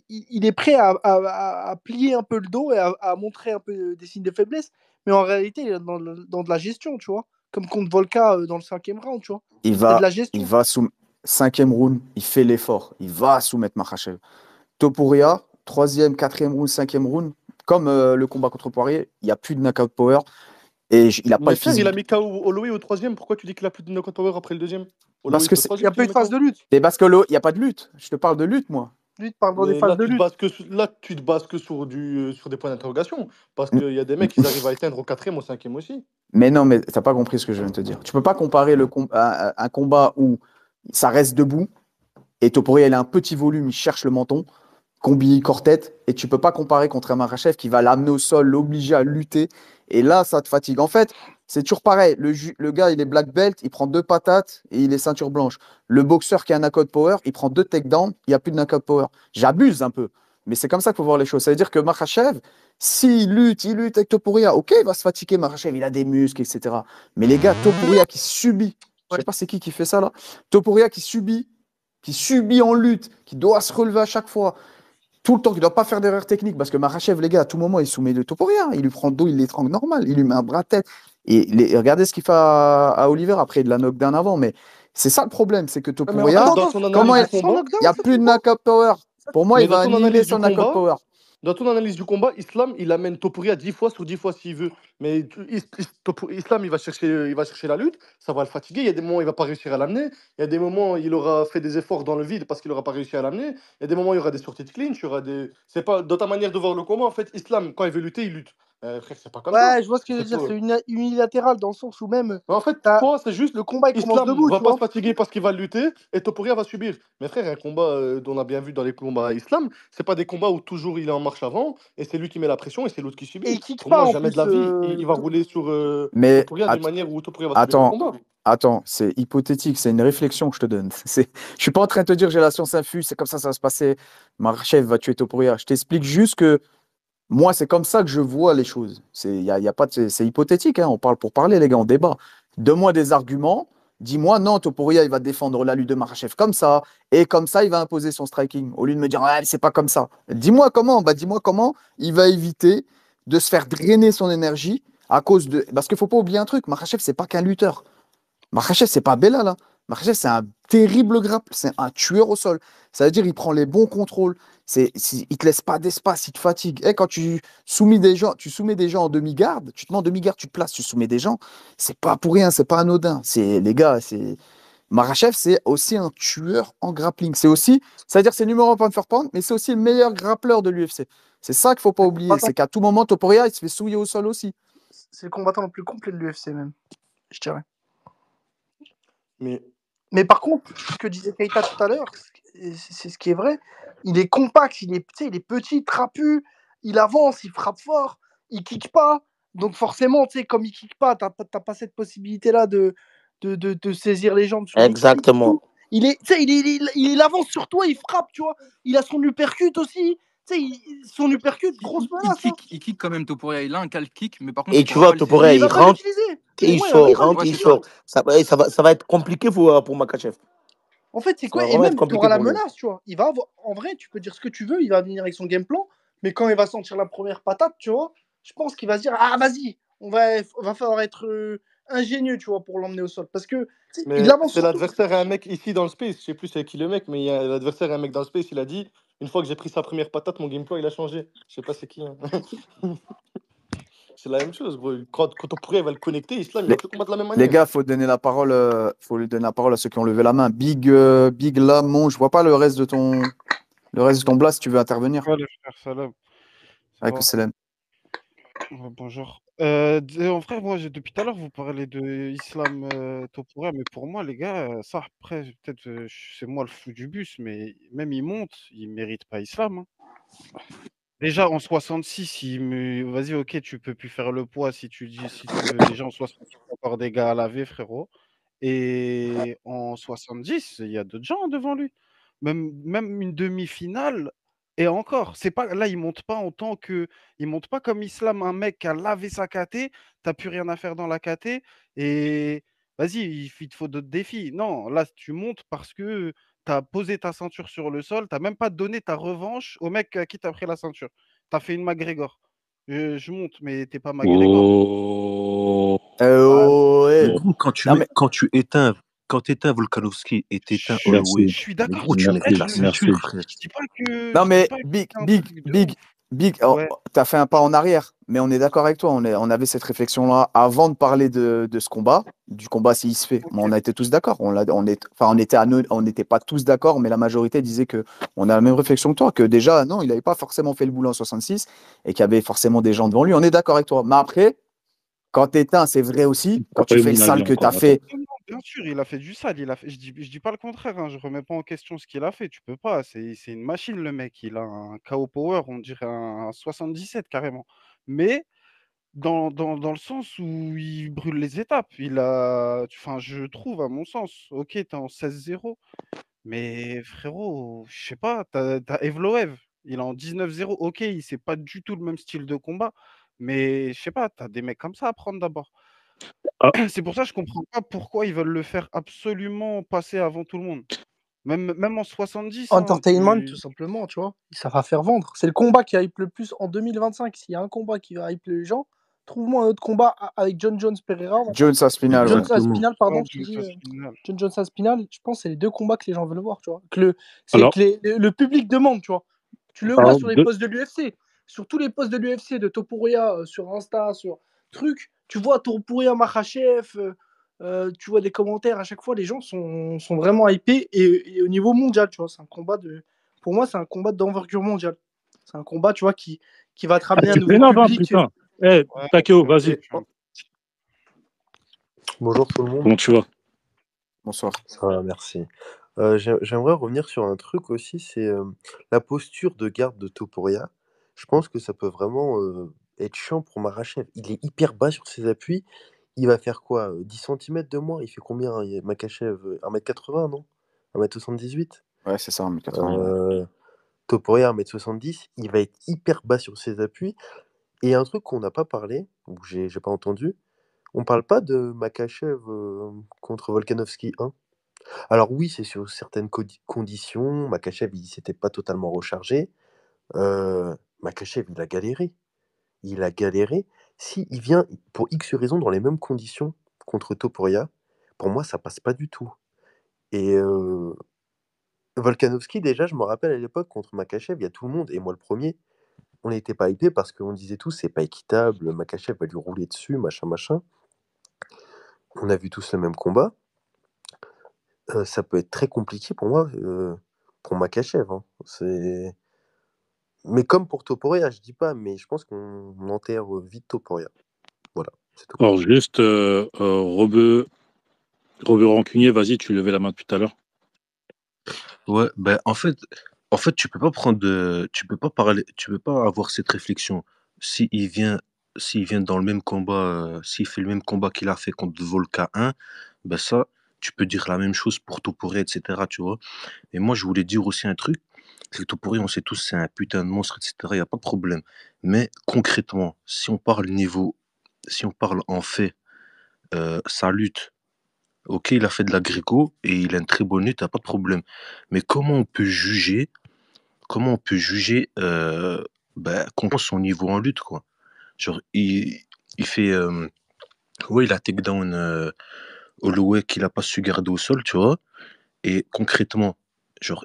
il est prêt à plier un peu le dos et à montrer un peu des signes de faiblesse, mais en réalité, il est dans de la gestion, tu vois. Comme contre Volka dans le 5e round, tu vois. il C'est de la va gestion. soumettre. 5e round, il fait l'effort. Il va soumettre Makhachev. Topuria, 3e, 4e round, 5e round, comme le combat contre Poirier, il n'y a plus de knockout power et il n'a pas Mais le frère, il a physique. mis KO Holloway au troisième. Pourquoi tu dis qu'il a plus de knockout power après le deuxième? Parce Holloway, que c'est au Il n'y a troisième pas qu'il eu le de met phase KO? de lutte. mais parce que il n'y a pas de lutte. Je te parle de lutte, moi. Lutte, parle dans des Mais phases de lutte. là, tu te bases que sur sur des points d'interrogation. Parce qu'il y a des mecs qui arrivent à éteindre au 4e, au 5e aussi. Mais non, mais t'as pas compris ce que je viens de te dire. Tu peux pas comparer un combat où ça reste debout et Topuria il a un petit volume, il cherche le menton, combi corps-tête, et tu peux pas comparer contre un Makhachev qui va l'amener au sol, l'obliger à lutter Et là, ça te fatigue. En fait, c'est toujours pareil. Le gars, il est black belt, il prend 2 patates et il est ceinture blanche. Le boxeur qui a un knockout power, il prend 2 takedowns, il n'y a plus de knockout power. J'abuse un peu, mais c'est comme ça qu'il faut voir les choses. Ça veut dire que Makhachev, s'il lutte avec Topuria, ok, il va se fatiguer. Makhachev, il a des muscles, etc. Mais les gars, Topuria qui subit, je sais pas c'est qui fait ça là, Topuria qui subit en lutte, qui doit se relever à chaque fois, tout le temps, qui ne doit pas faire d'erreur technique, parce que Makhachev, les gars, à tout moment, il soumet le Topuria, il lui prend le dos, il l'étrangle normal, il lui met un bras de tête. Et regardez ce qu'il fait à Oliver, après, il l'a knockdown avant, mais c'est ça le problème, c'est que Ouais, mais en Topuria, fait, dans ton comment analyse du il combat, n'y a plus de knockout power. Pour moi, mais il va annihiler son knockout power. dans ton analyse du combat, Islam, il amène Topuria 10 fois sur 10 fois s'il veut. Mais Islam, il va chercher la lutte, ça va le fatiguer. Il y a des moments où il va pas réussir à l'amener. Il y a des moments où il aura fait des efforts dans le vide parce qu'il n'aura pas réussi à l'amener. Il y a des moments où il y aura des sorties de clinch. Il y aura des... C'est pas dans ta manière de voir le combat. En fait, Islam, quand il veut lutter, il lutte. Frère, c'est pas comme ça. Ouais, je vois ce que je veux C'est dire. pas... C'est unilatéral dans le sens où même Mais en fait, t'as toi, c'est juste le combat, il commence Islam debout, va tu pas vois. se fatiguer parce qu'il va lutter et Topuria va subir. Mais frère, un combat dont on a bien vu dans les combats Islam, c'est pas des combats où toujours il est en marche avant et c'est lui qui met la pression et c'est l'autre qui Et il subit. kick Pour pas moi, en jamais de plus. la vie, il va rouler sur Mais Topuria d'une manière où Topuria va subir le attends, combat. attends, c'est hypothétique, c'est une réflexion que je te donne. Je suis pas en train de te dire j'ai la science infuse, c'est comme ça va se passer. Makhachev va tuer Topuria. Je t'explique juste que moi, c'est comme ça que je vois les choses. Y a pas c'est hypothétique, hein, on parle pour parler, les gars, on débat. Donne-moi des arguments. Dis-moi, non, Topuria, il va défendre la lutte de Makhachev comme ça, et comme ça, il va imposer son striking. Au lieu de me dire, ouais, c'est pas comme ça. Dis-moi comment il va éviter de se faire drainer son énergie à cause de. Parce qu'il faut pas oublier un truc, Makhachev, c'est pas qu'un lutteur. Makhachev, c'est pas Belal, là. Makhachev, c'est un terrible grappe, c'est un tueur au sol. Ça veut dire il prend les bons contrôles. Il te laisse pas d'espace, il te fatigue. Et quand tu soumets des gens en demi-garde, tu te mets en demi-garde, tu te places, tu soumets des gens, c'est pas pour rien, c'est pas anodin. Les gars, Makhachev, c'est aussi un tueur en grappling. C'est-à-dire c'est numéro 1 pound for pound, mais c'est aussi le meilleur grappleur de l'UFC. C'est ça qu'il faut pas oublier, c'est qu'à tout moment, Topuria, il se fait souiller au sol aussi. C'est le combattant le plus complet de l'UFC même, je dirais. Mais Mais par contre, ce que disait Keita tout à l'heure, c'est ce qui est vrai. Il est compact, il est petit, trapu, il avance, il frappe fort, il kick pas. Donc forcément, comme il kick pas, t'as pas cette possibilité-là de saisir les jambes sur les kicks. Exactement. Il avance sur toi, il frappe, tu vois. Il a son uppercut aussi. Son uppercut, grosse menace. Il kick quand même Topuria. Il a un calf kick, mais par contre, Et il tu pourra vois, pas Topuria, Mais il il va pas rentre l'utiliser. et Pour il moi, sort, il va rentre pas et il l'utiliser. sort. Ça va être compliqué pour Makhachev. En fait, c'est Ça quoi? va Et vraiment être même, tu auras compliqué la pour lui. menace, tu vois. En vrai, tu peux dire ce que tu veux, il va venir avec son game plan, mais quand il va sentir la première patate, tu vois, je pense qu'il va se dire, ah, vas-y, va falloir être ingénieux, tu vois, pour l'emmener au sol. Parce que il Mais avance c'est sur tout. l'adversaire à un mec ici dans le space. Je sais plus c'est qui le mec, mais il y a l'adversaire à un mec dans le space. Il a dit une fois que j'ai pris sa première patate, mon gameplay il a changé. Je sais pas c'est qui. Hein. C'est la même chose, bro. Quand on pourrait, il va le connecter. Islam, il Les, va plus combattre de la même les manière. gars, faut lui donner la parole à ceux qui ont levé la main. Big Lamon, je vois pas le reste de ton blast si tu veux intervenir. Ouais, le frère Salam, ça Avec va? Salam. Ouais, bonjour. En vrai, moi, depuis tout à l'heure, vous parlez de Islam Topuria, mais pour moi, les gars, ça, après, peut-être, c'est moi le fou du bus, mais même il monte, il mérite pas Islam. Hein. Déjà, en 66, vas-y, ok, tu peux plus faire le poids si tu veux. Déjà, en 66, il y a encore des gars à laver, frérot. Et en 70, il y a d'autres gens devant lui. Même une demi-finale, et encore, c'est pas là, il monte pas comme Islam, un mec qui a lavé sa KT, t'as plus rien à faire dans la KT, et vas-y, il te faut d'autres défis. Non, là, tu montes parce que tu as posé ta ceinture sur le sol, t'as même pas donné ta revanche au mec à qui t'as pris la ceinture. T'as fait une McGregor. Je monte, mais t'es pas McGregor. Oh. Ouais. Mais gros, Non, mais quand t'éteins Volkanovski et t'éteins Je Holloway, suis mais d'accord. gros, tu mérites la Je ceinture, frère. dis pas que Non, je dis mais pas que Big, c'est un Big, truc de Big, ouf. Big, Ouais. t'as fait un pas en arrière, mais on est d'accord avec toi. On avait cette réflexion-là avant de parler de ce combat, du combat s'il se fait. Mais on a été tous d'accord. On n'était pas tous d'accord, mais la majorité disait que on a la même réflexion que toi, que déjà, non, il n'avait pas forcément fait le boulot en 66 et qu'il y avait forcément des gens devant lui. On est d'accord avec toi. Mais après, quand t'éteins, c'est vrai aussi, T'as quand pas tu eu fais le mon sale avis que encore. t'as fait. Non, bien sûr, il a fait du sale. Je dis pas le contraire. Hein, je remets pas en question ce qu'il a fait. Tu peux pas. C'est une machine, le mec. Il a un KO power, on dirait un 77 carrément. Mais dans le sens où il brûle les étapes. Enfin, je trouve, à mon sens, ok, t'es en 16-0, mais frérot, je sais pas, t'as Evloev, il est en 19-0, ok, c'est pas du tout le même style de combat, mais je sais pas, t'as des mecs comme ça à prendre d'abord. Ah, C'est pour ça que je comprends pas pourquoi ils veulent le faire absolument passer avant tout le monde. Même en 70, hein, Entertainment, tout simplement, tu vois. Ça va faire vendre. C'est le combat qui hype le plus en 2025. S'il y a un combat qui va hype les gens, trouve-moi un autre combat avec John Jones Pereira, on va faire. Jones Aspinal, ouais. John Exactement. Aspinal, pardon, Ouais, je te Jones dis. Aspinal. John Jones Aspinal, je pense que c'est les deux combats que les gens veulent voir, tu vois. alors, Le public demande, tu vois. Tu le vois alors sur les de- posts de l'UFC. Sur tous les posts de l'UFC, de Topuria, sur Insta, sur truc, tu vois Topuria Makhachev, tu vois des commentaires à chaque fois, les gens sont vraiment hypés et au niveau mondial, tu vois. C'est un combat de. Pour moi, c'est un combat d'envergure mondiale. C'est un combat, tu vois, qui va te ramener un tu nouveau t'énerves, hein, public. putain. Eh, Ouais, Takeo, c'est vrai, vas-y. je suis un- Bonjour tout le monde. Comment tu vas? Bonsoir. Ça va, merci. J'aimerais revenir sur un truc aussi, c'est la posture de garde de Topuria. Je pense que ça peut vraiment être chiant pour Makhachev. Il est hyper bas sur ses appuis. Il va faire quoi? 10 centimètres de moins? Il fait combien, Makhachev? 1,80 m, non? 1,78 m? Ouais, c'est ça, 1080, ouais. Topuria 1,70 m. Il va être hyper bas sur ses appuis. Et un truc qu'on n'a pas parlé, ou j'ai pas entendu, on parle pas de Makhachev contre Volkanovski 1. Alors oui, c'est sur certaines conditions. Makhachev, il s'était pas totalement rechargé. Makhachev, il a galéré. Il a galéré. Si il vient pour X raisons dans les mêmes conditions contre Topuria, pour moi, ça passe pas du tout. Et Volkanovski, déjà, je me rappelle à l'époque, contre Makhachev, il y a tout le monde, et moi le premier, on n'était pas hypé parce qu'on disait tous, c'est pas équitable, Makhachev va lui rouler dessus, machin, machin. On a vu tous le même combat. Ça peut être très compliqué pour moi, pour Makhachev, hein. Mais comme pour Topuria, je dis pas, mais je pense qu'on enterre vite Topuria. Voilà, c'est tout. Alors, juste, Rebeu Rancunier, vas-y, tu levais la main depuis tout à l'heure. Ouais, ben en fait, tu peux pas avoir cette réflexion. S'il vient, s'il vient dans le même combat, s'il fait le même combat qu'il a fait contre Volca 1, ben ça, tu peux dire la même chose pour Topuria, etc., tu vois. Et moi, je voulais dire aussi un truc, c'est que Topuria, on sait tous, c'est un putain de monstre, etc., il n'y a pas de problème. Mais concrètement, si on parle en fait, sa lutte, ok, il a fait de la gréco et il a une très bonne lutte, y a pas de problème. Mais comment on peut juger comment son niveau en lutte, quoi. Genre, il fait, ouais, il a takedown Holloway qu'il a pas su garder au sol, tu vois. Et concrètement, genre,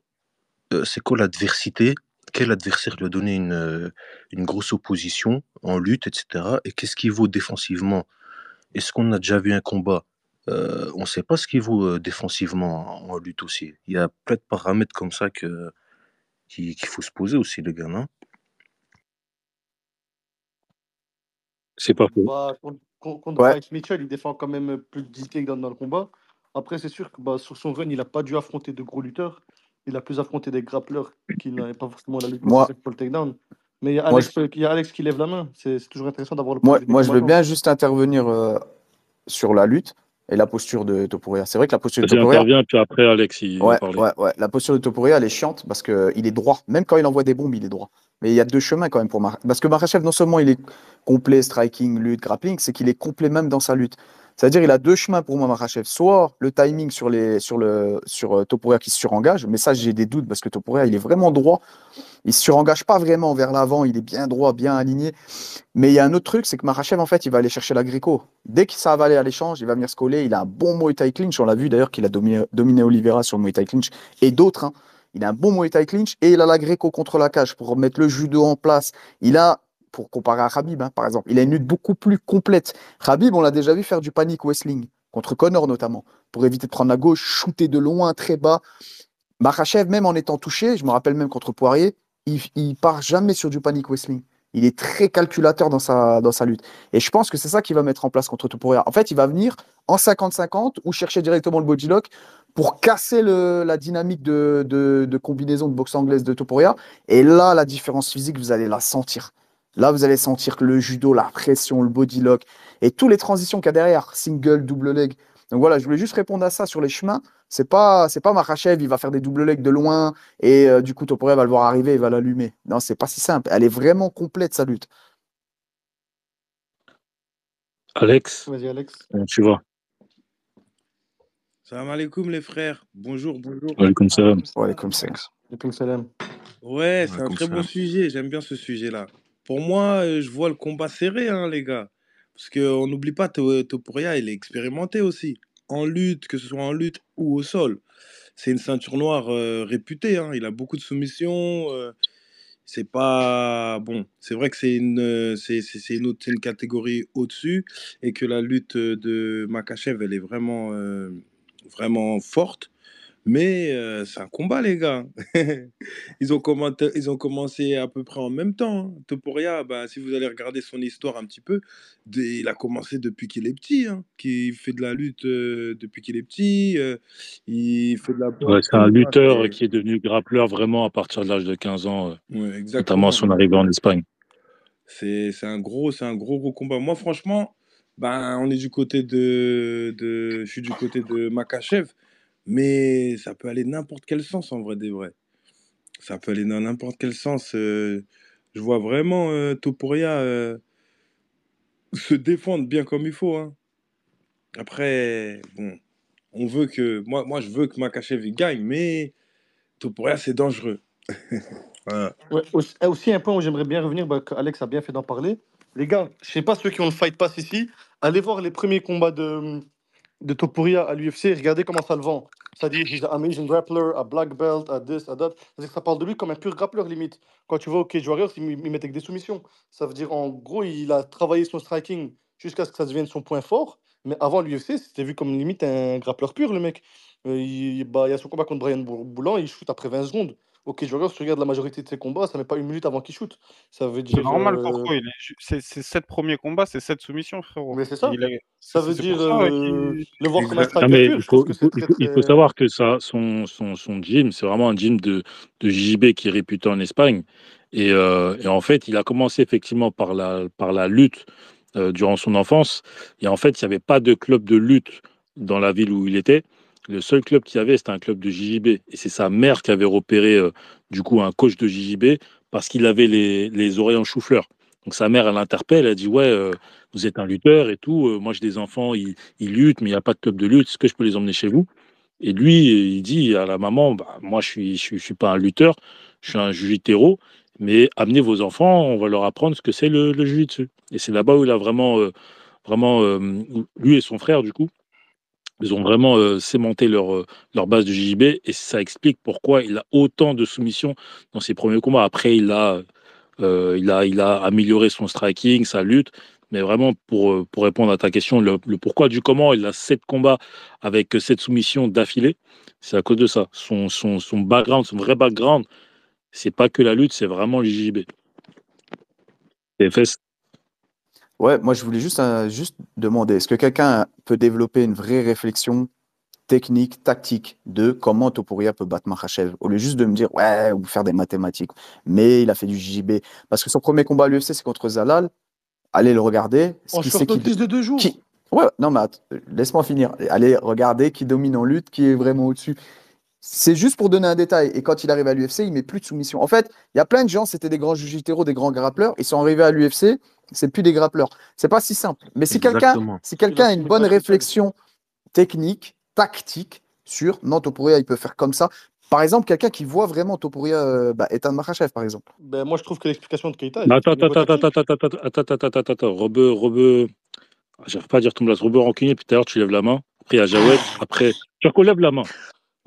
c'est quoi l'adversité? Quel adversaire lui a donné une grosse opposition en lutte, etc. Et qu'est-ce qu'il vaut défensivement? Est-ce qu'on a déjà vu un combat? On ne sait pas ce qu'il vaut défensivement en lutte aussi. Il y a plein de paramètres comme ça qu'il faut se poser aussi, les gars, non? C'est pas faux. Bah, contre Ouais, Bryce Mitchell, il défend quand même plus de 10 takedowns dans le combat. Après, c'est sûr que bah, sur son run, il n'a pas dû affronter de gros lutteurs. Il a plus affronté des grappleurs qui n'avaient pas forcément la lutte moi, nécessaire pour le takedown. Mais moi, je, il y a Alex qui lève la main. C'est toujours intéressant d'avoir le point de vue des je veux combattants. bien juste intervenir sur la lutte et la posture de Topuria. C'est vrai que la posture de Vas-y, Topuria, interviens, puis après, Alex, il va parler. ouais. La posture de Topuria, elle est chiante parce qu'il est droit. Même quand il envoie des bombes, il est droit. Mais il y a deux chemins quand même pour Makhachev. Parce que Makhachev, non seulement il est complet striking, lutte, grappling, c'est qu'il est complet même dans sa lutte. C'est-à-dire il a deux chemins pour moi, Makhachev. Soit le timing sur Topuria qui se surengage, mais ça j'ai des doutes parce que Topuria, il est vraiment droit. Il se surengage pas vraiment vers l'avant, il est bien droit, bien aligné. Mais il y a un autre truc, c'est que Makhachev, en fait, il va aller chercher la gréco. Dès que ça va aller à l'échange, il va venir se coller. Il a un bon Muay Thai clinch. On l'a vu d'ailleurs qu'il a dominé Oliveira sur le Muay Thai clinch et d'autres, hein. Il a un bon Muay Thai clinch et il a la gréco contre la cage pour remettre le judo en place. Il a, pour comparer à Khabib, hein, par exemple, il a une lutte beaucoup plus complète. Khabib, on l'a déjà vu faire du panic wrestling, contre Conor notamment, pour éviter de prendre la gauche, shooter de loin, très bas. Makhachev, même en étant touché, je me rappelle même contre Poirier, il part jamais sur du panic wrestling. Il est très calculateur dans sa lutte. Et je pense que c'est ça qu'il va mettre en place contre Topuria. En fait, il va venir en 50-50 ou chercher directement le body lock pour casser la dynamique de combinaison de boxe anglaise de Topuria. Et là, la différence physique, vous allez la sentir. Là, vous allez sentir que le judo, la pression, le body lock et toutes les transitions qu'il y a derrière, single, double leg. Donc voilà, je voulais juste répondre à ça sur les chemins. C'est pas Makhachev, il va faire des double legs de loin et du coup Topuria va le voir arriver, il va l'allumer. Non, c'est pas si simple. Elle est vraiment complète sa lutte. Alex, Vas-y, Alex. comment tu vas? Salam alaikum les frères. Bonjour, bonjour. Walaikum salam. Walaikum salam. Alaikum salam. Ouais, c'est un Comme très bon ça. sujet. J'aime bien ce sujet-là. Pour moi, je vois le combat serré, hein, les gars. Parce qu'on n'oublie pas, Topuria, il est expérimenté aussi. En lutte, que ce soit en lutte ou au sol. C'est une ceinture noire réputée, hein. Il a beaucoup de soumissions. C'est pas bon. C'est vrai que c'est une catégorie au-dessus et que la lutte de Makhachev, elle est vraiment forte. Mais c'est un combat, les gars. Ils ont commencé à peu près en même temps, hein. Topuria, bah, si vous allez regarder son histoire un petit peu, il a commencé depuis qu'il est petit, hein. Qu'il fait de la lutte depuis qu'il est petit. Il fait de la Ouais, boxe, c'est un etc. lutteur qui est devenu grappleur vraiment à partir de l'âge de 15 ans, Ouais, notamment à exactement. son arrivée en Espagne. C'est un gros combat. Moi, franchement, ben, je suis du côté de Makhachev, mais ça peut aller n'importe quel sens en vrai des vrais. Ça peut aller dans n'importe quel sens. Je vois vraiment Topuria se défendre bien comme il faut, hein. Après, bon, moi, je veux que Makhachev il gagne, mais Topuria, c'est dangereux. Voilà. Ouais, aussi un point où j'aimerais bien revenir, bah, Alex a bien fait d'en parler. Les gars, je sais pas ceux qui ont le Fight Pass ici, allez voir les premiers combats de Topuria à l'UFC, regardez comment ça le vend. Ça dit, he's an amazing grappler, a black belt, a this, a that. C'est-à-dire que ça parle de lui comme un pur grappleur, limite. Quand tu vois au Cage Warriors, il met avec des soumissions. Ça veut dire, en gros, il a travaillé son striking jusqu'à ce que ça devienne son point fort. Mais avant l'UFC, c'était vu comme limite un grappleur pur, le mec. Il y a son combat contre Brian Boulan, il shoot après 20 secondes. Au Cage Warriors, tu regardes la majorité de ses combats, ça met pas une minute avant qu'il shoot. Ça veut C'est dire. normal, pourquoi c'est 7 premiers combats, c'est 7 soumissions, frérot. Mais c'est ça. C'est Ça veut c'est dire pour ça le voir comme un Non, striker mais pur, je trouve que c'est très il faut très. savoir que son gym, c'est vraiment un gym de JB qui est réputé en Espagne. Et en fait, il a commencé effectivement par la lutte durant son enfance. Et en fait, il n'y avait pas de club de lutte dans la ville où il était. Le seul club qu'il y avait, c'était un club de JJB. Et c'est sa mère qui avait repéré du coup un coach de JJB parce qu'il avait les oreilles en chou-fleur. Donc sa mère, elle l'interpelle, elle dit ouais, vous êtes un lutteur et tout. Moi, j'ai des enfants, ils luttent, mais il n'y a pas de club de lutte. Est-ce que je peux les emmener chez vous? Et lui, il dit à la maman, bah, moi, je suis pas un lutteur, je suis un jiu-jitero, mais amenez vos enfants, on va leur apprendre ce que c'est le jiu-jitsu. Et c'est là-bas où il a lui et son frère, du coup, ils ont vraiment sémenté leur base de JJB et ça explique pourquoi il a autant de soumissions dans ses premiers combats. Après, il a amélioré son striking, sa lutte, mais vraiment pour répondre à ta question, le pourquoi du comment, il a 7 combats avec 7 soumissions d'affilée, c'est à cause de ça. Son background, son vrai background, c'est pas que la lutte, c'est vraiment le JJB. TFS. Ouais, moi je voulais juste demander, est-ce que quelqu'un peut développer une vraie réflexion technique, tactique de comment Topuria peut battre Makhachev, au lieu juste de me dire ouais, ou faire des mathématiques, mais il a fait du JB. Parce que son premier combat à l'UFC, c'est contre Zalal. Allez le regarder. En short notice de 2 jours. Ouais, non, mais laisse-moi finir. Allez regarder qui domine en lutte, qui est vraiment au-dessus. C'est juste pour donner un détail. Et quand il arrive à l'UFC, il met plus de soumission. En fait, il y a plein de gens, c'était des grands jiu-jitsu, des grands grappleurs. Ils sont arrivés à l'UFC, c'est plus des grappleurs. C'est pas si simple. Mais si quelqu'un a une bonne réflexion technique, tactique sur non, Topuria, il peut faire comme ça. Par exemple, quelqu'un qui voit vraiment Topuria, Ethan Makhachev, par exemple. Ben, moi, je trouve que l'explication de Keita. Attends. Rebeu. J'arrive pas à dire ton blase. Rebeu rancunier, puis tout à l'heure, tu lèves la main. Après, il y a Jawed. Après, Turco lève la main.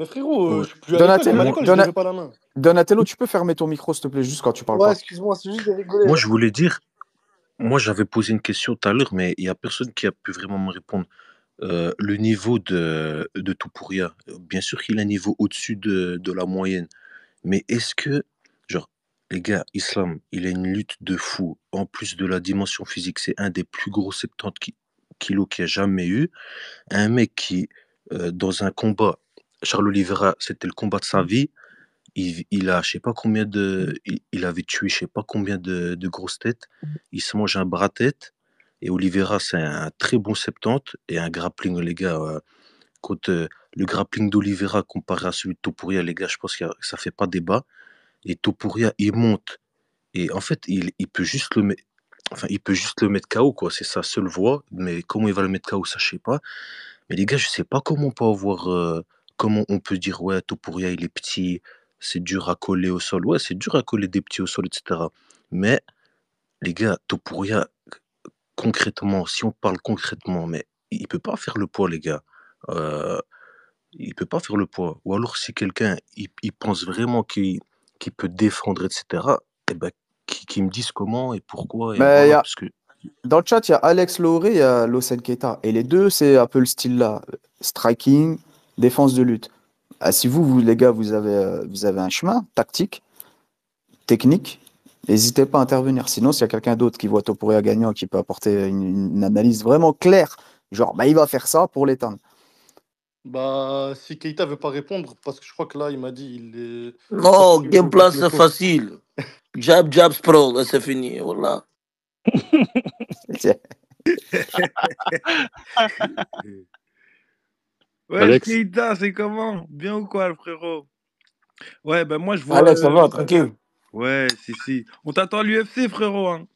Mais frérot, je suis plus à l'école, je lève pas la main. Donatello, tu peux fermer ton micro, s'il te plaît, juste quand tu parles pas. Ouais, excuse-moi, c'est juste de rigoler. Moi, je voulais dire, moi, j'avais posé une question tout à l'heure, mais il n'y a personne qui a pu vraiment me répondre. Le niveau de Topuria, bien sûr qu'il a un niveau au-dessus de la moyenne, mais est-ce que, genre, les gars, Islam, il a une lutte de fou, en plus de la dimension physique, c'est un des plus gros 70 kilos qu'il y a jamais eu, un mec qui, dans un combat, Charles Oliveira, c'était le combat de sa vie, il a, je sais pas combien il avait tué, je sais pas combien de grosses têtes. Il se mange un bras-tête. Et Oliveira, c'est un très bon 70 et un grappling, les gars. Quand le grappling d'Oliveira comparé à celui de Topuria, les gars, je pense que ça fait pas débat. Et Topuria, il monte. Et en fait, il peut juste le mettre. Enfin, il peut juste le mettre KO, quoi. C'est sa seule voie. Mais comment il va le mettre KO, ça, je sais pas. Mais les gars, je sais pas comment on peut avoir. Comment on peut dire, ouais, Topuria, il est petit, c'est dur à coller au sol. Ouais, c'est dur à coller des petits au sol, etc. Mais, les gars, Topuria, concrètement, si on parle concrètement, mais il peut pas faire le poids, les gars. Euh, il peut pas faire le poids. Ou alors, si quelqu'un, il pense vraiment qu'il peut défendre, etc., eh ben, qui me disent comment et pourquoi, et Mais voilà, parce que dans le chat, il y a Alex Lauré et il y a Lawson Keita. Et les deux, c'est un peu le style là. Striking, défense de lutte. Ah, si les gars, vous avez un chemin tactique, technique, n'hésitez pas à intervenir. Sinon, s'il y a quelqu'un d'autre qui voit Topuria gagnant, qui peut apporter une analyse vraiment claire, genre, bah, il va faire ça pour l'éteindre. Bah, si Keita veut pas répondre, parce que je crois que là, il m'a dit, je sais pas Non, si il game veut plan, bloquer le c'est fond. facile. Jab, jab, sprawl, là, c'est fini. Voilà. Ouais, Alex, Keita, c'est comment? Bien ou quoi, le frérot? Ouais, ben moi, je vois. Alex, ça va, tranquille. Ouais, si. On t'attend à l'UFC, frérot. Hein.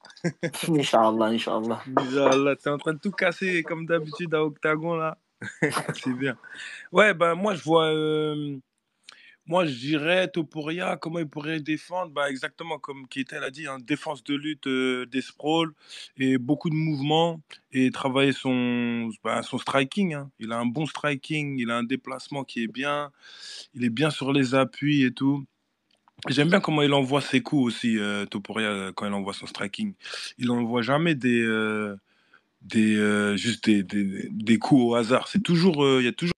Inch'Allah, Inch'Allah. Inch'Allah, t'es en train de tout casser comme d'habitude à Octagon, là. C'est bien. Ouais, ben moi, je vois. Moi, je dirais Topuria, comment il pourrait défendre? Bah, exactement comme Keita l'a dit, hein, défense de lutte, des sprawls et beaucoup de mouvements et travailler son striking. Hein. Il a un bon striking, il a un déplacement qui est bien, il est bien sur les appuis et tout. J'aime bien comment il envoie ses coups aussi, Topuria, quand il envoie son striking. Il n'envoie jamais juste des coups au hasard. C'est toujours, il y a toujours.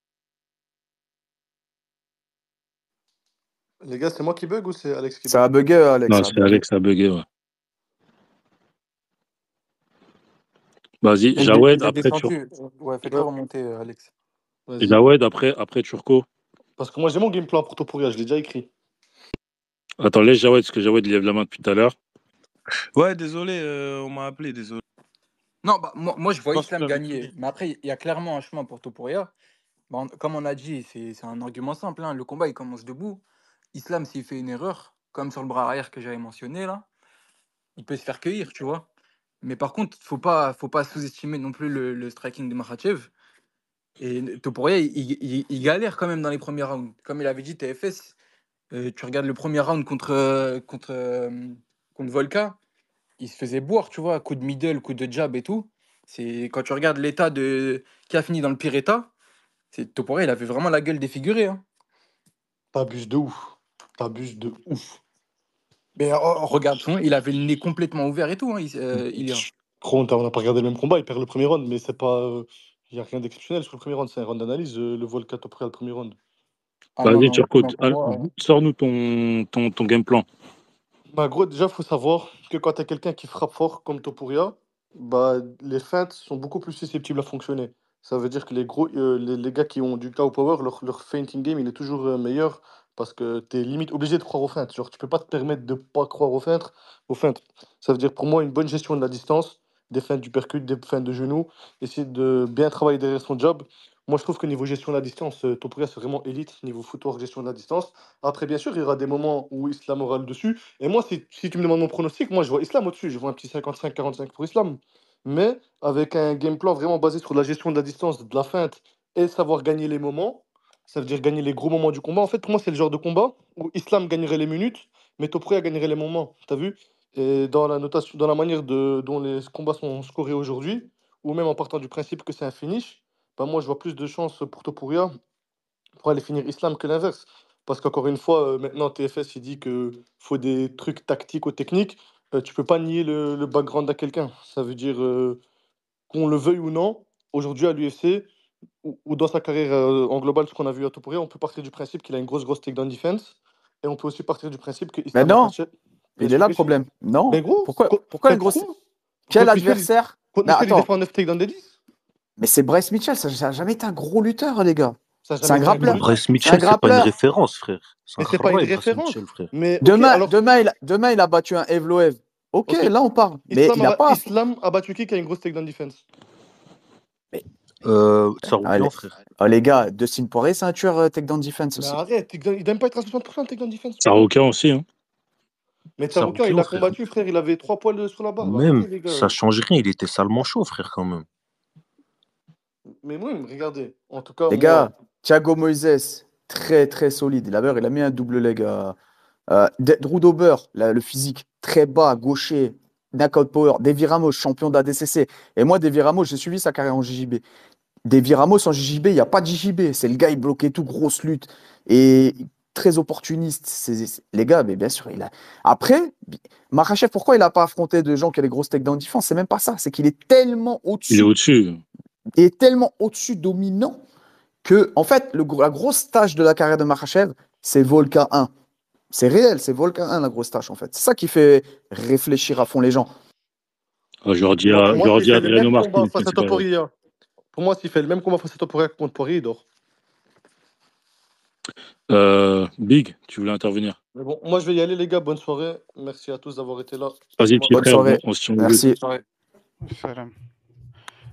Les gars, c'est moi qui bug ou c'est Alex qui Ça a bug? bugué, Alex, non, ça a c'est bugué. Alex a bugué, ouais. Vas-y, Il est, Jawed, il est après descendu. Ouais, faites-le Ouais, remonter, Alex. vas-y. Jawed, après Turco. Parce que moi, j'ai mon game plan pour Topuria, je l'ai déjà écrit. Attends, laisse Jawed, parce que Jawed lève la main depuis tout à l'heure. Ouais, désolé, on m'a appelé, désolé. Non, bah, moi, je vois Parce Islam que gagner. Mais après, il y a clairement un chemin pour Topuria. Bah, comme on a dit, c'est un argument simple. Hein. Le combat, il commence debout. Islam, s'il fait une erreur, comme sur le bras arrière que j'avais mentionné, là, il peut se faire cueillir, tu vois. Mais par contre, faut pas sous-estimer non plus le striking de Makhachev. Et Topuria, il galère quand même dans les premiers rounds. Comme il avait dit, TFS, tu regardes le premier round contre Volka, il se faisait boire, tu vois, coup de middle, coup de jab et tout. C'est quand tu regardes l'état qui a fini dans le pire état, Topuria, il avait vraiment la gueule défigurée. Hein. t'abuses de ouf. T'abuses de ouf. Mais regarde, il avait le nez complètement ouvert et tout, hein, Ilia. Gros, on n'a pas regardé le même combat, il perd le premier round, mais c'est pas. Il n'y a rien d'exceptionnel sur le premier round, c'est un round d'analyse, le Volka Topuria le premier round. Ah non, Vas-y, non, Turco, non, pour moi, sors-nous ton game plan. Bah, gros, déjà, il faut savoir que quand tu as quelqu'un qui frappe fort comme Topuria, bah, les feintes sont beaucoup plus susceptibles à fonctionner. Ça veut dire que les gars qui ont du KO power, leur feinting game, il est toujours meilleur parce que tu es limite obligé de croire aux feintes. Genre, tu peux pas te permettre de pas croire aux feintes, aux feintes. Ça veut dire pour moi une bonne gestion de la distance, des feintes du percut, des feintes de genoux, essayer de bien travailler derrière son job. Moi, je trouve que niveau gestion de la distance, Topuria, c'est vraiment élite, niveau footwork, gestion de la distance. Après, bien sûr, il y aura des moments où Islam aura le dessus. Et moi, si tu me demandes mon pronostic, moi, je vois Islam au-dessus. Je vois un petit 55-45 pour Islam. Mais avec un game plan vraiment basé sur la gestion de la distance, de la feinte et savoir gagner les moments, ça veut dire gagner les gros moments du combat. En fait, pour moi, c'est le genre de combat où Islam gagnerait les minutes, mais Topuria gagnerait les moments. T'as vu? Et dans la notation, dans la manière dont les combats sont scorés aujourd'hui, ou même en partant du principe que c'est un finish, bah moi, je vois plus de chances pour Topuria pour aller finir Islam que l'inverse. Parce qu'encore une fois, maintenant, TFS, il dit que faut des trucs tactiques ou techniques. Tu peux pas nier le background à quelqu'un. Ça veut dire, qu'on le veuille ou non, aujourd'hui à l'UFC, ou dans sa carrière en global, ce qu'on a vu à Topuria, on peut partir du principe qu'il a une grosse takedown defense. Et on peut aussi partir du principe que Mais Islam non, Makhachev. il est là le problème. Mais Non. gros, Pourquoi une grosse. pourquoi? Quel Contre Michel, adversaire? contre Mais Michel, il attends, défend 9 takedowns des 10. mais c'est Bryce Mitchell, ça n'a jamais été un gros lutteur, les gars. Ça n'a C'est un jamais été un grappleur. gros Bryce C'est un Mitchell, c'est pas une grappleur. référence, frère. C'est Mais un c'est pas une Kharai, Bryce référence. Mitchell, frère. Mais ok, Demain, alors. demain, il a battu un Evloev. Ok, Ok. là on parle. Mais il a pas. Islam a battu qui a une grosse takedown defense? Mais, Tsaroukian, frère. les gars, Dustin Poirier, c'est un tueur takedown defense Mais aussi. arrête, il donne pas être à 60% takedown defense. Tsaroukian aussi, hein. Mais Tsaroukian, il Tsaroukian, a frère. combattu, frère, il avait 3 poils sur la barbe. Même, Arrêtez, les gars. ça change rien. Il était salement chaud, frère, quand même. Mais oui, regardez. En tout cas, Les gars, Thiago Moises, très très solide. D'ailleurs, il a mis un double leg à. Drew Dober, le physique, très bas, gaucher, knockout power. Davy Ramos, champion d'ADCC. Et moi, Davy Ramos, j'ai suivi sa carrière en JJB. Davy Ramos en JJB, il n'y a pas de JJB. C'est le gars, il bloquait tout, grosse lutte. Et très opportuniste. Les gars, mais bien sûr, il a. Après, Makhachev, pourquoi il n'a pas affronté de gens qui ont des grosses takedowns défense? C'est même pas ça. C'est qu'il est tellement au-dessus. Il est au-dessus. Il est tellement au-dessus, dominant, que, en fait, la grosse tâche de la carrière de Makhachev, c'est Volca 1. C'est réel, c'est Volca 1 la grosse tâche en fait. C'est ça qui fait réfléchir à fond les gens. J'aurais dit Adriano Martin. Pour moi, s'il fait le même combat face à Topuria contre Poirier, il dort. Big, tu voulais intervenir? Mais bon, moi je vais y aller, les gars. Bonne soirée. Merci à tous d'avoir été là. Vas-y, petit Bonne frère, soirée. on se tient au Merci. Salam.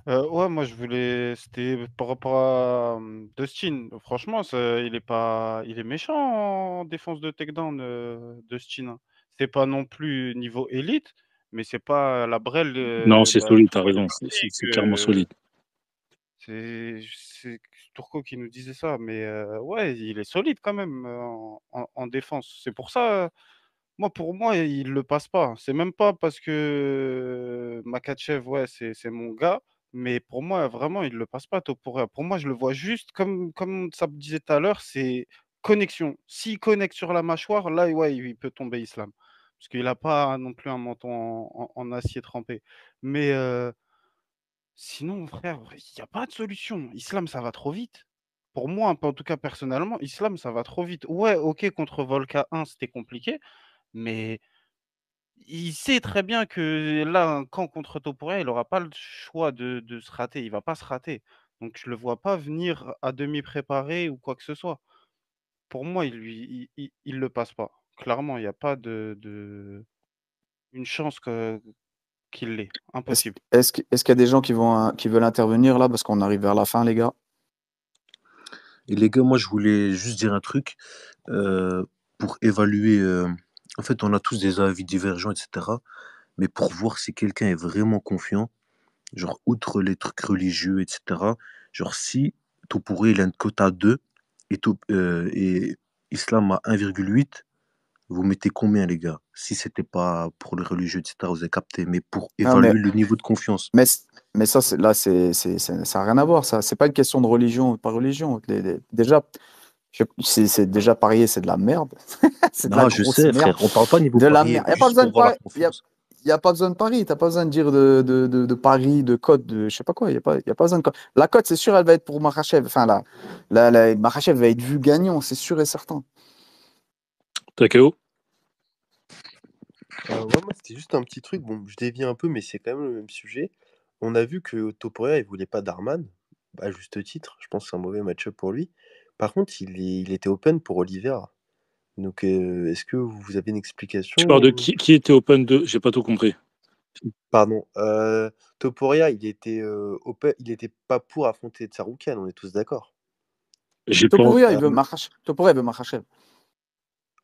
Ouais, moi je voulais. C'était par rapport à Dustin. Franchement, il est méchant en défense de takedown, Dustin, hein. C'est pas non plus niveau élite, mais c'est pas la brêle Non, c'est bah, solide, t'as Turco raison. C'est clairement solide. C'est Turco qui nous disait ça, mais ouais, il est solide quand même en défense. C'est pour ça, pour moi, il le passe pas. C'est même pas parce que Makhachev, ouais, c'est mon gars, mais pour moi, vraiment, il le passe pas, Topuria. Pour moi, je le vois juste comme ça me disait tout à l'heure, c'est connexion. S'il connecte sur la mâchoire, là, ouais, il peut tomber Islam. Parce qu'il n'a pas non plus un menton en acier trempé. Mais sinon, frère, il n'y a pas de solution. Islam, ça va trop vite. Pour moi, en tout cas personnellement, Islam, ça va trop vite. Ouais, ok, contre Volca 1, c'était compliqué, mais il sait très bien que là, un camp contre Topuria, il n'aura pas le choix de se rater. Il va pas se rater. Donc, je le vois pas venir à demi préparé ou quoi que ce soit. Pour moi, il le passe pas. Clairement, il n'y a pas une chance qu'il l'ait. Impossible. Est-ce qu'il y a des gens qui veulent intervenir là parce qu'on arrive vers la fin, les gars? Et les gars, moi, je voulais juste dire un truc pour évaluer. En fait, on a tous des avis divergents, etc. Mais pour voir si quelqu'un est vraiment confiant, genre, outre les trucs religieux, etc., genre, si Topuria, il a une cote à 2 et Islam à 1,8, vous mettez combien, les gars? Si c'était pas pour les religieux, etc., vous avez capté, mais pour évaluer le niveau de confiance. Mais ça, ça n'a rien à voir. Ça, c'est pas une question de religion ou pas religion. Déjà, c'est déjà parier, c'est de la merde. C'est de la Non, je grosse sais, merde. frère, on parle pas niveau De la parier, merde. Il n'y a juste pas besoin de pour voir la parier. confiance. Il y a pas besoin de pari. T'as pas besoin de dire de pari, de cote, de je sais pas quoi. Il y a pas besoin de cote. La cote, c'est sûr, elle va être pour Makhachev. Enfin, Makhachev va être vu gagnant, c'est sûr et certain. Takeo? Ouais, moi, c'était juste un petit truc. Bon, je dévie un peu, mais c'est quand même le même sujet. On a vu que Topuria, il voulait pas d'Arman, à juste titre. Je pense que c'est un mauvais match-up pour lui. Par contre, il était open pour Oliveira. Donc, est-ce que vous avez une explication? Tu parles de qui était open 2? J'ai pas tout compris. Pardon. Topuria, il était open, il était pas pour affronter Tsaroukian, on est tous d'accord. Topuria, il veut Makhachev.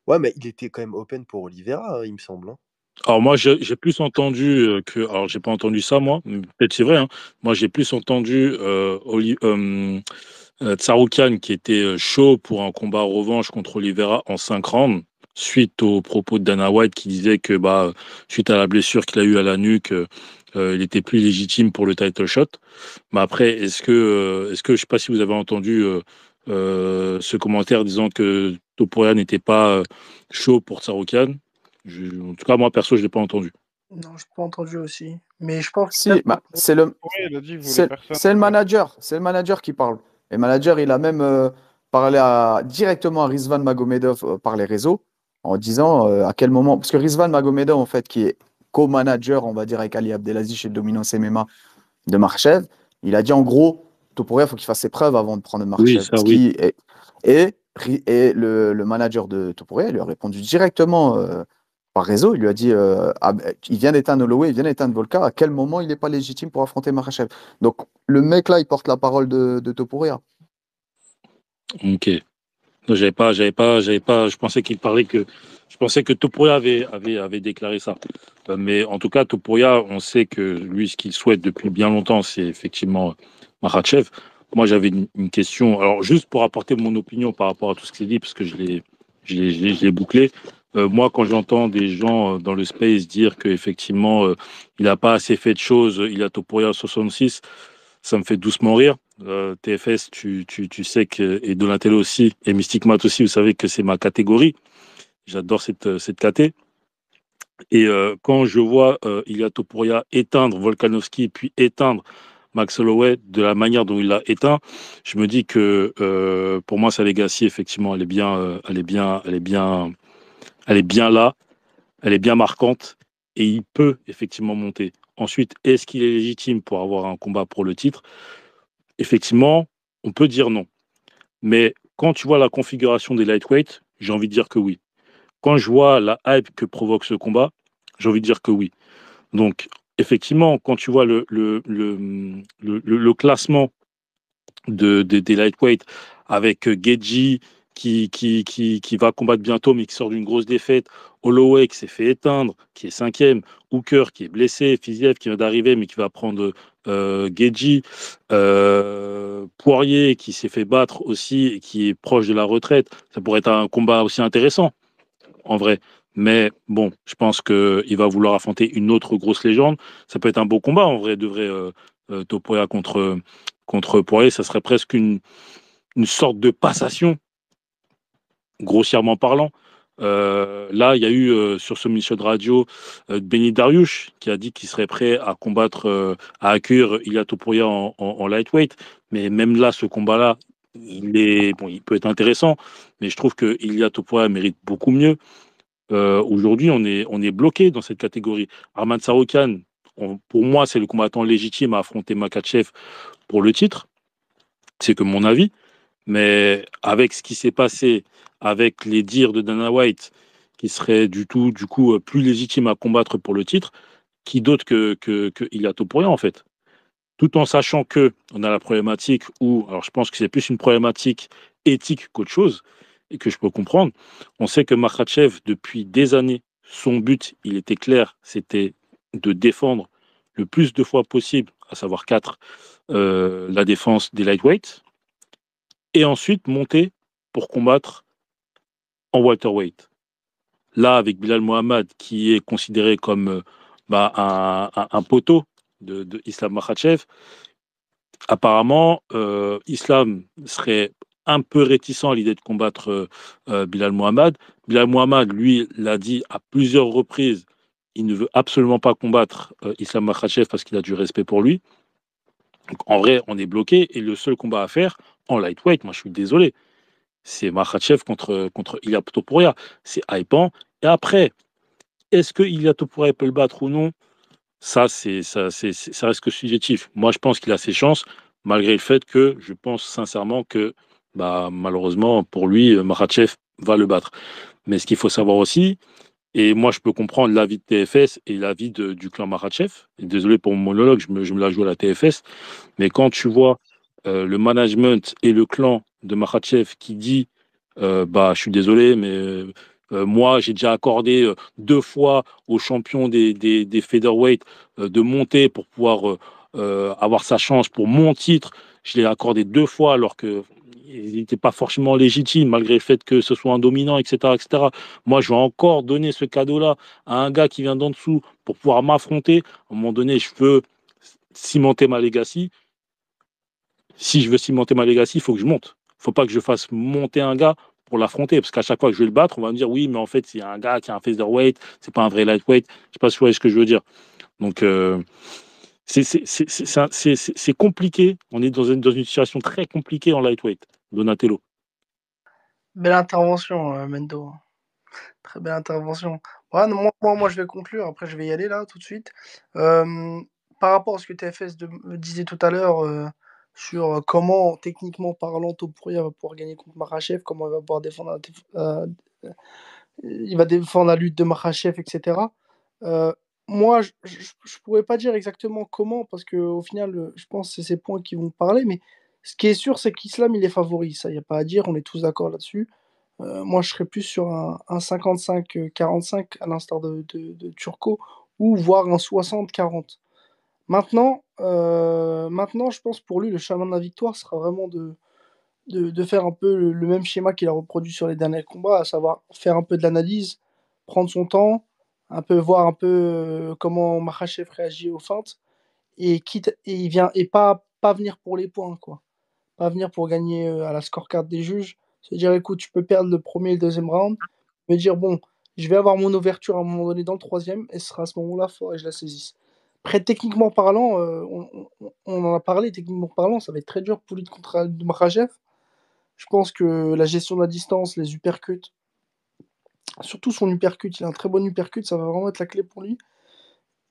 Ouais, mais il était quand même open pour Oliveira, il me semble, hein. Alors moi, j'ai plus entendu que... Alors, j'ai pas entendu ça, moi. Peut-être c'est vrai, hein. Moi, j'ai plus entendu Tsaroukian qui était chaud pour un combat revanche contre Oliveira en 5 rounds, suite aux propos de Dana White qui disait que suite à la blessure qu'il a eue à la nuque, il était plus légitime pour le title shot. Mais après, est-ce que je sais pas si vous avez entendu ce commentaire disant que Topuria n'était pas chaud pour Tsaroukian. En tout cas, moi perso, je l'ai pas entendu. Non, je n'ai pas entendu aussi. Mais je pense Si, c'est le manager. C'est le manager qui parle. Et le manager, il a même parlé directement à Rizvan Magomedov par les réseaux en disant à quel moment. Parce que Rizvan Magomedov, en fait, qui est co-manager, on va dire, avec Ali Abdelaziz chez Dominance MMA de Makhachev, il a dit en gros, Topuria, il faut qu'il fasse ses preuves avant de prendre Oui, Makhachev. ça, oui. Et le manager de Topuria lui a répondu directement par réseau. Il lui a dit il vient d'éteindre Holloway, il vient d'éteindre Volka. À quel moment il n'est pas légitime pour affronter Makhachev? Donc, le mec là, il porte la parole de Topuria. Ok. Non, je pensais qu'il parlait que. Je pensais que Topuria avait déclaré ça. Mais en tout cas, Topuria, on sait que lui, ce qu'il souhaite depuis bien longtemps, c'est effectivement Makhachev. Moi, j'avais une question. Alors, juste pour apporter mon opinion par rapport à tout ce qui est dit, parce que je l'ai bouclé. Moi, quand j'entends des gens dans le space dire qu'effectivement, il n'a pas assez fait de choses, il a Topuria 66, ça me fait doucement rire. TFS, tu sais que, et Donatello aussi, et Mystic Matt aussi, vous savez que c'est ma catégorie. J'adore cette caté. Et quand je vois Ilia Topuria éteindre Volkanovski, puis éteindre Max Holloway de la manière dont il l'a éteint, je me dis que pour moi, sa legacy, effectivement, elle est bien là, elle est bien marquante, et il peut effectivement monter. Ensuite, est-ce qu'il est légitime pour avoir un combat pour le titre? Effectivement, on peut dire non. Mais quand tu vois la configuration des lightweights, j'ai envie de dire que oui. Quand je vois la hype que provoque ce combat, j'ai envie de dire que oui. Donc, effectivement, quand tu vois le classement des lightweights avec Geji qui va combattre bientôt mais qui sort d'une grosse défaite, Holloway qui s'est fait éteindre, qui est 5e, Hooker qui est blessé, Fiziev qui vient d'arriver mais qui va prendre Geji, Poirier qui s'est fait battre aussi et qui est proche de la retraite. Ça pourrait être un combat aussi intéressant en vrai. Mais bon, je pense qu'il va vouloir affronter une autre grosse légende. Ça peut être un beau combat en vrai, de vrai, Topuria contre Poirier. Ça serait presque une sorte de passation, grossièrement parlant. Là, il y a eu sur ce Mission de radio Benny Dariush qui a dit qu'il serait prêt à combattre, à accueillir Ilia Topuria en lightweight. Mais même là, ce combat-là, il peut être intéressant, mais je trouve que Ilia Topuria mérite beaucoup mieux. Aujourd'hui, on est bloqué dans cette catégorie. Arman Tsarukyan, pour moi, c'est le combattant légitime à affronter Makhachev pour le titre. C'est que mon avis. Mais avec ce qui s'est passé, avec les dires de Dana White, qui serait du coup plus légitime à combattre pour le titre, qui d'autre que Ilia Topuria en fait. Tout en sachant que on a la problématique où, alors je pense que c'est plus une problématique éthique qu'autre chose, et que je peux comprendre. On sait que Makhachev, depuis des années, son but, il était clair, c'était de défendre le plus de fois possible, à savoir 4, la défense des lightweights, et ensuite monter pour combattre en welterweight. Là, avec Bilal Mohamed, qui est considéré comme un poteau de Islam Makhachev, apparemment, Islam serait un peu réticent à l'idée de combattre Bilal Mohamed. Bilal Mohamed, lui, l'a dit à plusieurs reprises, il ne veut absolument pas combattre Islam Makhachev parce qu'il a du respect pour lui. Donc, en vrai, on est bloqué et le seul combat à faire en lightweight, moi je suis désolé, c'est Makhachev contre Ilia Topuria. C'est hypant. Et après, est-ce que Ilia Topuria peut le battre ou non? Ça reste que subjectif. Moi, je pense qu'il a ses chances, malgré le fait que je pense sincèrement que, malheureusement, pour lui, Makhachev va le battre. Mais ce qu'il faut savoir aussi, et moi, je peux comprendre l'avis de TFS et l'avis du clan Makhachev. Et désolé pour mon monologue, je me la joue à la TFS. Mais quand tu vois le management et le clan de Makhachev qui dit je suis désolé, mais moi, j'ai déjà accordé 2 fois aux champions des featherweight de monter pour pouvoir avoir sa chance pour mon titre. Je l'ai accordé 2 fois alors que il n'était pas forcément légitime, malgré le fait que ce soit un dominant, etc., etc. Moi, je vais encore donner ce cadeau-là à un gars qui vient d'en dessous pour pouvoir m'affronter. À un moment donné, je veux cimenter ma legacy. Si je veux cimenter ma legacy, il faut que je monte. Il ne faut pas que je fasse monter un gars pour l'affronter. Parce qu'à chaque fois que je vais le battre, on va me dire oui, mais en fait, c'est un gars qui a un featherweight, c'est pas un vrai lightweight. Je ne sais pas si vous voyez ce que je veux dire. Donc, c'est compliqué. On est dans une situation très compliquée en lightweight. Donatello. Belle intervention, Mendo. Très belle intervention. Ouais, non, moi, je vais conclure. Après, je vais y aller là tout de suite. Par rapport à ce que TFS me disait tout à l'heure sur comment, techniquement parlant, Topuria va pouvoir gagner contre Makhachev, comment il va pouvoir défendre il va défendre la lutte de Makhachev, etc. Moi, je ne pourrais pas dire exactement comment, parce qu'au final, je pense que c'est ces points qui vont parler, mais ce qui est sûr, c'est qu'Islam, il est favori. Ça, il n'y a pas à dire, on est tous d'accord là-dessus. Moi, je serais plus sur un 55-45, à l'instar de Turco, ou voire un 60-40. Maintenant, je pense pour lui, le chemin de la victoire sera vraiment de faire un peu le même schéma qu'il a reproduit sur les derniers combats, à savoir faire un peu de l'analyse, prendre son temps, un peu voir un peu comment Makhachev réagit aux feintes, et il vient et pas venir pour les points, quoi. Pas venir pour gagner à la scorecard des juges. Se dire, écoute, tu peux perdre le premier et le deuxième round, me dire, bon, je vais avoir mon ouverture à un moment donné dans le troisième, et ce sera à ce moment-là, il faudra que je la saisisse. Après, techniquement parlant, on en a parlé, techniquement parlant, ça va être très dur pour lui contre Makhachev. Je pense que la gestion de la distance, les uppercuts, surtout son uppercut, il a un très bon uppercut, ça va vraiment être la clé pour lui.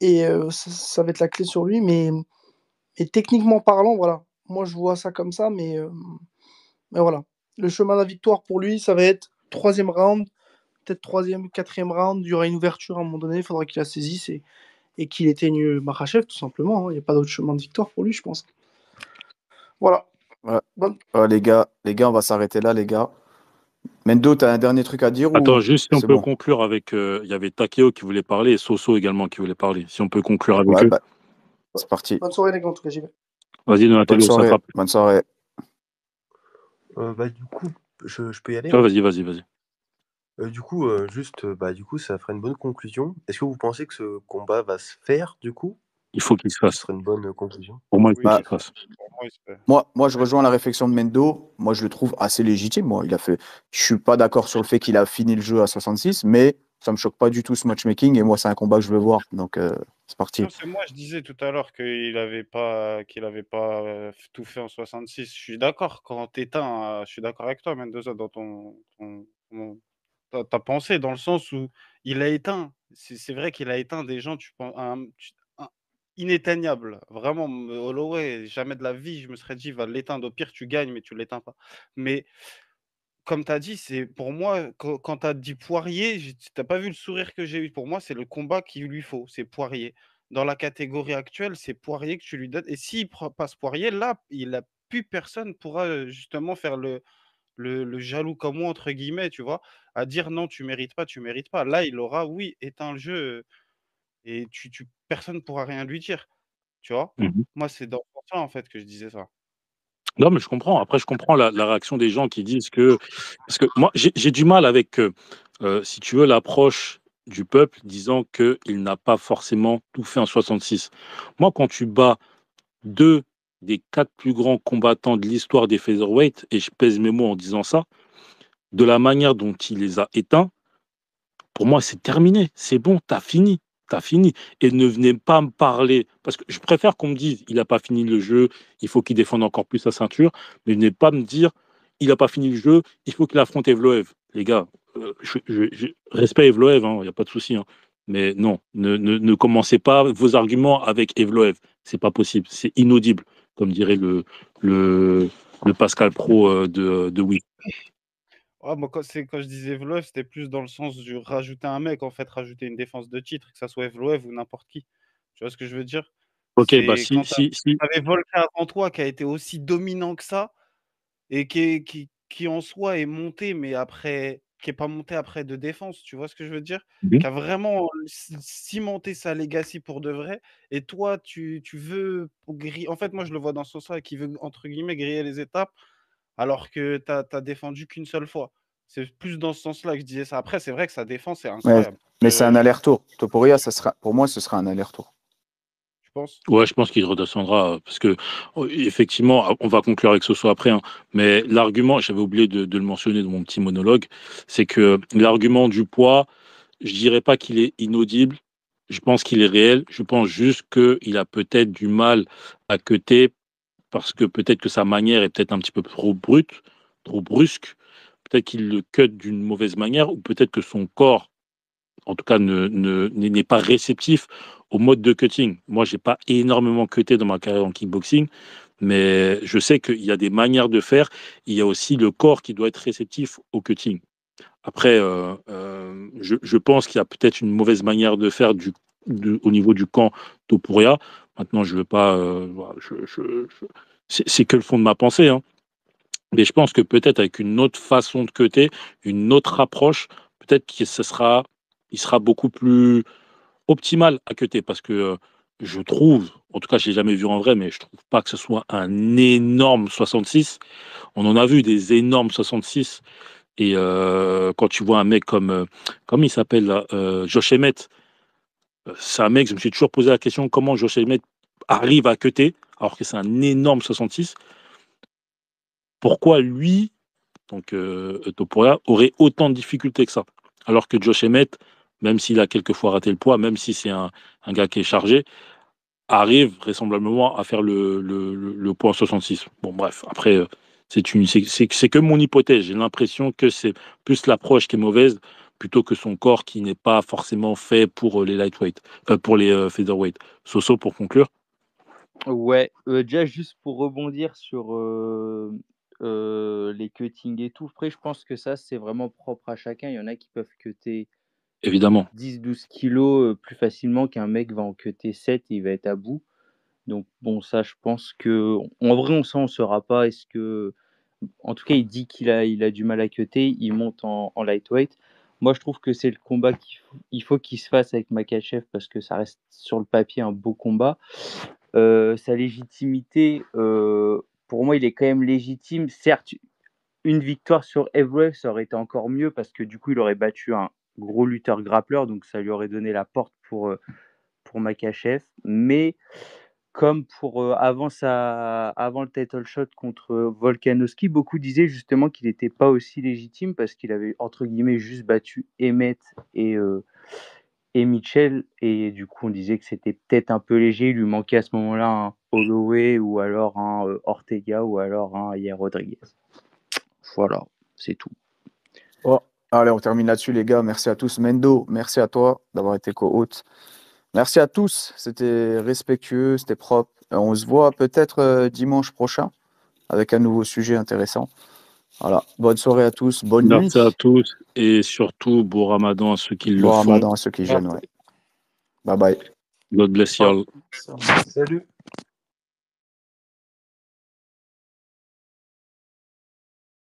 Et ça va être la clé sur lui, mais techniquement parlant, voilà. Moi, je vois ça comme ça, mais voilà. Le chemin de la victoire pour lui, ça va être troisième round, peut-être troisième, quatrième round. Il y aura une ouverture à un moment donné, il faudra qu'il la saisisse et qu'il éteigne Makhachev, tout simplement, hein. Il n'y a pas d'autre chemin de victoire pour lui, je pense. Voilà. Ouais. Bonne... Les gars, on va s'arrêter là, les gars. Mendo, tu as un dernier truc à dire Attends, ou juste si on c'est peut bon? conclure avec. Il y avait Takeo qui voulait parler et Soso également qui voulait parler. Si on peut conclure avec Ouais, eux. bah, c'est parti. Bonne soirée, les gars, en tout cas, j'y vais. Vas-y, Bonne Donatello, ça soirée. frappe. Bonne soirée. Du coup, je peux y aller, Ah, moi? vas-y. Du coup, du coup, ça ferait une bonne conclusion. Est-ce que vous pensez que ce combat va se faire, du coup? Il faut qu'il se Ce fasse. serait une bonne conclusion. Pour moi, il faut Oui, qu'il se fasse. pour moi, il se fait. Moi, je rejoins la réflexion de Mendo. Moi, je le trouve assez légitime. Moi, je suis pas d'accord sur le fait qu'il a fini le jeu à 66, mais ça me choque pas du tout ce matchmaking. Et moi, c'est un combat que je veux voir. Donc, c'est parti. Non, c'est moi, je disais tout à l'heure qu'il avait pas tout fait en 66. Je suis d'accord quand t'éteins, je suis d'accord avec toi, Mendoza, dans ta pensée, dans le sens où il a éteint. C'est vrai qu'il a éteint des gens, tu penses, inéteignables. Vraiment, Holloway, jamais de la vie, je me serais dit, va l'éteindre. Au pire, tu gagnes, mais tu l'éteins pas. Mais comme tu as dit, c'est pour moi, quand tu as dit Poirier, tu n'as pas vu le sourire que j'ai eu. Pour moi, c'est le combat qu'il lui faut, c'est Poirier. Dans la catégorie actuelle, c'est Poirier que tu lui donnes. Et s'il passe Poirier, là, il a plus personne pourra justement faire le jaloux comme moi, entre guillemets, tu vois, à dire non, tu mérites pas, tu mérites pas. Là, il aura, oui, éteint le jeu et personne ne pourra rien lui dire, tu vois. Mhm. Moi, c'est dans ce sens-là, en fait, que je disais ça. Non, mais je comprends. Après, je comprends la réaction des gens qui disent que. Parce que moi, j'ai du mal avec, si tu veux, l'approche du peuple disant qu'il n'a pas forcément tout fait en 66. Moi, quand tu bats 2 des 4 plus grands combattants de l'histoire des featherweight, et je pèse mes mots en disant ça, de la manière dont il les a éteints, pour moi, c'est terminé. C'est bon, t'as fini. T'as fini. Et ne venez pas me parler. Parce que je préfère qu'on me dise il n'a pas fini le jeu, il faut qu'il défende encore plus sa ceinture. Mais venez pas me dire il n'a pas fini le jeu, il faut qu'il affronte Evloev. Les gars, respect Evloev, il n'y a pas de souci. Hein. Mais non, ne commencez pas vos arguments avec Evloev. C'est pas possible. C'est inaudible, comme dirait le Pascal Pro de Wii. Ouais, moi, quand je disais Evloev, c'était plus dans le sens du rajouter un mec, en fait, rajouter une défense de titre, que ça soit Evloev ou n'importe qui. Tu vois ce que je veux dire? Ok, bah C'est si, quand si, si. t'avais Volker avant toi qui a été aussi dominant que ça et qui en soi est monté, mais après, qui est pas monté après de défense. Tu vois ce que je veux dire? Mhm. Qui a vraiment cimenté sa legacy pour de vrai. Et toi, tu veux griller. En fait, moi, je le vois dans ce sens-là, qui veut, entre guillemets, griller les étapes alors que tu as défendu qu'une seule fois. C'est plus dans ce sens-là que je disais ça. Après, c'est vrai que sa défense est Ouais, incroyable. mais c'est un aller-retour. Topuria, pour moi, ce sera un aller-retour. Tu penses? Ouais, je pense qu'il redescendra parce que effectivement, on va conclure avec ce après. Hein, mais l'argument, j'avais oublié de le mentionner dans mon petit monologue, c'est que l'argument du poids, je dirais pas qu'il est inaudible. Je pense qu'il est réel. Je pense juste qu'il a peut-être du mal à cutter parce que peut-être que sa manière est peut-être un petit peu trop brute, trop brusque. Peut-être qu'il le cut d'une mauvaise manière ou peut-être que son corps en tout cas, n'est pas réceptif au mode de cutting. Moi, j'ai pas énormément cuté dans ma carrière en kickboxing, Mais je sais qu'il y a des manières de faire. Il y a aussi le corps qui doit être réceptif au cutting. Après, je pense qu'il y a peut-être une mauvaise manière de faire au niveau du camp Topuria. Maintenant, je veux pas. Voilà, c'est que le fond de ma pensée, hein. Mais je pense que peut-être avec une autre façon de cutter, une autre approche, peut-être qu'il il sera beaucoup plus optimal à cutter parce que je trouve, en tout cas, je l'ai jamais vu en vrai, mais je trouve pas que ce soit un énorme 66. On en a vu des énormes 66. Et quand tu vois un mec comme il s'appelle là, Josh Emmett, c'est un mec, je me suis toujours posé la question comment Josh Emmett arrive à cutter alors que c'est un énorme 66. Pourquoi lui, donc Topuria, aurait autant de difficultés que ça? Alors que Josh Emmett, même s'il a quelquefois raté le poids, même si c'est un gars qui est chargé, arrive vraisemblablement à faire le poids en 66. Bon, bref, après, c'est que mon hypothèse. J'ai l'impression que c'est plus l'approche qui est mauvaise plutôt que son corps qui n'est pas forcément fait pour les lightweight, pour les featherweight. Soso, pour conclure. Ouais, déjà juste pour rebondir sur les cuttings et tout, après je pense que ça c'est vraiment propre à chacun. Il y en a qui peuvent cutter Évidemment. 10-12 kilos plus facilement qu'un mec va en cutter 7 et il va être à bout. Donc bon, ça je pense que en vrai on saura pas. Est-ce que, en tout cas il dit qu'il a du mal à cutter, il monte en lightweight. Moi je trouve que c'est le combat il faut qu'il se fasse avec Makhachev parce que ça reste sur le papier un beau combat. Sa légitimité, pour moi, il est quand même légitime. Certes, une victoire sur Evray, ça aurait été encore mieux parce que du coup, il aurait battu un gros lutteur grappleur, donc ça lui aurait donné la porte pour Makhachev. Mais comme avant le title shot contre Volkanovski, beaucoup disaient justement qu'il n'était pas aussi légitime parce qu'il avait, entre guillemets, juste battu Emmett et Mitchell, et du coup on disait que c'était peut-être un peu léger, il lui manquait à ce moment-là un Holloway ou alors un Ortega ou alors un Yair Rodriguez. Voilà, c'est tout. Oh, allez, on termine là-dessus, les gars. Merci à tous. Mendo, merci à toi d'avoir été co-hôte. Merci à tous. C'était respectueux, c'était propre. On se voit peut-être dimanche prochain avec un nouveau sujet intéressant. Voilà. Bonne soirée à tous. Bonne nuit. Merci à tous et surtout beau ramadan à ceux qui le Bon font. ramadan à ceux qui jeûnent. Ouais. Bye bye. God bless y'all. Salut.